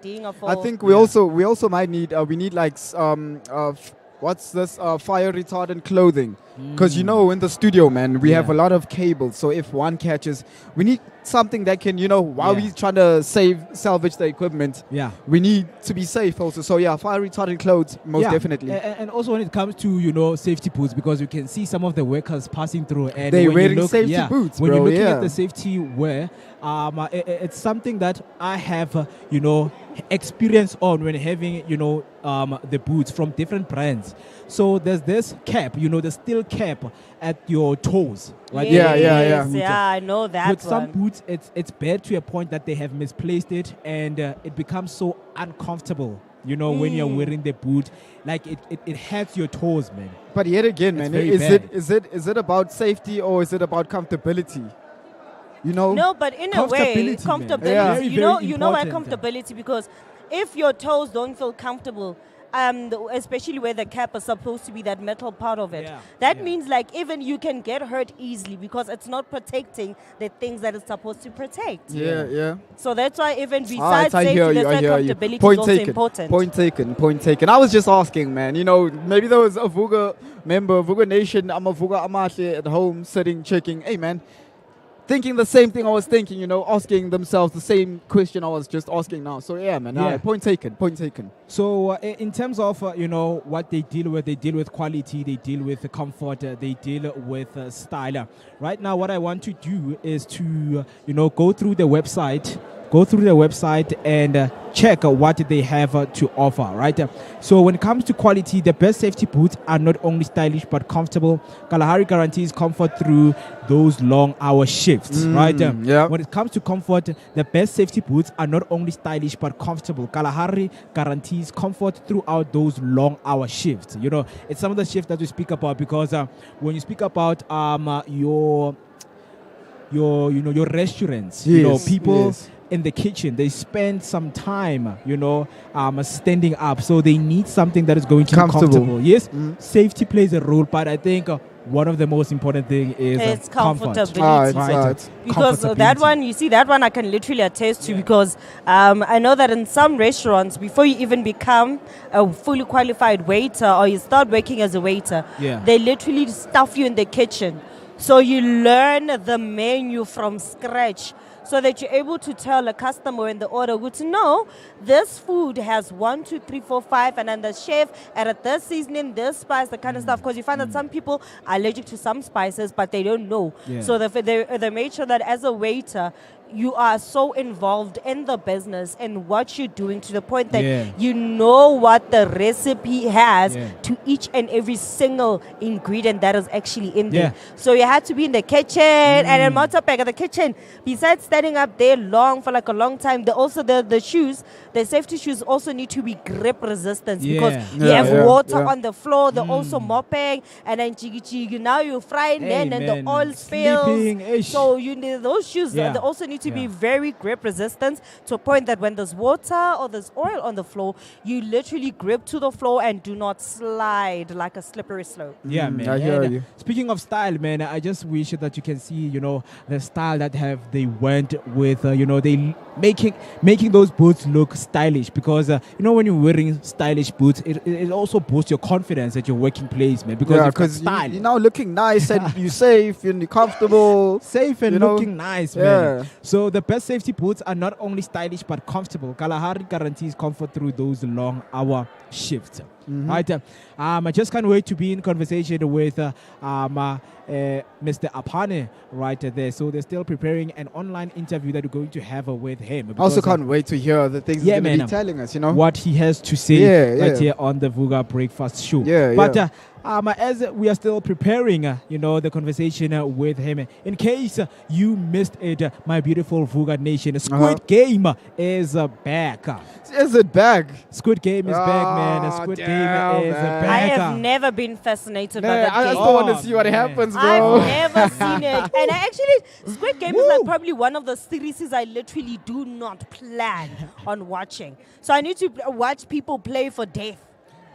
think we also might need what's this fire retardant clothing, because in the studio, man, we have a lot of cables, so if one catches, we need something that can while we're trying to salvage the equipment, we need to be safe also. So fire retardant clothes, most definitely. And also when it comes to safety boots, because you can see some of the workers passing through and they're when wearing you look, safety boots, when bro, you're looking at the safety wear, it's something that I have experience on when having the boots from different brands. So there's this cap, the steel cap at your toes, right? Yes, yeah, I know that. With some boots, it's bad to a point that they have misplaced it, and it becomes so uncomfortable. When you're wearing the boot, like it hurts your toes, man. But yet again, It's man, very is bad. it about safety or is it about comfortability? No, but in a way, Comfortability, man. comfortability. Yeah. Very, You know very why important. comfortability? Because if your toes don't feel comfortable, especially where the cap is supposed to be that metal part of it, that means like even you can get hurt easily because it's not protecting the things that it's supposed to protect. Yeah. So that's why even besides I safety, hear you, that's I why hear you. comfortability Point is also taken. important. Point taken. I was just asking, man. Maybe there was a Vooka member, Vooka Nation, I'm a Vooka Amahle at home sitting, checking, hey, man, thinking the same thing I was thinking, asking themselves the same question I was just asking now. So, man, point taken. So in terms of what they deal with quality, they deal with comfort, they deal with style. Right now, what I want to do is to go through the website go through their website and check what they have to offer, right? So when it comes to quality, the best safety boots are not only stylish but comfortable. Kalahari guarantees comfort through those long hour shifts, right? Yeah. When it comes to comfort, the best safety boots are not only stylish but comfortable. Kalahari guarantees comfort throughout those long hour shifts. You know, it's some of the shifts that we speak about because when you speak about your restaurants, you know, people in the kitchen, they spend some time, standing up, so they need something that is going to be comfortable. Yes, safety plays a role, but I think one of the most important thing is it's comfort. comfortability. Because that one, you see, that one I can literally attest to because I know that in some restaurants, before you even become a fully qualified waiter or you start working as a waiter, they literally stuff you in the kitchen. So you learn the menu from scratch so that you're able to tell a customer in the order, good to know, this food has 1, 2, 3, 4, 5, and then the chef added this seasoning, this spice, the kind of stuff. Because you find that some people are allergic to some spices, but they don't know. So they made sure that as a waiter, you are so involved in the business and what you're doing to the point that you know what the recipe has to each and every single ingredient that is actually in there. So you had to be in the kitchen and then Motopack at the kitchen. Besides standing up there long for like a long time, the shoes, the safety shoes also need to be grip resistant because you have water on the floor. They're also mopping and then chigi. Now you're frying and the oil spills. So you need those shoes. They also need to be very grip resistant to a point that when there's water or there's oil on the floor, you literally grip to the floor and do not slide like a slippery slope. Yeah, man. I hear you. Speaking of style, man, I just wish that you can see, the style that they went with, they making those boots look stylish because, when you're wearing stylish boots, it also boosts your confidence at your working place, man, because you've got style. You're now looking nice and you're safe and you're comfortable. Safe and looking nice, man. So the best safety boots are not only stylish but comfortable. Kalahari guarantees comfort through those long hour shifts. Right? I just can't wait to be in conversation with Mr. Apane right there. So they're still preparing an online interview that we're going to have with him. I also can't wait to hear the things he's going to be telling us, what he has to say right here on the Vooka Breakfast Show. But as we are still preparing, the conversation with him, in case you missed it, my beautiful Vooka Nation, Squid Game is back. Is it back? Squid Game is back, man. Squid Game is back. I have never been fascinated by that game. I just don't want to see what happens, bro. I've never seen it. And Squid Game is like probably one of the series I literally do not plan on watching. So I need to watch people play for death.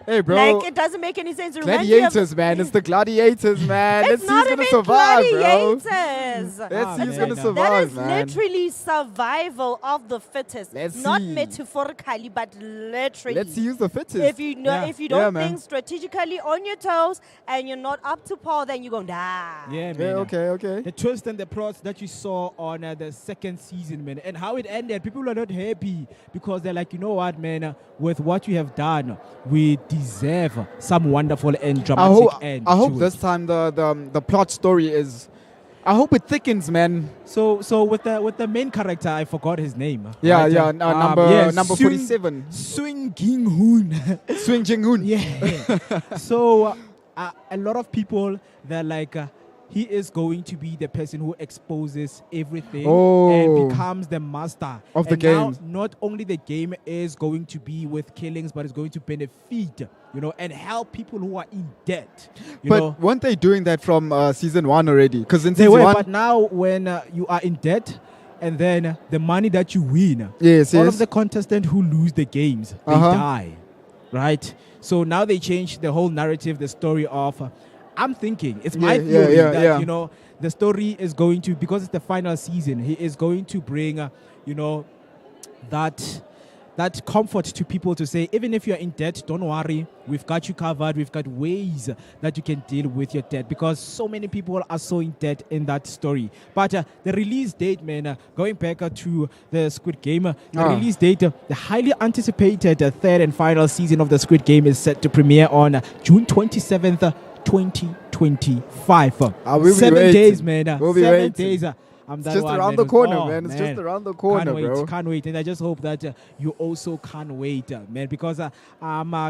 Hey, bro. Like, it doesn't make any sense. Gladiators, man. It's the gladiators, man. It's not even gladiators. Let's see who's going to survive, man. That is literally survival of the fittest. Not metaphorically, but literally. Let's see who's the fittest. If you don't think strategically on your toes and you're not up to par, then you're going to die. Yeah, man. Okay. The twist and the plots that you saw on the second season, man, and how it ended, people are not happy because they're like, you know what, man, with what you have done, we deserve some wonderful and dramatic end. I hope this time the plot story is. I hope it thickens, man. So with the main character, I forgot his name. Number 47. Swing Ging Hoon. Swing Jing Hoon. Yeah. So a lot of people, they're like. He is going to be the person who exposes everything and becomes the master of the game. Not only the game is going to be with killings, but it's going to benefit, and help people who are in debt. But weren't they doing that from season 1 already? Because in they season were, 1, but now when you are in debt, and then the money that you win, all of the contestants who lose the games, they die, right? So now they change the whole narrative, the story of. I'm thinking, it's my theory that, the story is going to, because it's the final season, he is going to bring, that comfort to people to say, even if you're in debt, don't worry, we've got you covered, we've got ways that you can deal with your debt, because so many people are so in debt in that story. But the release date, man, going back to the Squid Game, the release date, the highly anticipated third and final season of the Squid Game is set to premiere on June 27th, 2025. 7 days, man. 7 days. I'm It's that just one, around man. the corner, Oh, man. It's just around the corner, can't wait, bro. Can't wait. And I just hope that you also can't wait, man, because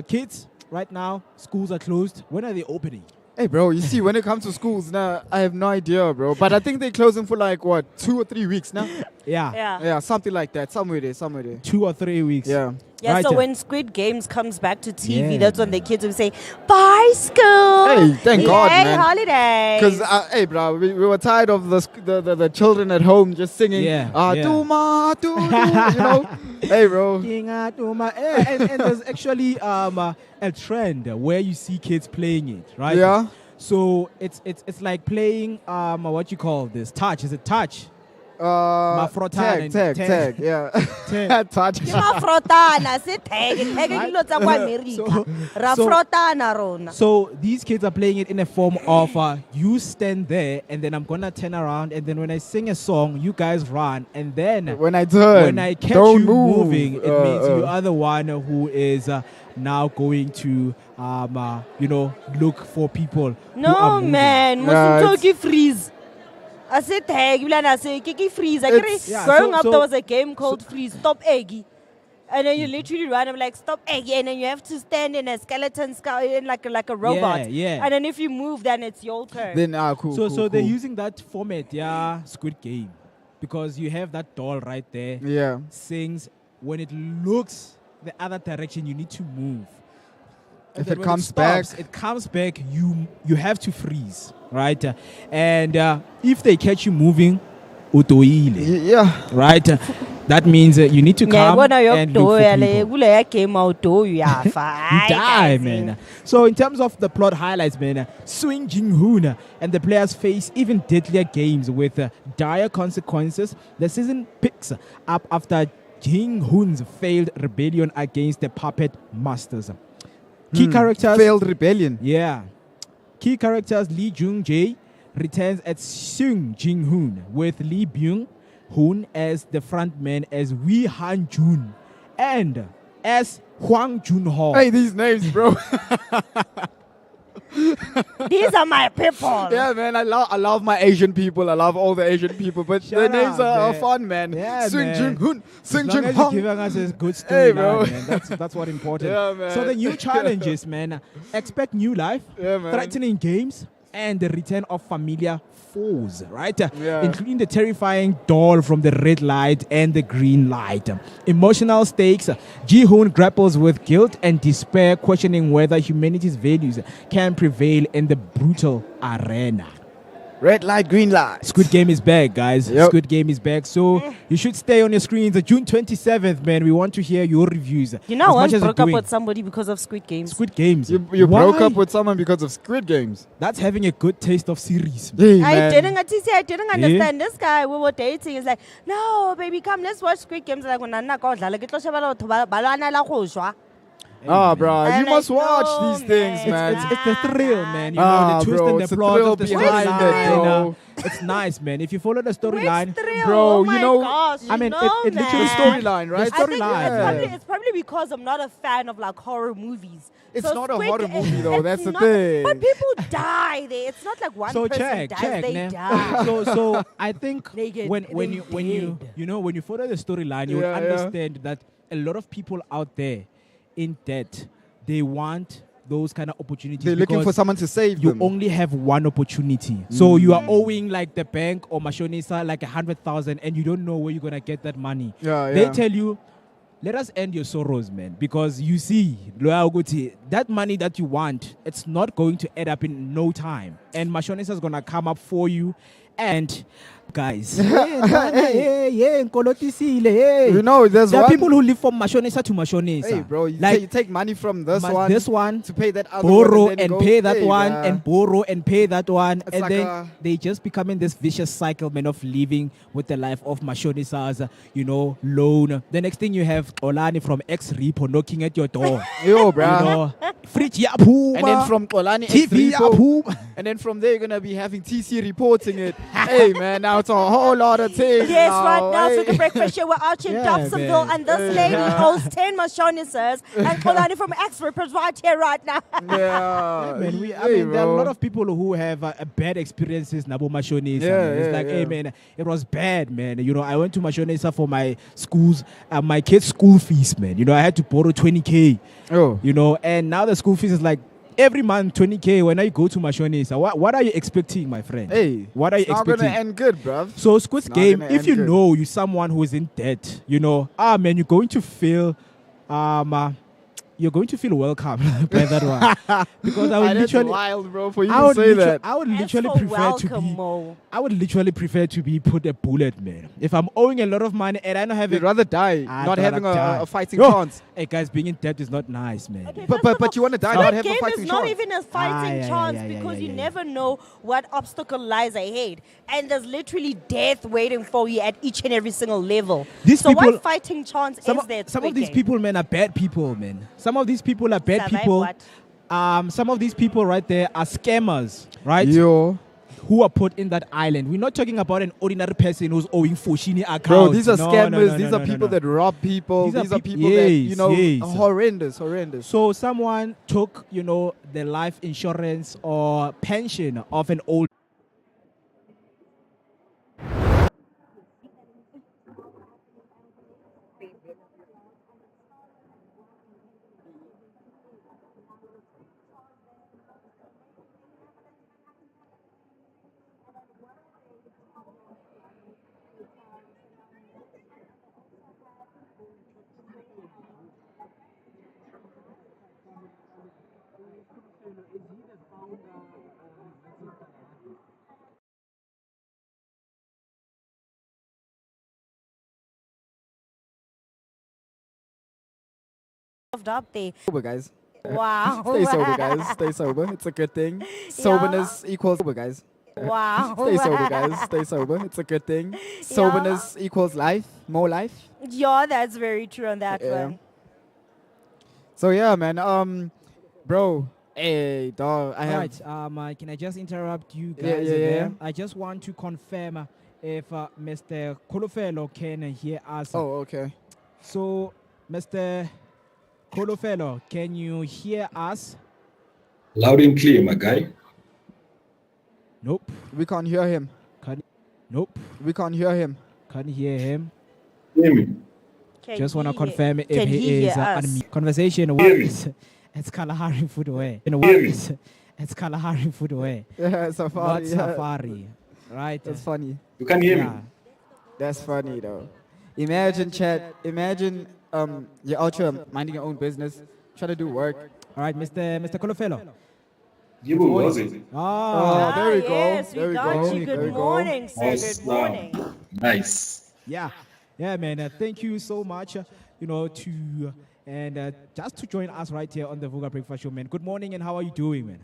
kids right now, schools are closed. When are they opening? Hey, bro, you see, when it comes to schools now, I have no idea, bro. But I think they're closing for like, what, 2 or 3 weeks now? Yeah. Yeah, something like that. Somewhere there. 2 or 3 weeks. Yeah. Yeah, Right, so yeah. when Squid Games comes back to TV, Yeah, that's when the kids will say, bye, school. Hey, thank God, Yay, man. holidays. Because, hey, bro, we were tired of the children at home just singing, Yeah, yeah. Duma, do, you know? Hey, bro. And there's actually a trend where you see kids playing it, right? Yeah. So it's like playing what you call this? Touch. Is it touch? Tag, yeah. Touch. Ke mafrotana, se tag dilo tsa kwa America. Ra frotana rona. So these kids are playing it in a form of you stand there and then I'm gonna turn around and then when I sing a song, you guys run and then When I turn, when I catch don't you move. moving, it means you are the one who is now going to look for people. who are No moving. man, Yeah, Musutoki freeze. I said tag, I say kiki freeze. It's- Growing so- up so- there was a game called Freeze, Stop Eggy. And then you literally run, I'm like, stop Eggy, and then you have to stand in a skeleton in like a robot. yeah. And then if you move, then it's your turn. Then, cool. So cool, they're cool. using that format, Squid Game, because you have that doll right there, Yeah. sings. When it looks the other direction, you need to move. And If then it when comes stops, back- it comes back. You have to freeze, right? And if they catch you moving, utoile, Yeah. right? That means you need to come Yabona and look for yokudoya le people. kule ya game auto yafa. You die, man. So in terms of the plot highlights, man, Swing Jing Hoon and the players face even deadlier games with dire consequences. The season picks up after Jing Hoon's failed rebellion against the puppet masters. Key characters. Failed rebellion. Yeah. Key characters Lee Jung Jae returns as Sung Jing Hoon with Lee Byung Hoon as the frontman as Wee Han Jun and as Hwang Jun Ho. Hey, these names, bro. These are my people. Yeah, man, I love my Asian people. I love all the Asian people, but their Shut names up, are man. fun, man. Yeah, Swing man. Jung Hoon, Swing As long Jung as you're Hong. giving us a good Hey, storyline, bro. man. That's what important. Yeah, man. So the new challenges, man. Expect new life, Yeah, man. threatening games, and the return of familiar foes, right? Yeah. Including the terrifying doll from the red light and the green light. Emotional stakes. Ji-hoon grapples with guilt and despair, questioning whether humanity's values can prevail in the brutal arena. Red light, green light. Squid Game is back, guys. Yep. Squid Game is back. So you should stay on your screens. June 27th, man. We want to hear your reviews. You know, As I much once as you're broke up doing. with somebody because of Squid Games. Squid Games. You broke Why? up with someone because of Squid Games. That's having a good taste of series. Hey, I man. didn't understand. This guy, we were dating. He's like, no, baby, come, let's watch Squid Games. Like, Ah, bro, And you must I watch know, these things, man. man. It's the thrill, man. You know, Ah, the twist bro, and the it's the plot thrill of the behind it, storyline. bro. It's nice, man. If you follow the storyline, thrill? Bro, Oh you my know, gosh, I mean, you know, it literally man. storyline, right? The I think storyline. it's probably because I'm not a fan of like horror movies. It's So not a Squid horror Ga- movie, though. it's That's the not- thing. But people die there. It's not like one so person dies, they man. die. So I think They get- when they you when you follow the storyline, you Yeah, will yeah. understand that a lot of people out there in debt, they want those kind of opportunities. They're looking for because someone to save you them. only have one opportunity. So you are owing like the bank or Mashonisa like 100,000 and you don't know where you're gonna get that money. Yeah, They yeah. tell you, let us end your sorrows, man. Because you see, that money that you want, it's not going to add up in no time. And Mashonisa is gonna come up for you. And guys, You know, there's there are one. people who live from Mashonisa to Mashonisa. Hey, bro, you like take money from this this one to pay that other borrow one, and go, pay that hey, one bruh. and borrow and pay that one It's and like then a- they just become in this vicious cycle, man, of living with the life of Mashonisas, loan. The next thing you have Olani from ex-repo knocking at your door. Yo, bro. You know, fridge yaphuma, And then from Kolani TV X-Repo, yaphuma. and then from there you're gonna be having TC reporting it. Hey man, now it's a whole lot of things. Yes, right now, hey. Vooka Breakfast Show. We're out here in Yeah, Dobsonville, man. and this lady owes 10 Mashonisers, and Kolani from Expert is right here, right now. Yeah, Man, I hey, mean, there are a bro. lot of people who have bad experiences. Nabo Mashonesa. Yeah, Man. It's yeah, like, yeah. hey, man, it was bad, man. You know, I went to Mashonesa for my schools, my kids' school fees, man. You know, I had to borrow 20K. Oh. You know, and now the school fees is like every month 20K. When I go to Mashonesa, what are you expecting, my friend? Hey, what are you it's not expecting? gonna end good, bruv. So Squid not Game, gonna if end you good. know you're someone who is in debt, you know, man, you're going to feel you're going to feel welcome by that one. Because I would That's literally wild, bro, for you I to would, say that. I would As literally for prefer to welcome, be Mo. I would literally prefer to be put a bullet, man. If I'm owing a lot of money and I don't have You'd a rather die, I'd not rather having die. a fighting Yo, chance. Hey guys, being in debt is not nice, man. Okay, But first of all, you want to die, Squid not have a Game fighting is not chance. even a fighting yeah, chance yeah, because yeah, you yeah. never know what obstacle lies ahead, and there's literally death waiting for you at each and every single level. These So people- what fighting chance Some, is there? some Squid of these Game? people, man, are bad people, man. Some of these people are bad Survive people. what? Some of these people right there are scammers, right? Yo. Who are put in that island. We're not talking about an ordinary person who's owing Foshini accounts. Bro, these are No, scammers. no, no, these no, are no, people no. that rob people. These are These are peop- people that, you yes, know, yes. horrendous. So someone took, you know, the life insurance or pension of an old Up there. Sober, guys. Wow. Stay sober, guys. Stay sober. It's a good thing. Soberness equals sober, guys. Wow. Stay sober, guys. Stay sober. It's a good thing. Soberness equals life, more life. Yeah, that's very true on that Yeah. one. So yeah, man. Bro, hey, dog. I have. Right. Can I just interrupt you Yeah, guys yeah, there? yeah. I just want to confirm if Mr. Kolofelo can hear us. Oh, okay. So, Mr. Kolofelo, can you hear us? Loud and clear, my guy. Nope. We can't hear him. Nope. We can't hear him. Can't hear him. Hear me. Can Just want to he hear- confirm if can he he is hear us? unmute. Conversation. Hear me. It's Kalahari footwear. You know Hear what? me. It's Kalahari footwear. Yeah, Safari. Not yeah. Safari. Right? That's funny. You can hear Yeah. me. That's funny though. Imagine, chat. Imagine, you're out here minding your own business, trying to do work. All right, Mr. Kolofelo. Yibu, was it? Ah, there we go. Yes, There we we got go. you. There we Good go. morning, sir. Nice. Good morning. Nice. yeah. Yeah, man. Thank you so much, and just to join us right here on the Vooka Breakfast Show, man. Good morning, and how are you doing, man?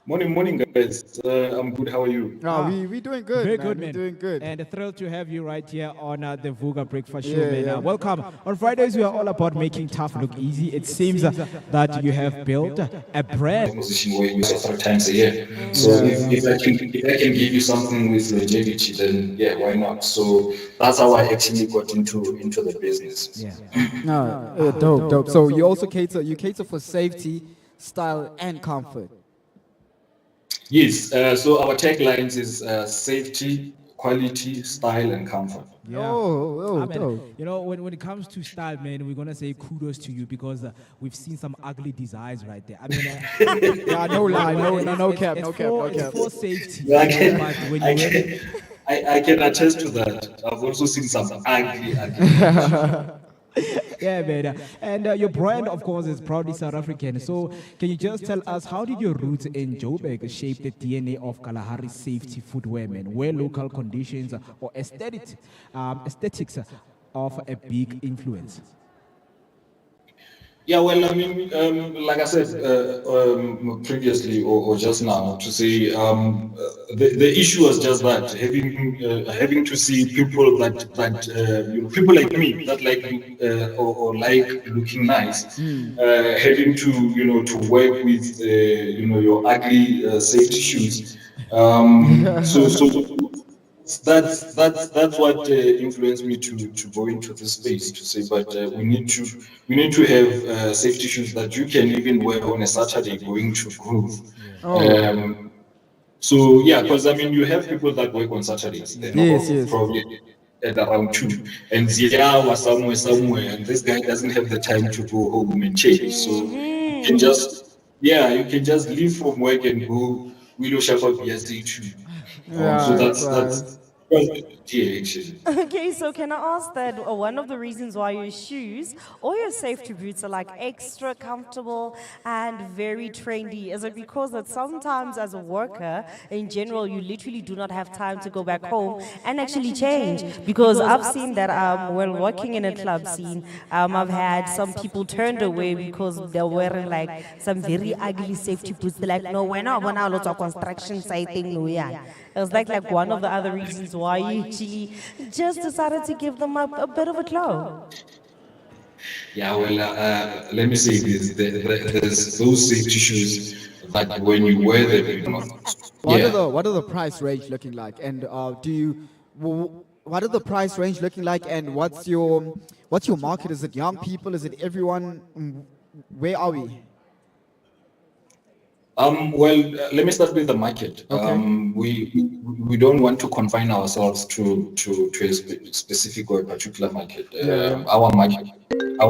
Morning, guys. I'm good. How are you? No, we doing good. Very man. good, we man. doing good. And thrilled to have you right here on the Vooka Breakfast Show, Yeah, man. yeah. Welcome. On Fridays, we are all about making tough look easy. It seems that you have built a brand. Position where you suffer times a year. So if I can give you something with longevity, then yeah, why not? So that's how I actually got into the business. Yeah. No, dope. So you also cater for safety, style, and comfort. Yes. So our taglines is safety, quality, style, and comfort. Yeah. Oh, I mean, dope. you know, when it comes to style, man, we're gonna say kudos to you because we've seen some ugly designs right there. I mean, Yeah, no lie, no cap, it's no cap, no cap. It's for safety. Yeah, But when you wear it, I can attest to that. I've also seen some ugly. yeah, man. And your brand, of course, is proudly South African. So, can you just tell us how did your roots in Joburg shape the DNA of Kalahari's safety footwear, man? Were local conditions or aesthetics of a big influence? Yeah, well, I mean, like I said previously or just now, to say the issue was just that having to see people that people like me that like or like looking nice, having to to work with your ugly safety shoes. So that's what influenced me to go into this space to say, but we need to have safety shoes that you can even wear on a Saturday going to Groove. Oh, So yeah, because I mean, you have people that work on Saturdays. They knock yes, off yes. probably at around 2, and Zia was somewhere, and this guy doesn't have the time to go home and change. So you can just leave from work and go Willow Shepherd BSD 2. So Right, right. that's the idea actually. Okay, so can I ask that one of the reasons why your shoes or your safety boots are like extra comfortable and very trendy, is it because that sometimes as a worker in general you literally do not have time to go back home and actually change? Because I've seen that when working in a club scene, I've had some people turned away because they're wearing like some very ugly safety boots. They're like, no, we're not lots of construction site thing, no, yeah. It was like one of the other reasons why you actually just decided to give them a bit of a glow. Yeah, well, let me say this: there's those safety shoes that when you wear them, you know, yeah. What are the price range looking like? And what are the price range looking like? And what's your market? Is it young people? Is it everyone? Where are we? Well, let me start with the market. Okay. We don't want to confine ourselves to a specific or a particular market. Yeah, yeah. Our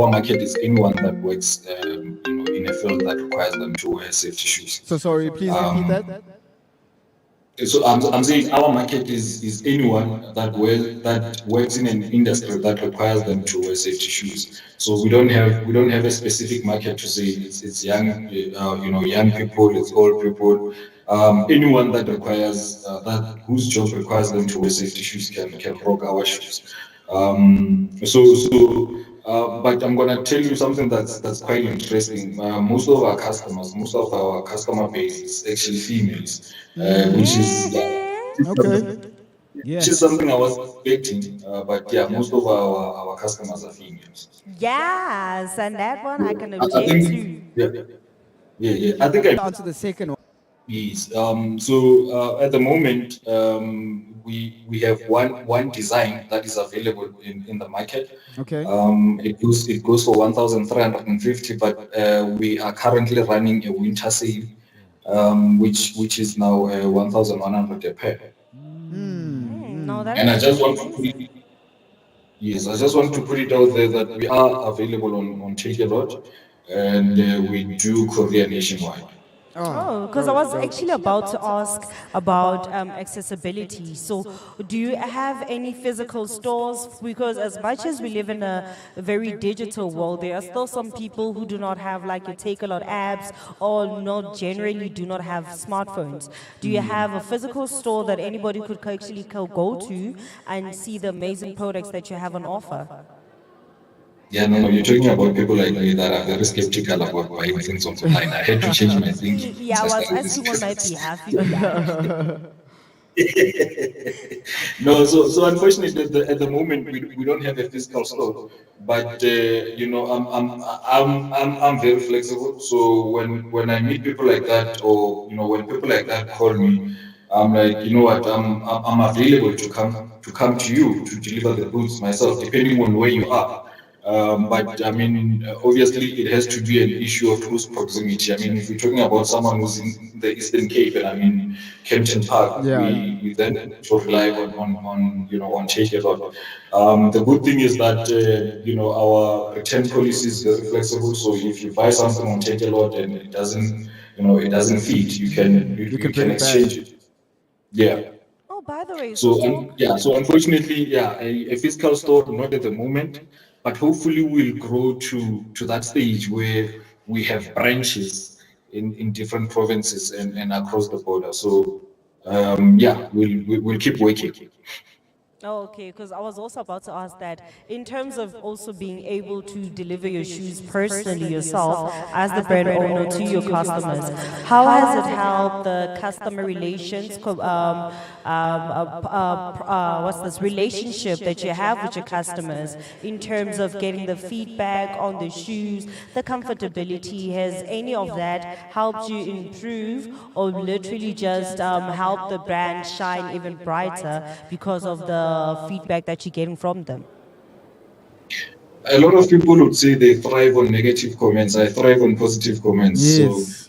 market is anyone that works, in a field that requires them to wear safety shoes. So sorry, please repeat Um, that. so I'm saying our market is anyone that works in an industry that requires them to wear safety shoes. So we don't have a specific market to say it's young, young people, it's old people. Anyone that requires that whose job requires them to wear safety shoes can rock our shoes. But I'm gonna tell you something that's quite interesting. Most of our customer base is actually females, which is yeah, Okay. Yeah. which is something I was expecting. But yeah, most of our customers are females. Yes, and that one I can I object to. think yeah, yeah. I think I Answer the second one. Yes. At the moment, we have one design that is available in the market. Okay. It goes for 1,350, but we are currently running a winter sale, which is now 1,100 a pair. No, that And is I just really want to put amazing. it, yes, I just want to put it out there that we are available on Take a Lot, and we do courier nationwide. Oh, because I was actually about to ask about accessibility. So, do you have any physical stores? Because as much as we live in a very digital world, there are still some people who do not have like your Take a Lot apps or not generally do not have smartphones. Do you have a physical store that anybody could actually go to and see the amazing products that you have on offer? Yeah, no, you're talking about people like me that are very skeptical about buying things online. I had to change my thinking Yeah, once I I was started this asking on my business. behalf, you guys. No, so unfortunately, at the moment we don't have a physical store, but I'm very flexible. So when I meet people like that, or when people like that call me, I'm like, you know what, I'm available to come to you to deliver the goods myself, depending on where you are. But I mean, obviously, it has to be an issue of close proximity. I mean, if we're talking about someone who's in the Eastern Cape, and I mean Kempton Park, Yeah. we then to rely on Take a Lot. The good thing is that our return policy is very flexible. So if you buy something on Take a Lot and it doesn't fit, you can you, You can you bring can it back. exchange it. Yeah. Oh, by the way, so So unfortunately, yeah, a physical store not at the moment, but hopefully we'll grow to that stage where we have branches in different provinces and across the border. So yeah, we'll keep working. Oh, okay, because I was also about to ask that in terms of also being able to deliver your shoes personally yourself as the brand owner to your customers, how has it helped the customer relations, what's this relationship that you have with your customers in terms of getting the feedback on the shoes, the comfortability? Has any of that helped you improve or literally just help the brand shine even brighter because of the feedback that you're getting from them? A lot of people would say they thrive on negative comments. I thrive on positive comments. So Yes.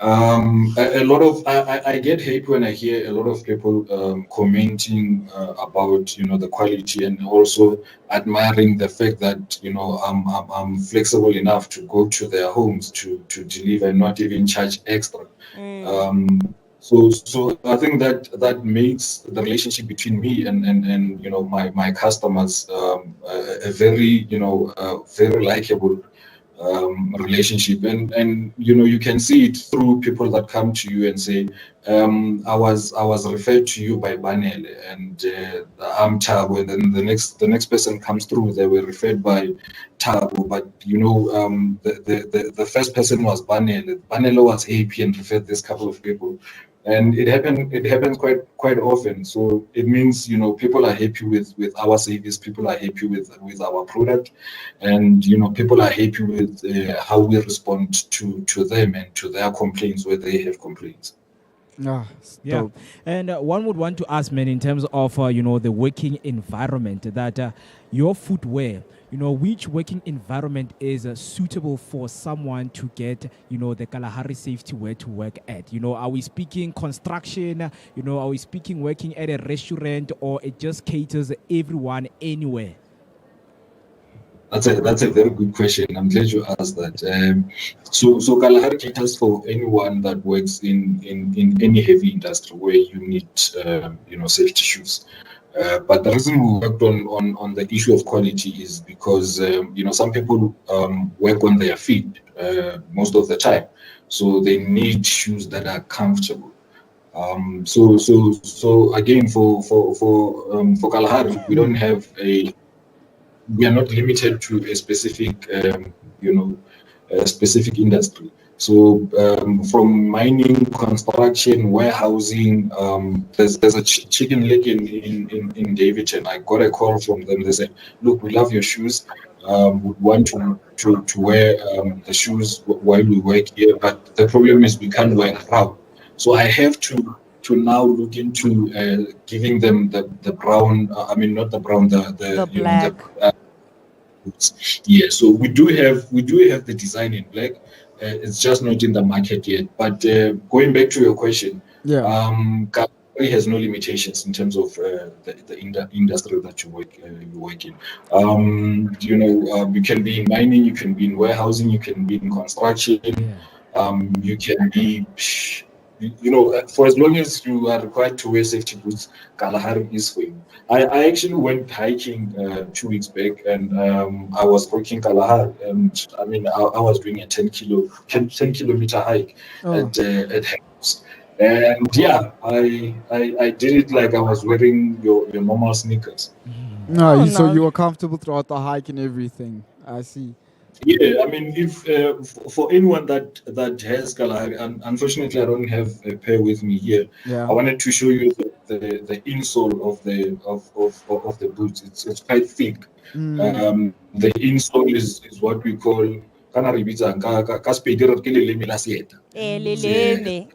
a lot of I get hate when I hear a lot of people commenting about the quality, and also admiring the fact that I'm flexible enough to go to their homes to deliver and not even charge extra. Um, so I think that makes the relationship between me and my customers a very very likable relationship, and you can see it through people that come to you and say, I was referred to you by Banel, and I'm Tabo, and then the next person comes through, they were referred by Tabo, but the first person was Banel. Banel was happy and referred this couple of people, and it happens quite often. So it means people are happy with our service, people are happy with our product, and people are happy with how we respond to them and to their complaints where they have complaints. It's Yeah, dope. and one would want to ask, man, in terms of the working environment, that your footwear, which working environment is suitable for someone to get the Kalahari safety wear to work at. Are we speaking construction? Are we speaking working at a restaurant, or it just caters everyone anywhere? That's a very good question. I'm glad you asked that. So Kalahari caters for anyone that works in any heavy industry where you need safety shoes. But the reason we worked on the issue of quality is because some people work on their feet most of the time, so they need shoes that are comfortable. So again, for Kalahari, we are not limited to a you know, specific industry. So from mining, construction, warehousing, there's a chicken leg in Davidson. I got a call from them. They said, "Look, we love your shoes. We want to wear the shoes while we work here, but the problem is we can't wear around. So I have to now look into giving them the brown. I mean, not the brown, The the black. boots. Yeah, so we do have the design in black. It's just not in the market yet. But going back to your question, Yeah. Kalahari has no limitations in terms of the industry that you work in. You can be in mining, you can be in warehousing, you can be in construction, you can be. For as long as you are required to wear safety boots, Kalahari is for you. I actually went hiking 2 weeks back, and I was working Kalahari, and I mean I was doing a 10 kilometer hike Oh. at Hacks. And yeah, I did it like I was wearing your normal sneakers. No, Oh, so you no. were comfortable throughout the hike and everything. I see. Yeah, I mean, if for anyone that has Kalahari, unfortunately, I don't have a pair with me here. Yeah. I wanted to show you the insole of the boots. It's quite thick. Mm. The insole is what we call kana re bitsang ka Sepedi re re ke leleme la seeta. Leleme.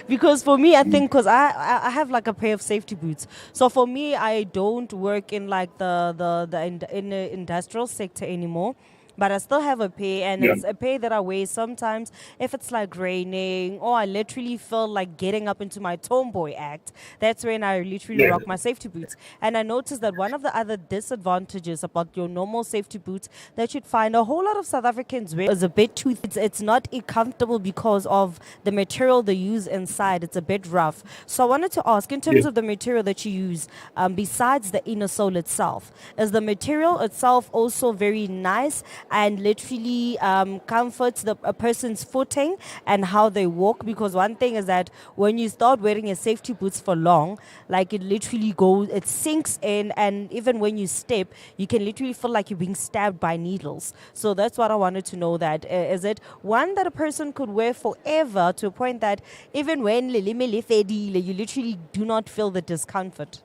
Because for me, I think because I have like a pair of safety boots. So for me, I don't work in like in the industrial sector anymore. But I still have a pair, and Yeah. it's a pair that I wear sometimes if it's like raining or I literally feel like getting up into my tomboy act. That's when I literally Yeah. rock my safety boots. And I noticed that one of the other disadvantages about your normal safety boots that you'd find a whole lot of South Africans wear is a bit too. It's not comfortable because of the material they use inside. It's a bit rough. So I wanted to ask, in terms Yeah. of the material that you use, besides the inner sole itself, is the material itself also very nice and literally comforts a person's footing and how they walk. Because one thing is that when you start wearing a safety boots for long, like it literally goes, it sinks in, and even when you step, you can literally feel like you're being stabbed by needles. So that's what I wanted to know. That is it one that a person could wear forever to a point that even when you literally do not feel the discomfort?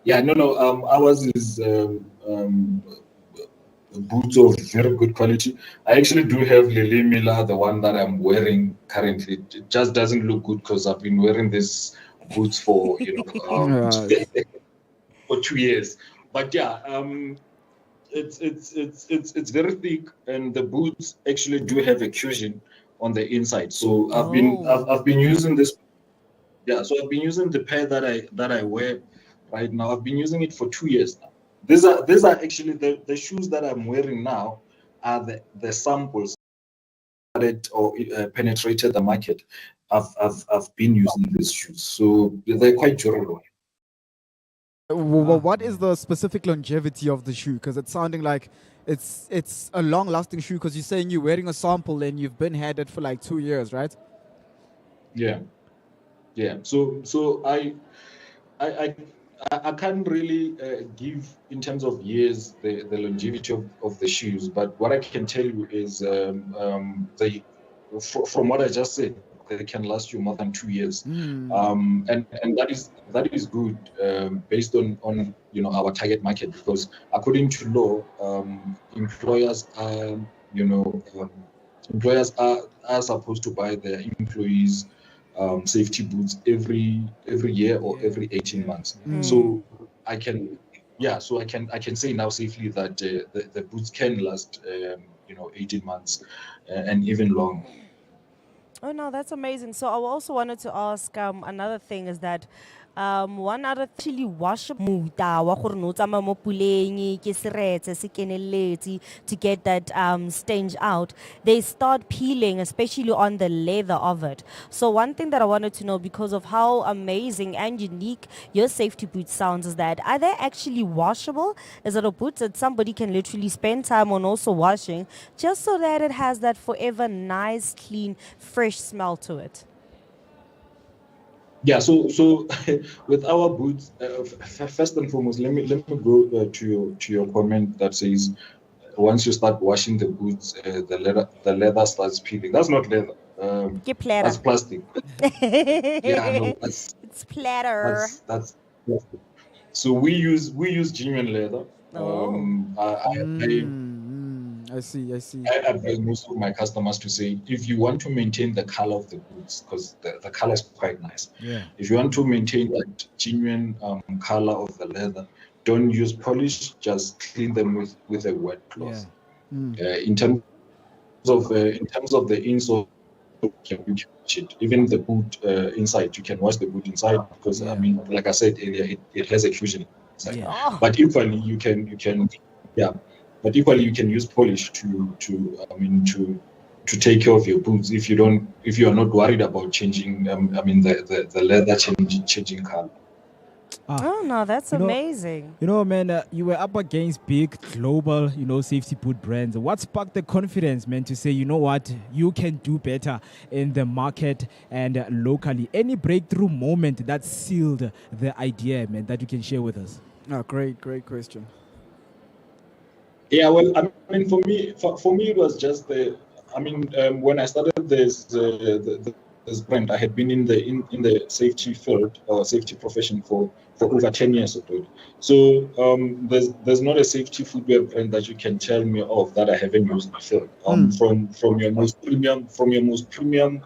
Yeah, no. Ours is boots of very good quality. I actually do have Lily Miller, the one that I'm wearing currently. It just doesn't look good because I've been wearing these boots for for 2 years. But yeah, it's very thick, and the boots actually do have a cushion on the inside. So I've been using this. Yeah, so I've been using the pair that I wear right now. I've been using it for 2 years now. These are actually the shoes that I'm wearing now are the samples that or penetrated the market. I've been using these shoes, so they're quite durable. What is the specific longevity of the shoe? Because it's sounding like it's a long-lasting shoe. Because you're saying you're wearing a sample and you've been had it for like 2 years, right? Yeah. So I can't really give in terms of years the longevity of the shoes, but what I can tell you is they from what I just said, they can last you more than 2 years, and that is good based on our target market, because according to law, employers are employers are supposed to buy their employees safety boots every year or every 18 months. So I can say now safely that the boots can last 18 months and even longer. Oh no, that's amazing. So I also wanted to ask another thing is that one other actually washable muta wa gore no tsama mo puleng ke seretse se keneletse to get that stench out. They start peeling, especially on the leather of it. So one thing that I wanted to know, because of how amazing and unique your safety boot sounds, is that are they actually washable? Is it a boot that somebody can literally spend time on also washing, just so that it has that forever nice, clean, fresh smell to it? Yeah, so with our boots, first and foremost, let me go to your comment that says once you start washing the boots, the leather starts peeling. That's not leather. That's plastic. Yeah, no, it's platter. That's plastic. So we use genuine leather. I see. I advise most of my customers to say, if you want to maintain the color of the boots, because the color is quite nice. Yeah. If you want to maintain that genuine color of the leather, don't use polish. Just clean them with a wet cloth. Yeah. In terms of the insole, you can wash it. Even the boot inside, you can wash the boot inside, because I mean, like I said earlier, it has a cushion inside. Yeah. But equally, you can But equally, you can use polish to take care of your boots if you are not worried about changing. The leather changing color. Oh no, that's amazing. Man, you were up against big global, safety boot brands. What sparked the confidence, man, to say, you know what, you can do better in the market and locally? Any breakthrough moment that sealed the idea, man, that you can share with us? Oh, great question. Yeah, well, I mean, for me, it was just when I started this brand, I had been in the safety field or safety profession for over 10 years already. So there's not a safety footwear brand that you can tell me of that I haven't used before. From your most premium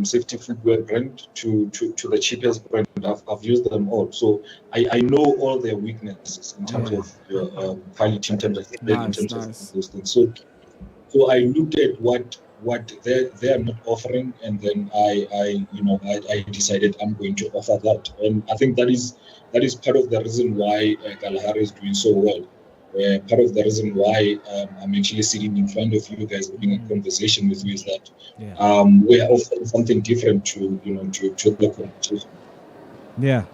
safety footwear brand to the cheapest brand. I've used them all, so I know all their weaknesses in terms of quality, in terms of those things. So I looked at what they are not offering, and then I decided I'm going to offer that, and I think that is part of the reason why Kalahari is doing so well. Part of the reason why I'm actually sitting in front of you guys having a conversation with you is that we are offering something different to the competition. Yeah.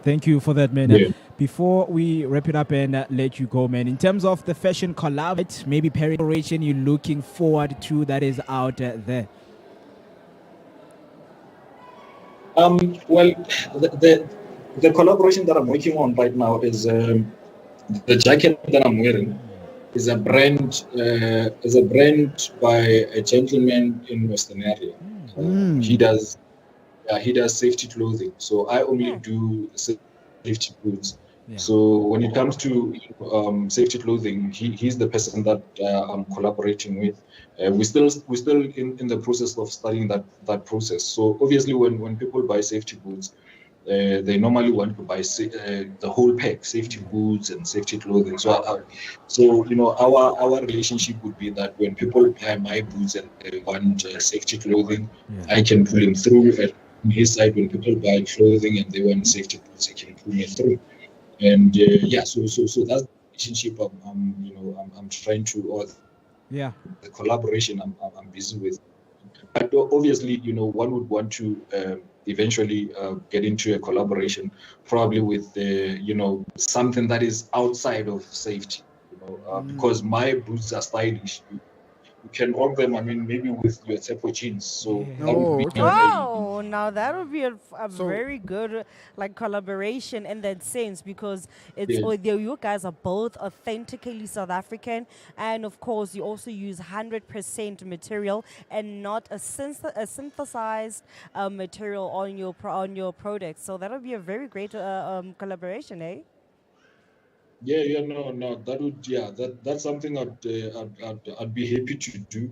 Thank you for that, man. Yeah. Before we wrap it up and let you go, man, in terms of the fashion collab, maybe preparation you're looking forward to that is out there. Well, the collaboration that I'm working on right now is the jacket that I'm wearing is a brand by a gentleman in Western area. He does safety clothing. So I only do safety boots. Yeah. So when it comes to safety clothing, he's the person that I'm collaborating with. We're still in the process of studying that process. So obviously, when people buy safety boots, they normally want to buy the whole pack, safety boots and safety clothing. So our relationship would be that when people buy my boots and they want safety clothing, I can pull him through. And on his side, when people buy clothing and they want safety boots, I can pull me through. And so that's the relationship I'm trying to, or the collaboration I'm busy with. But obviously, one would want to eventually get into a collaboration, probably with something that is outside of safety. Because my boots are stylish. You can rock them. I mean, maybe with your Tepo jeans. So that would be Oh, now that would be a very good collaboration in that sense, because it's you guys are both authentically South African, and of course you also use 100% material and not a synthesized material on your products. So that would be a very great collaboration, eh? No, that's something I'd be happy to do,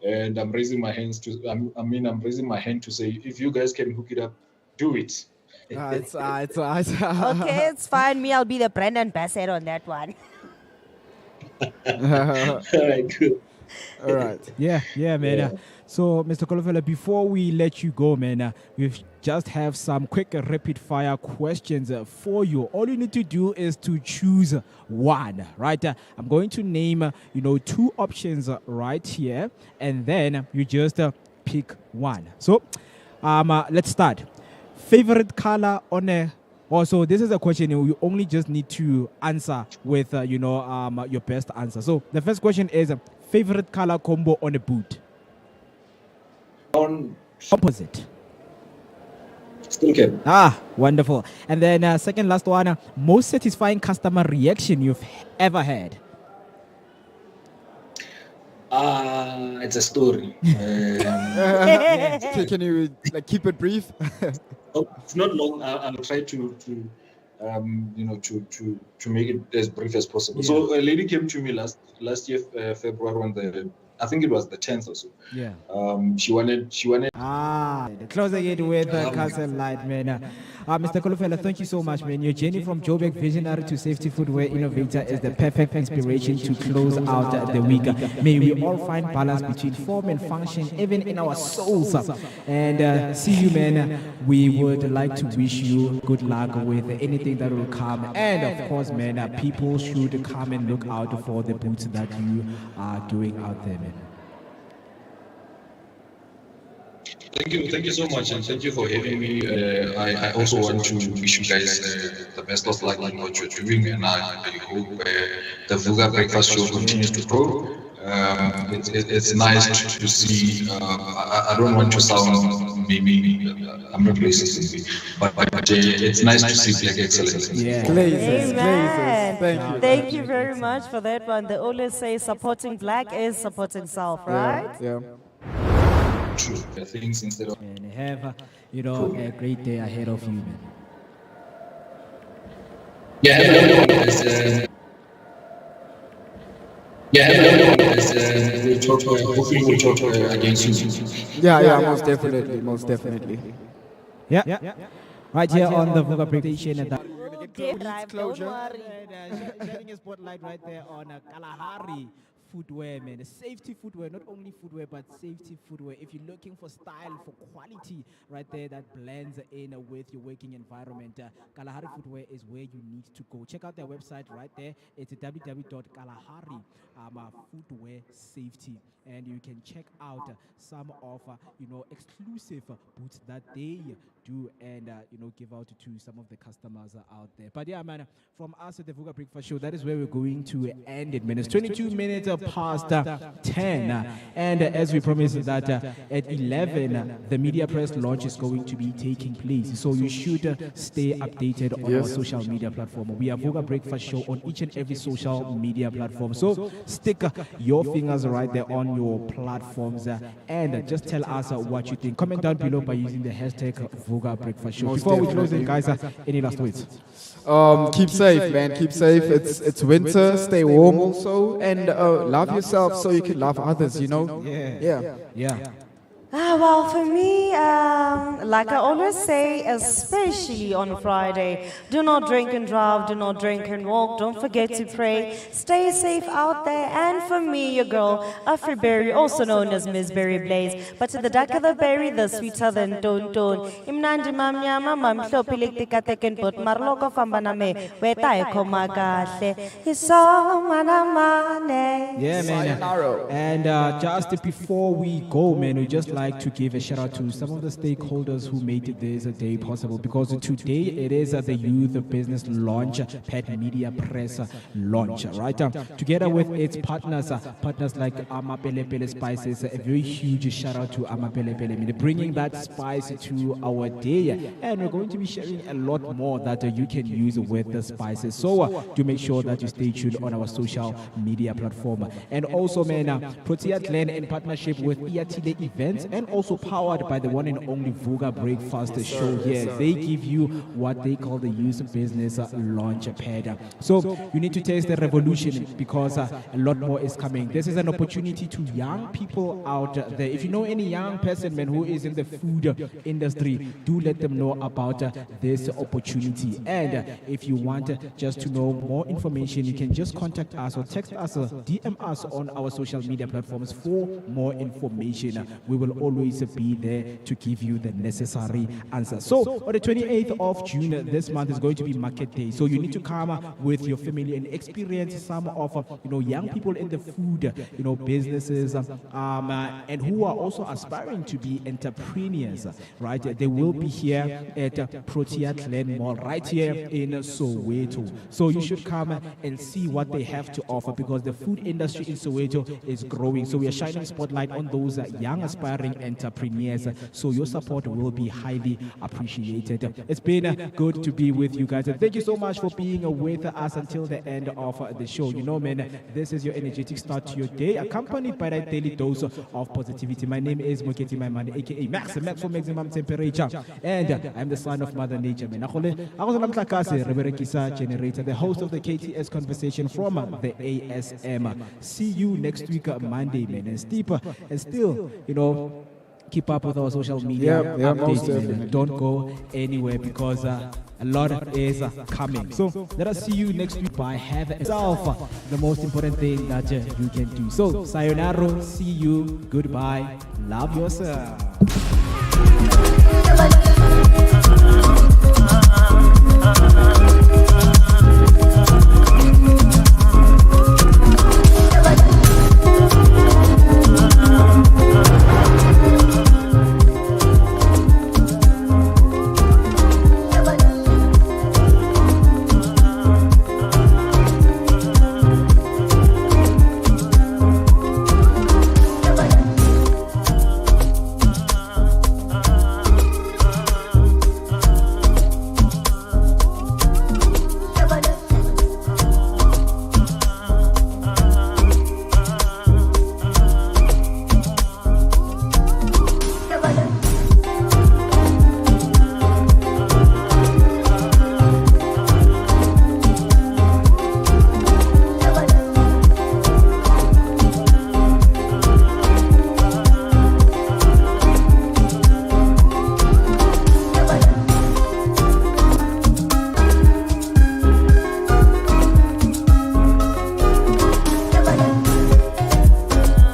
and I'm raising my hands to. I'm raising my hand to say, if you guys can hook it up, do it. It's Okay, it's fine. Me, I'll be the brand ambassador on that one. All right, good. all right. Yeah, man. Yeah. So, Mr. Kolofela, before we let you go, man, we just have some quick rapid fire questions for you. All you need to do is to choose one, right? I'm going to name, two options right here, and then you just pick one. So, let's start. Favorite color on a also, this is a question you only just need to answer with, your best answer. So the first question is favorite color combo on a boot. On Opposite. still can. Wonderful. And then second last one, most satisfying customer reaction you've ever had. It's a story. Can you keep it brief? It's not long. I'll try to make it as brief as possible. So a lady came to me last year, February, on I think it was the 10th or so. Yeah. She wanted. Closing it with Castle Light, man. Mr. Kolofela, thank you so much, man. Your journey from Joburg visionary to safety footwear innovator is the perfect inspiration to close out the week. May we all find balance between form and function, even in our souls. And see you, man. We would like to wish you good luck with anything that will come. And of course, man, people should come and look out for the boots that you are doing out there, man. Thank you so much, and thank you for having me. I also want to wish you guys the best of luck in what you're doing, and I hope the Vooka Breakfast Show continues to grow. It's nice to see. I don't want to sound maybe I'm not racist, but it's nice to see black excellence. Yeah. Glazers. Thank you very much for that one. They always say supporting black is supporting self, right? Yeah. True. Things instead of. And have a great day ahead of you, man. We'll talk. Hopefully, we'll talk again soon. Yeah, most definitely. Yeah. Right here on the Vooka Presentation. Closure. Shining a spotlight right there on Kalahari footwear, man. Safety footwear, not only footwear, but safety footwear. If you're looking for style, for quality, right there, that blends in with your working environment, Kalahari footwear is where you need to go. Check out their website right there. It's www.kalahari footwear safety. and you can check out some of exclusive boots that they do and give out to some of the customers out there. But yeah, man, from us at the Vooka Breakfast Show, that is where we're going to end it, man. It's 22 minutes past 10, and as we promised that at 11 the media press launch is going to be taking place, so you should stay updated on our social media platform. We are Vooka Breakfast Show on each and every social media platform, so stick your fingers right there on your platforms and just tell us what you think. Comment down below by using the hashtag Vooka Breakfast Show. Before we close it, guys, any last words? Keep safe, man. Keep safe. It's winter. Stay warm also, and love yourself so you can love others. Yeah. Well, for me, like I always say, especially on Friday, do not drink and drive, do not drink and walk, don't forget to pray, stay safe out there. And for me, your girl, Afriberry, also known as Miss Berry Blaze, but to the darker the berry, the sweeter than don't. Imnandi mamnyama, mamhlopi liktikatekin put marloko fambaname, weta ekomagahle, hisomanamane. Yeah, man. And just before we go, man, we just like to give a shout out to some of the stakeholders who made this a day possible, because today it is the Youth Business Launch Pet Media Press launch, right? Together with its partners like Amapelepele Spices, a very huge shout out to Amapelepele, bringing that spice to our day, and we're going to be sharing a lot more that you can use with the spices. So do make sure that you stay tuned on our social media platform. And also, man, Protea Glen in partnership with Iatile Events and also powered by the one and only Vooka Breakfast Show here. They give you what they call the Youth Business Launch Pad. So you need to taste the revolution, because a lot more is coming. This is an opportunity to young people out there. If you know any young person, man, who is in the food industry, do let them know about this opportunity. And if you want just to know more information, you can just contact us or text us or DM us on our social media platforms for more information. We will always be there to give you the necessary answers. So on the 28th of June this month is going to be market day, so you need to come with your family and experience some of young people in the food businesses and who are also aspiring to be entrepreneurs, right? They will be here at Protea Glen Mall right here in Soweto, so you should come and see what they have to offer, because the food industry in Soweto is growing, so we are shining spotlight on those young aspiring entrepreneurs, so your support will be highly appreciated. It's been good to be with you guys, and thank you so much for being with us until the end of the show. Man, this is your energetic start to your day, accompanied by that daily dose of positivity. My name is Moketi Maimane, aka Max for maximum temperature, and I'm the son of Mother Nature, man. Generator, the host of the KTS Conversation from the ASM. See you next week Monday, man, and steeper and still, keep up with our social media updates. Don't go anywhere, because a lot is coming. So let us see you next week. By have yourself the most important thing that you can do. So sayonara, see you, goodbye, love yourself.